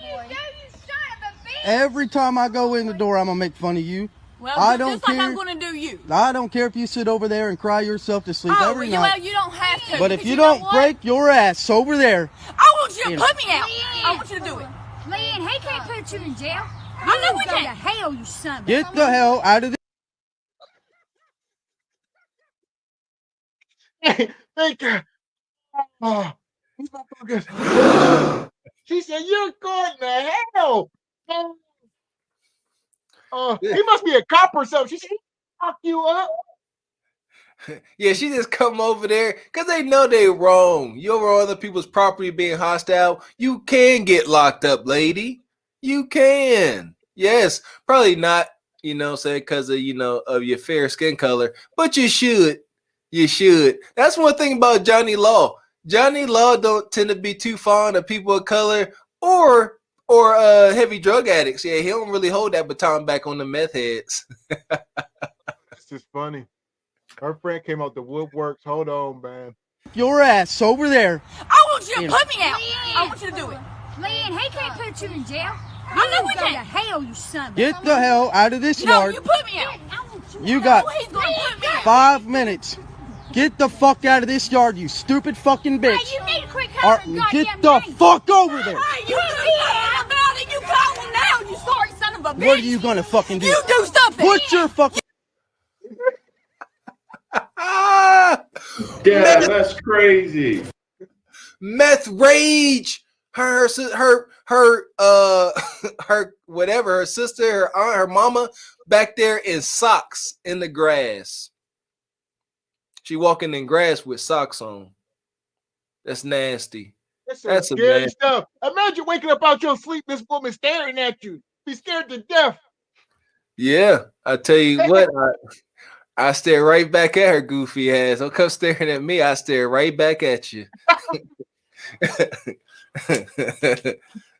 Every time I go in the door, I'm gonna make fun of you. Well, I don't just care. like I'm gonna do you. I don't care if you sit over there and cry yourself to sleep every night. Well, you don't have to. But if you don't break your ass over there, I want you to put me out. I want you to do it. Leanne, he can't put you in jail. I know we go to can. hell, you son of a- get the hell out of this. Thank you. Oh, these motherfuckers. She said, you're going to hell. He must be a cop or something. She said, he fuck you up. Yeah, she just come over there because they know they wrong. You over other people's property being hostile, you can get locked up, lady. You can. Yes, probably not, say because of, of your fair skin color, but you should. You should. That's one thing about Johnny Law. Johnny Law don't tend to be too fond of people of color or heavy drug addicts. Yeah, he don't really hold that baton back on the meth heads. This is funny. Her friend came out the woodworks. Hold on, man. Your ass over there. I want you to put me out. I want you to do it. Leanne, he can't put you in jail. I know we go to can. hell, you son of a- Get the hell out of this No, yard. you put me out. You got No, he's gonna put me out. 5 minutes. Get the fuck out of this yard, you stupid fucking bitch. Hey, you need to quit Or calling get goddamn the names. fuck over there. Hey, you do about it. You call him now, you sorry son of a bitch. What are you gonna fucking do? You do something. Put your fucking. Yeah, that's crazy. Meth rage. Her whatever, her sister, her aunt, her mama back there in socks in the grass. She walking in grass with socks on. That's nasty. That's some scary stuff. Imagine waking up out your sleep, this woman staring at you. Be scared to death. Yeah, I tell you what, I stare right back at her goofy ass. Don't come staring at me. I stare right back at you.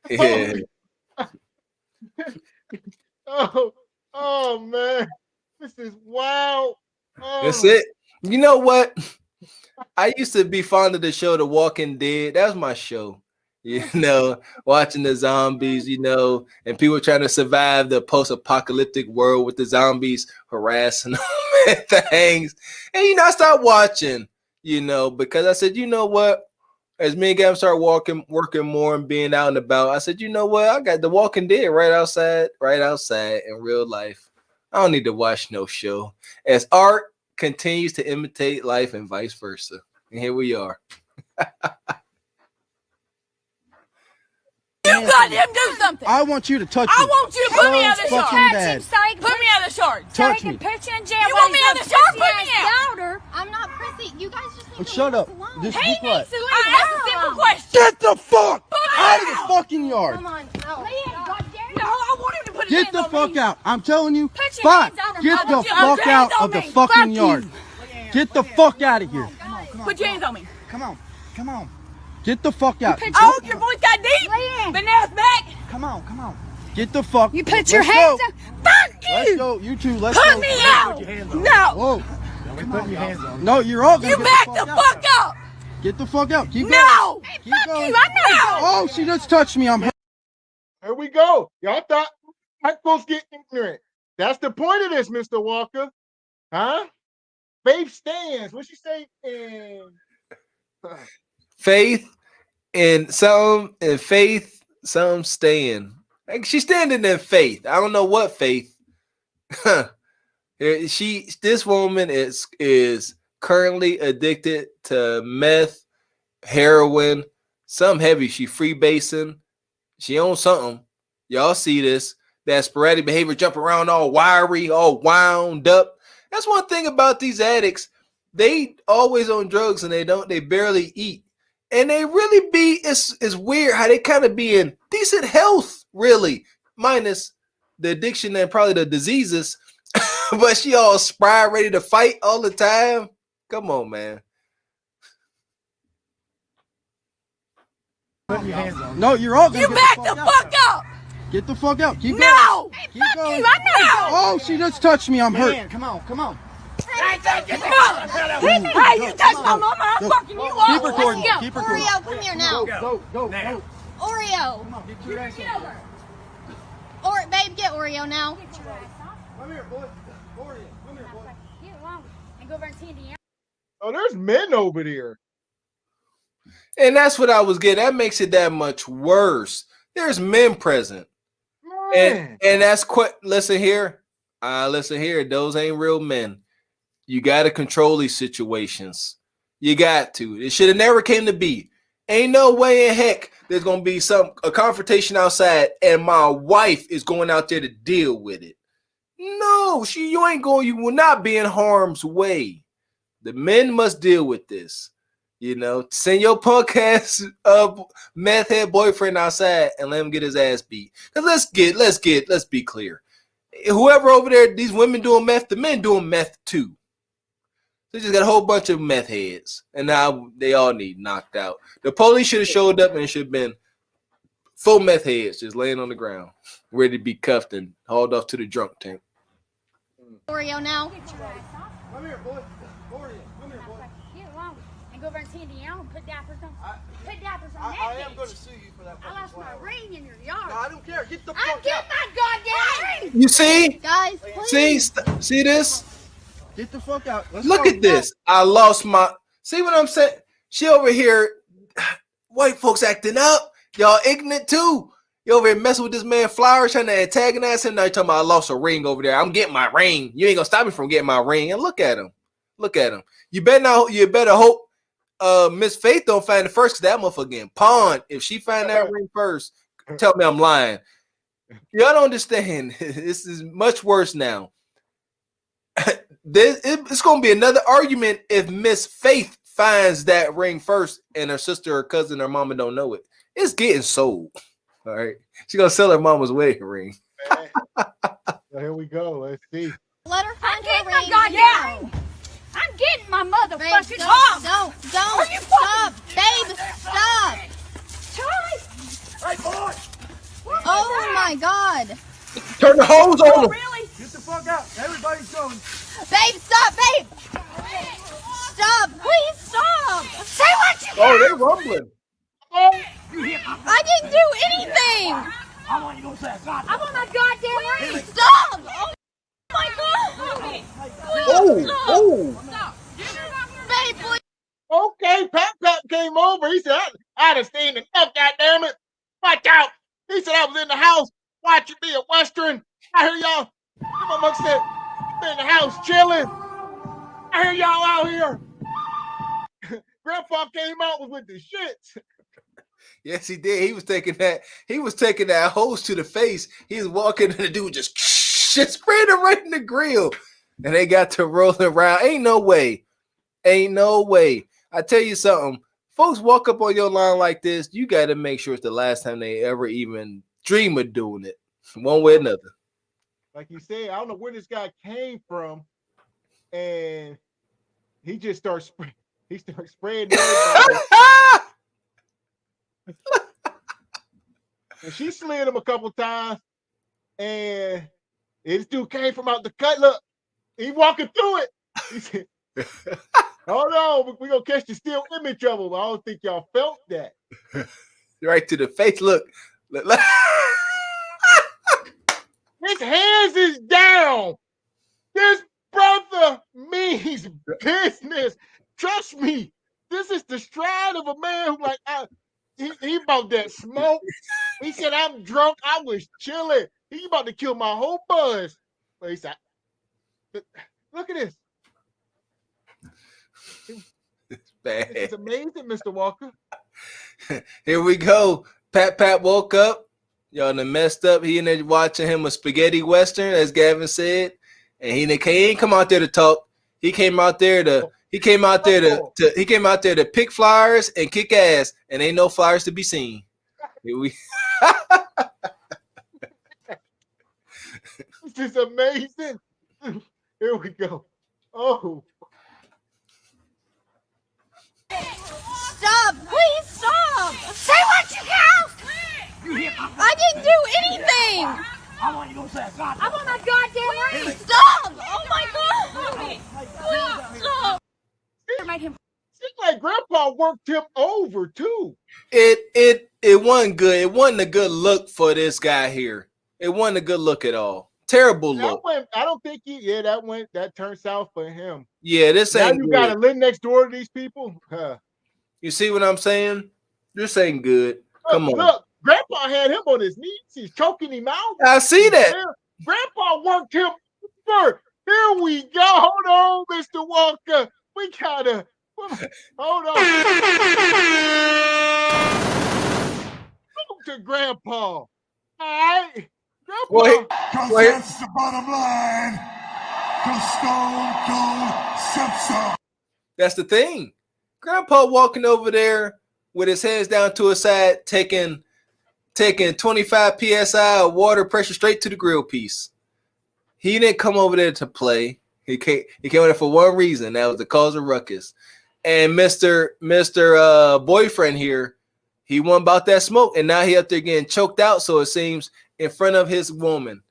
Yeah. Oh man, this is wild. Oh. That's it. You know what? I used to be fond of the show The Walking Dead. That was my show. Watching the zombies, and people trying to survive the post-apocalyptic world with the zombies harassing them and things. And I started watching, because I said, you know what? As me and Gavin started working more and being out and about, I said, you know what? I got The Walking Dead right outside in real life. I don't need to watch no show. As art continues to imitate life and vice versa. And here we are. You goddamn do something. I want you to touch me. I want you to put me out of the fucking shard. bad. Put me out of the shard. Touch me. Put you in jail. You want me out of the shard? Put me out. Daughter. I'm not prissy. You guys just need to Shut leave up. us alone. Just He be quiet. needs to leave. I asked a simple question. Get the fuck Put me out of out. the fucking yard. Come on. Leanne, goddamn. No, I want him to put his Get hands the on fuck me. out. I'm telling you. Put your Fine. hands on him. Get I the want you to fuck put your out hands of the on me. fucking Fuck yard. you. Get the fuck out of here. Put your hands on me. Come on. Come on. Get the fuck out. Oh, your voice got deep. Leanne. But now it's back. Come on. Come on. Get the fuck. You put your Let's hands go. on. Fuck Let's you. go. You two. Let's Put go. me out. No. Whoa. Putting your hands on. No, you're all gonna You get back the the fuck fuck out. up. Get the fuck out. Keep No. going. Keep Fuck going. you. I'm not. Oh, she just touched me. I'm. Here we go. Y'all thought black folks get ignorant. That's the point of this, Mr. Walker. Huh? Faith stands. What she say? Faith and faith, some staying. Like she's standing in faith. I don't know what faith. This woman is currently addicted to meth, heroin, some heavy. She freebasing. She owns something. Y'all see this. That sporadic behavior, jump around all wiry, all wound up. That's one thing about these addicts. They always on drugs and they barely eat. And they really be, it's weird how they kind of be in decent health, really, minus the addiction and probably the diseases. But she all spry, ready to fight all the time. Come on, man. No, you're all gonna You back the fuck up! Get the fuck out. Keep No! going. Keep going. I know! Oh, she just touched me. I'm hurt. Man, come on. Hey, you touch my mama, I'm fucking you up. Keep recording. Let's go. Keep recording. Oreo, come here now. Go. Oreo. Come on, get your ass over. Babe, get Oreo now. Come here, boy. Oreo. Come here, boy. Get along and go over and Tandy. Oh, there's men over there. And that's what I was getting. That makes it that much worse. There's men present. Man. And that's quite, listen here. Those ain't real men. You got to control these situations. You got to. It should have never came to be. Ain't no way in heck there's going to be a confrontation outside and my wife is going out there to deal with it. No, you will not be in harm's way. The men must deal with this. Send your punk ass meth head boyfriend outside and let him get his ass beat. Cause let's be clear. Whoever over there, these women doing meth, the men doing meth too. They just got a whole bunch of meth heads, and now they all need knocked out. The police should have showed up and it should have been full meth heads just laying on the ground, ready to be cuffed and hauled off to the drunk tank. Oreo now. Come here, boy. Oreo. Come here, boy. Get along and go over and Tandy and put diapers on. Put diapers on that I am bitch. going to sue you for that. I lost my ring in your yard. No, I don't care. Get the I'm fuck getting out. my goddamn ring. You see? Guys, please. See this? Get the fuck out. Let's Look go. at this. I lost my. See what I'm saying? She over here, white folks acting up. Y'all ignorant too. You over here messing with this man Flowers, trying to antagonize him. Now you're talking about I lost a ring over there. I'm getting my ring. You ain't gonna stop me from getting my ring. And look at him. You better hope Miss Faith don't find it first, because that motherfucker getting pawned. If she find that ring first, tell me I'm lying. Y'all don't understand. This is much worse now. It's going to be another argument if Miss Faith finds that ring first and her sister or cousin or mama don't know it. It's getting sold. All right. She's going to sell her mama's wedding ring. Well, here we go. Let's see. Let her find her my ring. goddamn ring. I'm getting my Babe, motherfucking mom. don't. Are you Stop. Babe, stop. Charlie. Hey, boy. Oh, my God. Turn the hose on them. Really? Get the fuck out. Everybody's going. Babe, stop. Babe. Stop. Please stop. Say what you Oh, they're rumbling. I didn't do anything. I want you to say God. I want my goddamn ring. Stop. Oh, my God. Oh. Stop. Babe, please. Okay, Pap came over. He said, I done seen enough, goddammit. Watch out. He said I was in the house watching me a Western. I hear y'all. My mother said, I'm in the house chilling. I hear y'all out here. Grandpa came out with the shits. Yes, he did. He was taking that hose to the face. He was walking and the dude just shit sprayed him right in the grill. And they got to rolling around. Ain't no way. I tell you something. Folks walk up on your line like this, you got to make sure it's the last time they ever even dream of doing it, one way or another. Like you said, I don't know where this guy came from, and he just starts spraying everybody. And she slid him a couple times, and this dude came from out the cut. Look, he walking through it. He said, "Hold on, we're gonna catch the still image of him." I don't think y'all felt that. Right to the face. Look. His hands is down. This brother means business. Trust me. This is the stride of a man who he about that smoke. He said, I'm drunk. I was chilling. He about to kill my whole buzz. But he said, Look at this. It's bad. It's amazing, Mr. Walker. Here we go. Pat woke up. Y'all done messed up. He in there watching him a spaghetti western, as Gavin said, and he ain't come out there to talk. He came out there to pick flyers and kick ass, and ain't no flyers to be seen. Here we. This is amazing. Here we go. Oh. Stop! Please stop! Say what you got! I didn't do anything! I want you to say God. I'm on my goddamn ring! Stop! Oh my god! Stop! Seems like Grandpa worked him over too. It wasn't good. It wasn't a good look for this guy here. It wasn't a good look at all. Terrible look. I don't think that turned south for him. Yeah, this ain't now you good. gotta live next door to these people. You see what I'm saying? This ain't good. Come on. Look, Grandpa had him on his knees. He's choking him out. I see that. Grandpa worked him over. Here we go. Hold on, Mr. Walker. We gotta hold on. Move to Grandpa. All right. Wait. That's the bottom line. Stone Cold Simpson. That's the thing. Grandpa walking over there with his hands down to his side, taking 25 psi of water pressure straight to the grill piece. He didn't come over there to play. He came over there for one reason. That was to cause a ruckus. And Mr. Boyfriend here, he wasn't about that smoke, and now he up there getting choked out. So it seems in front of his woman.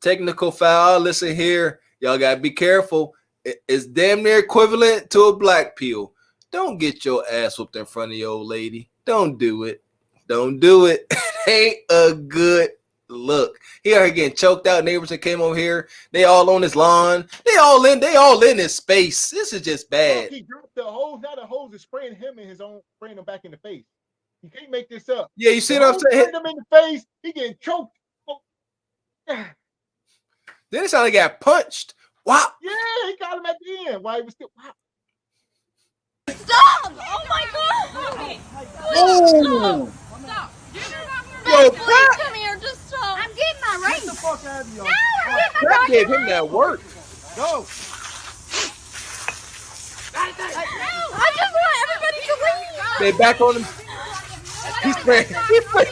Technical foul. Listen here, y'all gotta be careful. It's damn near equivalent to a black pill. Don't get your ass whooped in front of your old lady. Don't do it. Don't do it. It ain't a good look. He already getting choked out. Neighbors that came over here, they all on his lawn. They all in his space. This is just bad. He dropped the hose. Now the hose is spraying him in his own, spraying him back in the face. You can't make this up. Yeah, you see what I'm saying? Spraying him in the face. He getting choked. Oh. Then it sounded like he got punched. Wow. Yeah, he got him at the end. Why he was still. Wow. Stop! Oh my god! Oh. Stop! Yo, please come here. Just stop. I'm getting my ring. Get the fuck out of here. No, I'm getting my That gave goddamn him that ring. work. Go. I just want everybody to leave. They back on him. He's spraying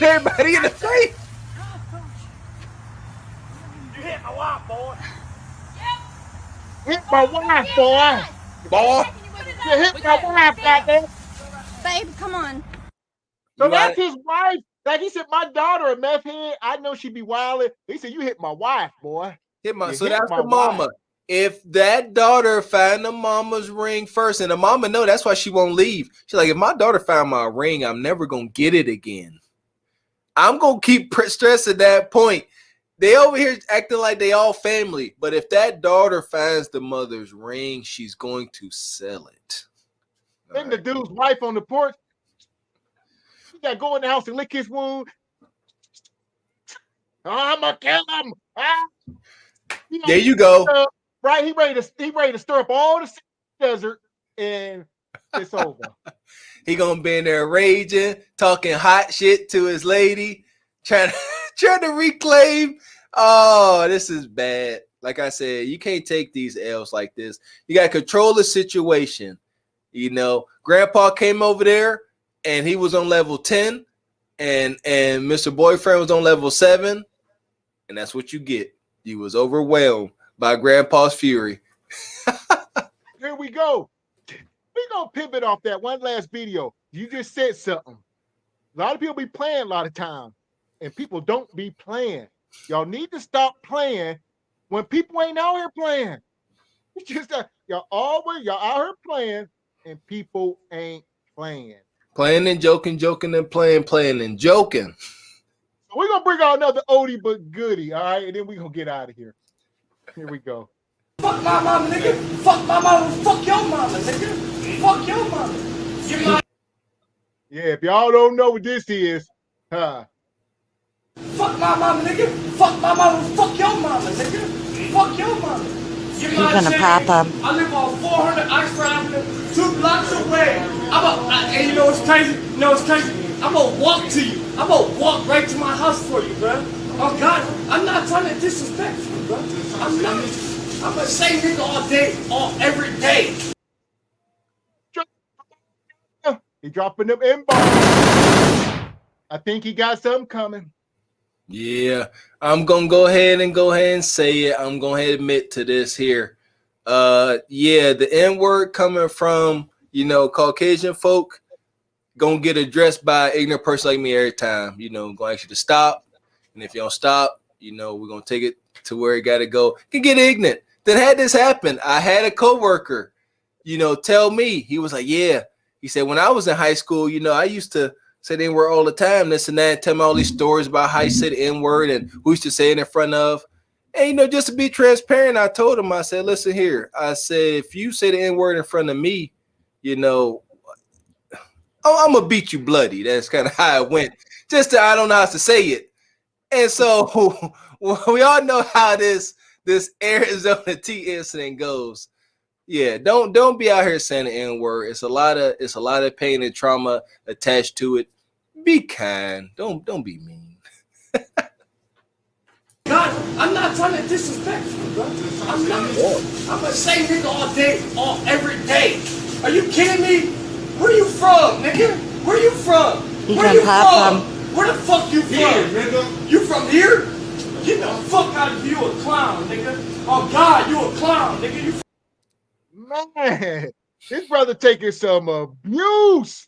everybody in the face. You hit my wife, boy. Hit my wife, boy. Boy. You hit my wife, goddamn. Babe, come on. So that's his wife. Like he said, my daughter, a meth head. I know she be wilding. He said, you hit my wife, boy. So that's the mama. Wife. If that daughter found the mama's ring first, and the mama know that's why she won't leave. She's like, if my daughter found my ring, I'm never gonna get it again. I'm gonna keep stressing that point. They over here acting like they all family, but if that daughter finds the mother's ring, she's going to sell it. Then the dude's wife on the porch. He got to go in the house and lick his wound. I'm gonna kill him. There you go. Right, he ready to stir up all the desert, and it's over. He gonna be in there raging, talking hot shit to his lady, trying to reclaim. Oh, this is bad. Like I said, you can't take these L's like this. You gotta control the situation. You know, Grandpa came over there and he was on level 10, and Mr. Boyfriend was on level 7, and that's what you get. You was overwhelmed by Grandpa's fury. Here we go. We're gonna pivot off that one last video. You just said something. A lot of people be playing a lot of time, and people don't be playing. Y'all need to stop playing when people ain't out here playing. It's just y'all out here playing, and people ain't playing. Playing and joking and playing and joking. So we're gonna bring out another oldie but goodie, all right, and then we're gonna get out of here. Here we go. Fuck my mama, nigga. Fuck my mama. Fuck your mama, nigga. Fuck your mama. Yeah, if y'all don't know what this is, Fuck my mama, nigga. Fuck my mama. Fuck your mama, nigga. Fuck your mama. You're gonna pop him. I live on 400 Oxford Avenue, 2 blocks away. And you know what's crazy? You know what's crazy? I'm gonna walk to you. I'm gonna walk right to my house for you, bro. Oh God, I'm not trying to disrespect you, bro. I'm not. I'm the same nigga all day, every day. He dropping them inbox. I think he got something coming. Yeah, I'm gonna go ahead and say it. I'm gonna admit to this here. Yeah, the N-word coming from, Caucasian folk gonna get addressed by an ignorant person like me every time. Gonna ask you to stop. And if you don't stop, we're gonna take it to where it gotta go. Can get ignorant. Then had this happen, I had a coworker, tell me, he was like, yeah. He said, when I was in high school, I used to say the N-word all the time, this and that, tell me all these stories about how you said the N-word and who used to say it in front of. And, just to be transparent, I told him, I said, listen here. I said, if you say the N-word in front of me, I'm going to beat you bloody. That's kind of how it went. I don't know how to say it. And so we all know how this Arizona T incident goes. Yeah, don't be out here saying the N-word. It's a lot of pain and trauma attached to it. Be kind. Don't be mean. God, I'm not trying to disrespect you, bro. I'm not. I'm the same nigga all day, every day. Are you kidding me? Where you from, nigga? Where you from? Where you from? Where the fuck you from? Here, nigga. You from here? Get the fuck out of here. You a clown, nigga. Oh God, you a clown, nigga. You. Man, this brother taking some abuse.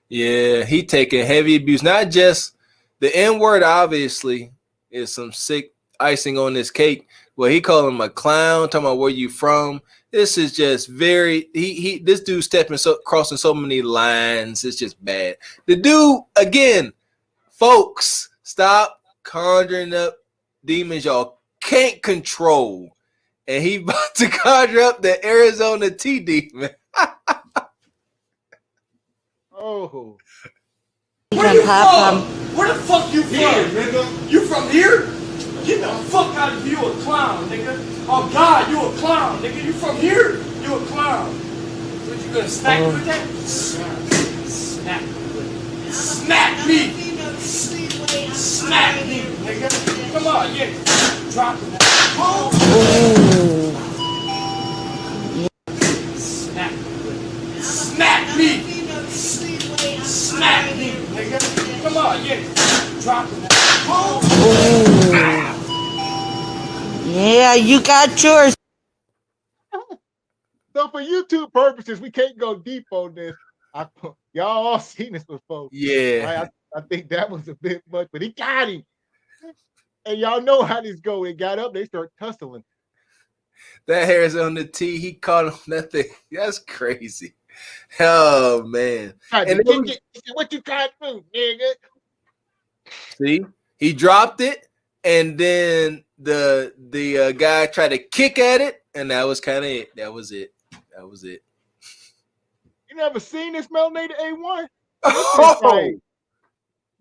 Yeah, he taking heavy abuse. Not just the N-word, obviously, is some sick icing on this cake. Well, he called him a clown, talking about where you from. This is just very this dude crossing so many lines. It's just bad. The dude, again, folks, stop conjuring up demons y'all can't control. And he about to conjure up the Arizona T demon. Oh. Where you from? Where the fuck you from? Here, nigga. You from here? Get the fuck out of here. You a clown, nigga. Oh God, you a clown, nigga. You from here? You a clown. What, you gonna smack me with that? Smack me. Smack me. Smack me, nigga. Come on, yeah. Drop it. Smack me. Smack me. Smack me, nigga. Come on, yeah. Drop it. Yeah, you got yours. So for YouTube purposes, we can't go deep on this. Y'all all seen this before. Yeah. I think that was a bit much, but he got him. And y'all know how this go. It got up, they start tussling. That hair's on the T. He caught him that thing. That's crazy. Oh man. And what you trying to do, nigga? See, he dropped it, and then the guy tried to kick at it, and that was kind of it. That was it. You never seen this melanated A1? Oh.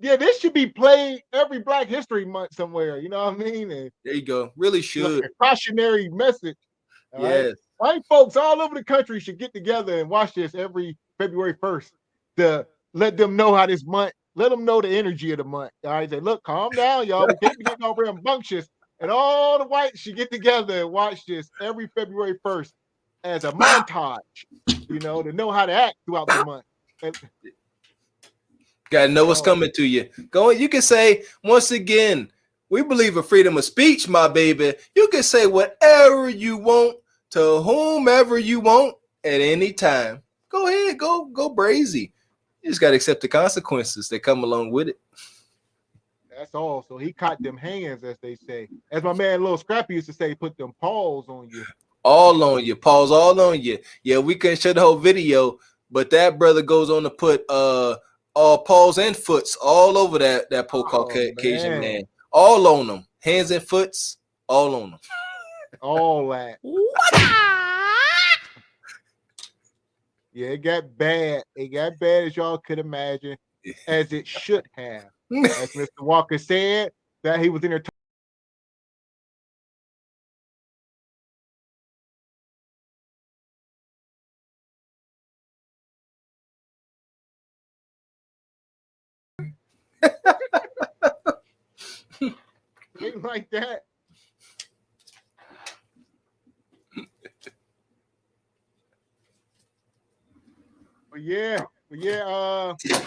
Yeah, this should be played every Black History Month somewhere. You know what I mean? And there you go. Really should. Like a cautionary message. Yes. Right? White folks all over the country should get together and watch this every February 1st to let them know how this month, let them know the energy of the month. All right, say, look, calm down, y'all. We can't be getting all rambunctious. And all the whites should get together and watch this every February 1st as a montage, to know how to act throughout the month. Gotta know what's coming to you. You can say, once again, we believe in freedom of speech, my baby. You can say whatever you want to whomever you want at any time. Go ahead, go brazy. You just gotta accept the consequences that come along with it. That's all. So he caught them hands, as they say. As my man Lil Scrappy used to say, put them paws on you. All on you, paws all on you. Yeah, we couldn't show the whole video, but that brother goes on to put all paws and foots all over that poor Caucasian man. All on them. Hands and foots, all on them. All that. Yeah, it got bad. It got bad as y'all could imagine, as it should have. As Mr. Walker said, that he was in there like that. But yeah,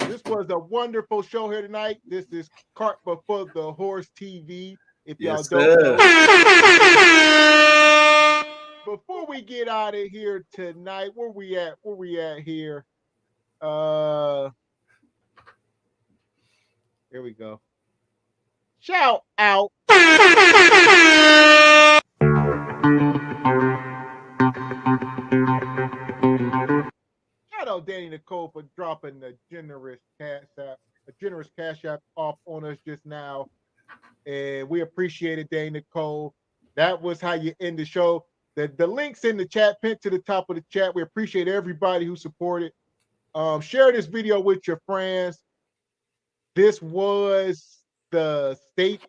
this was a wonderful show here tonight. This is Cart Before the Horse TV. If y'all don't know. Before we get out of here tonight, where we at? Where we at here? Here we go. Shout out. Shout out Danny Nicole for dropping the generous cash app off on us just now. And we appreciate it, Danny Nicole. That was how you end the show. The link's in the chat, pinned to the top of the chat. We appreciate everybody who supported. Share this video with your friends. This was the state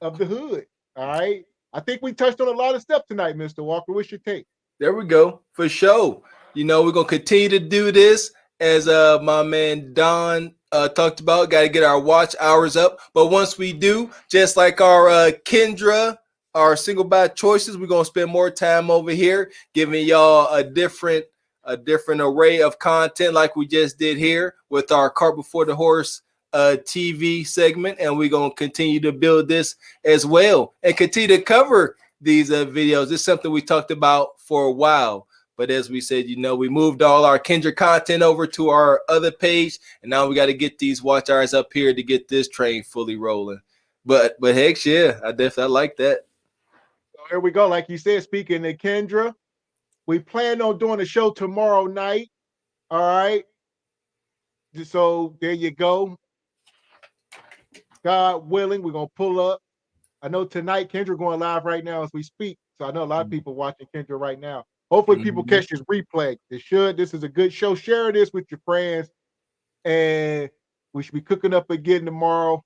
of the hood. All right. I think we touched on a lot of stuff tonight, Mr. Walker. What's your take? There we go. For sure. You know, we're going to continue to do this as my man Don talked about. Got to get our watch hours up. But once we do, just like our Kendra, our single by choices, we're going to spend more time over here giving y'all a different array of content like we just did here with our Cart Before the Horse TV segment. And we're going to continue to build this as well and continue to cover these videos. It's something we talked about for a while. But as we said, you know, we moved all our Kendra content over to our other page. And now we got to get these watch hours up here to get this train fully rolling. But heck, yeah, I definitely like that. So here we go. Like you said, speaking to Kendra, we plan on doing a show tomorrow night. All right. So there you go. God willing, we're going to pull up. I know tonight Kendra going live right now as we speak. So I know a lot of people watching Kendra right now. Hopefully people catch this replay. They should. This is a good show. Share this with your friends. And we should be cooking up again tomorrow.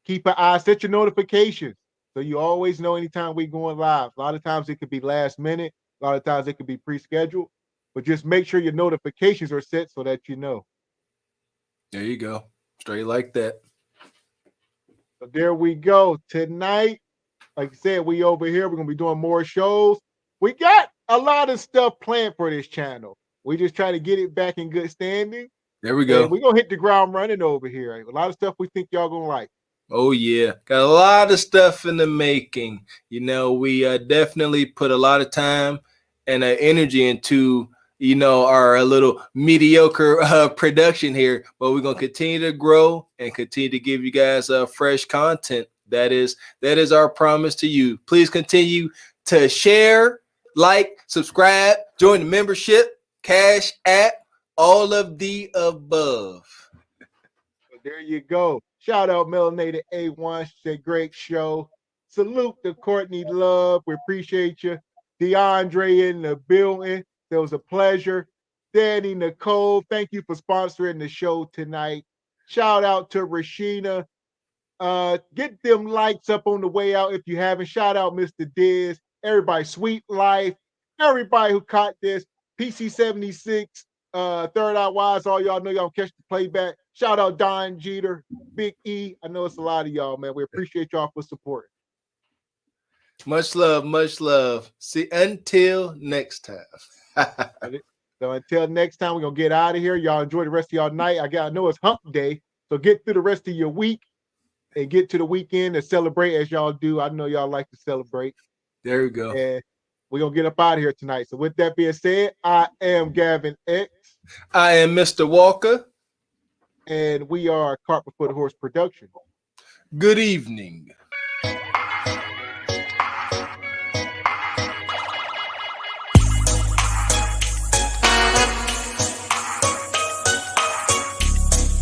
Keep an eye, set your notifications. So you always know anytime we going live. A lot of times it could be last minute. A lot of times it could be pre-scheduled. But just make sure your notifications are set so that you know. There you go. Straight like that. So there we go. Tonight, like I said, we over here. We're going to be doing more shows. We got a lot of stuff planned for this channel. We just try to get it back in good standing. There we go. And we're going to hit the ground running over here. A lot of stuff we think y'all going to like. Oh, yeah. Got a lot of stuff in the making. You know, we definitely put a lot of time and energy into, you know, our little mediocre production here. But we're going to continue to grow and continue to give you guys fresh content. That is our promise to you. Please continue to share, like, subscribe, join the membership, Cash App, all of the above. So there you go. Shout out Melanated A1. She said, great show. Salute to Courtney Love. We appreciate you. DeAndre in the building. It was a pleasure. Danny Nicole, thank you for sponsoring the show tonight. Shout out to Rashina. Get them likes up on the way out if you haven't. Shout out Mr. Diz. Everybody, Sweet Life. Everybody who caught this. PC76. Third Eye Wise. All y'all know y'all catch the playback. Shout out Don Jeter. Big E. I know it's a lot of y'all, man. We appreciate y'all for supporting. Much love, much love. See, until next time. So until next time, we're gonna get out of here. Y'all enjoy the rest of y'all night. I know it's hump day, so get through the rest of your week and get to the weekend and celebrate as y'all do. I know y'all like to celebrate. There we go. And we're gonna get up out of here tonight. So with that being said, I am Gavin X. I am Mr. Walker. And we are Cart Before the Horse Production. Good evening.